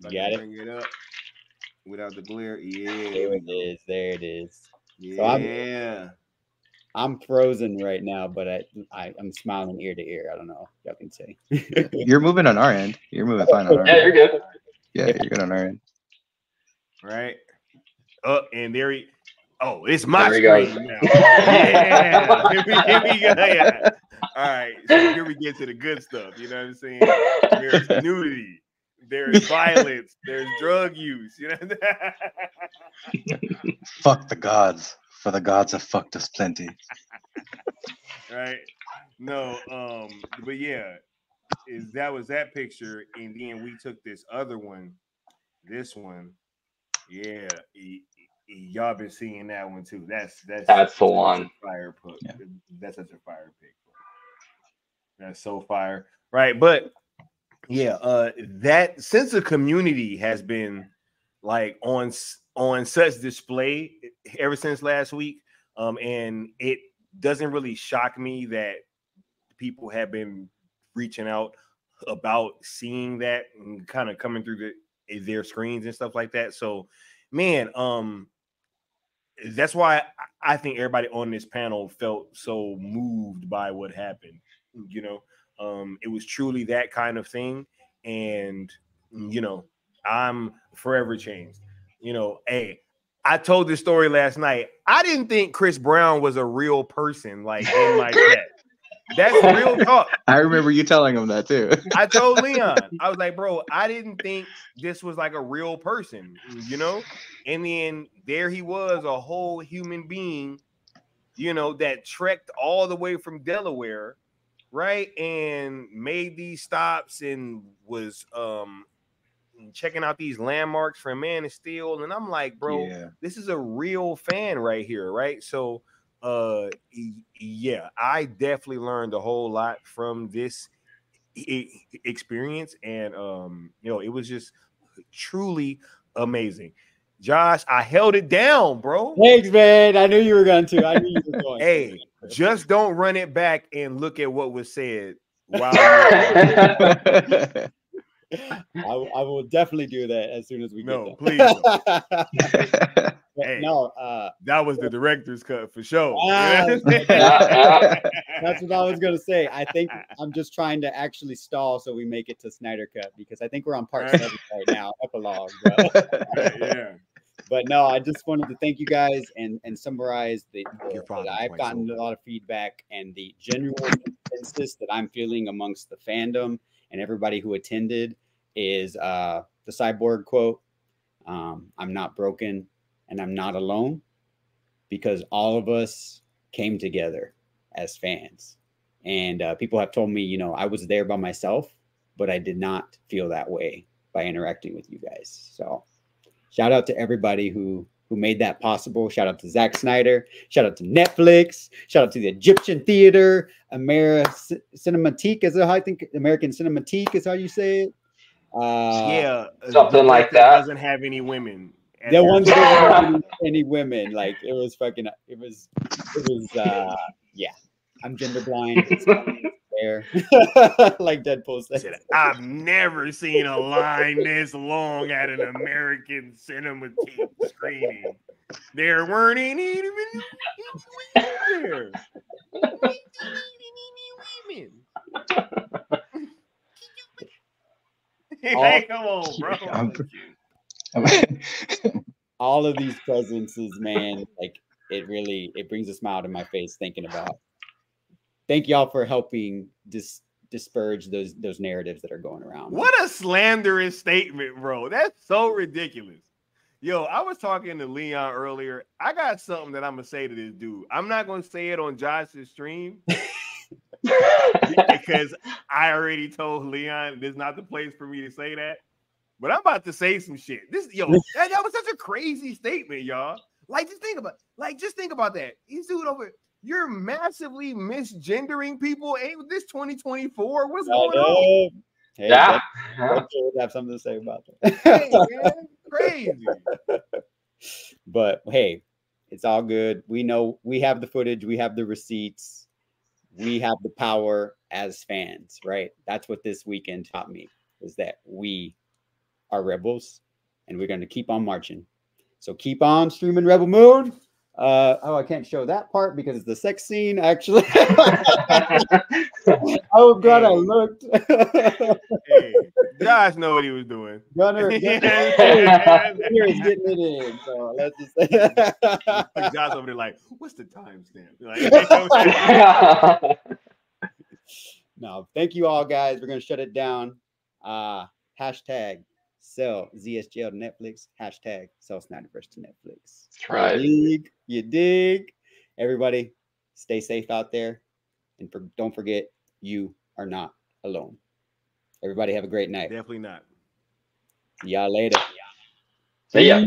Got it. Bring it up without the glare. Yeah, there it is. Yeah. So I'm frozen right now, but I'm smiling ear to ear. I don't know if y'all can say. You're moving on our end. You're moving fine on our end. Yeah, you're good. Yeah, you're good on our end. Right. And there he. Oh, it's my There screen now. Yeah. Here we go. Yeah. All right. So here we get to the good stuff. You know what I'm saying? There's nudity. There's violence. There's drug use. Fuck the gods. For the gods have fucked us plenty. Right. No. But yeah, that was that picture, and then we took this other one. This one. Yeah. Y'all been seeing that one too. That's the one. Fire pick. Yeah. That's such a fire pick. That's so fire. Right. But yeah, that sense of community has been like on such display ever since last week. And it doesn't really shock me that people have been reaching out about seeing that and kind of coming through their screens and stuff like that. So, man, that's why I think everybody on this panel felt so moved by what happened. It was truly that kind of thing. And, I'm forever changed. Hey, I told this story last night. I didn't think Chris Brown was a real person, like in my chat. That's real talk. I remember you telling him that too. I told Leon, I was like, bro, I didn't think this was like a real person, And then there he was, a whole human being, that trekked all the way from Delaware, right? And made these stops and was checking out these landmarks for Man of Steel. And I'm like, bro, This is a real fan right here, right? So yeah, I definitely learned a whole lot from this experience, and it was just truly amazing. Josh, I held it down, bro. Thanks, man. I knew you were going to. I knew you were going. Hey, just don't run it back and look at what was said while I will definitely do that as soon as we get done. Please don't. Hey, no, that was the director's cut for sure. That's what I was gonna say. I think I'm just trying to actually stall so we make it to Snyder cut, because I think we're on part 7 right now, epilogue. Yeah. But no, I just wanted to thank you guys and summarize that I've gotten a lot of feedback, and the genuine consensus that I'm feeling amongst the fandom and everybody who attended is the Cyborg quote. I'm not broken and I'm not alone, because all of us came together as fans. And people have told me, I was there by myself, but I did not feel that way by interacting with you guys. So shout out to everybody who who made that possible. Shout out to Zack Snyder. Shout out to Netflix. Shout out to the Egyptian Theater. Cinematique is how I think American Cinematique is how you say it. Something like that that. Doesn't have any women. The one that doesn't have any women. Like it was yeah. I'm gender blind. It's there. Like Deadpool said. I've never seen a line this long at an American Cinematique screening. There weren't any women there. Hey, come on, bro. All of these presences, man, like it brings a smile to my face thinking about. Thank y'all for helping disperse those narratives that are going around. What a slanderous statement, bro. That's so ridiculous. Yo, I was talking to Leon earlier. I got something that I'm gonna say to this dude. I'm not gonna say it on Josh's stream because I already told Leon this is not the place for me to say that. But I'm about to say some shit. That was such a crazy statement, y'all. Just think about that. This dude over, you're massively misgendering people. Ain't this 2024? What's going on? Hey, yeah, have something to say about that. Hey, man, crazy. But hey, it's all good. We know we have the footage, we have the receipts, we have the power as fans, right? That's what this weekend taught me, is that we are rebels and we're going to keep on marching. So keep on streaming Rebel Moon. I can't show that part because it's the sex scene, actually. Oh, God, I looked. Hey, Josh know what he was doing. Gunner is getting it in. So let's just say Josh over there like, what's the timestamp? No, thank you all, guys. We're going to shut it down. Hashtag sell ZSJL to Netflix. Hashtag sell Snyderverse to Netflix. That's right. You dig. Everybody, stay safe out there. And don't forget, you are not alone. Everybody have a great night. Definitely not. See y'all later. See ya.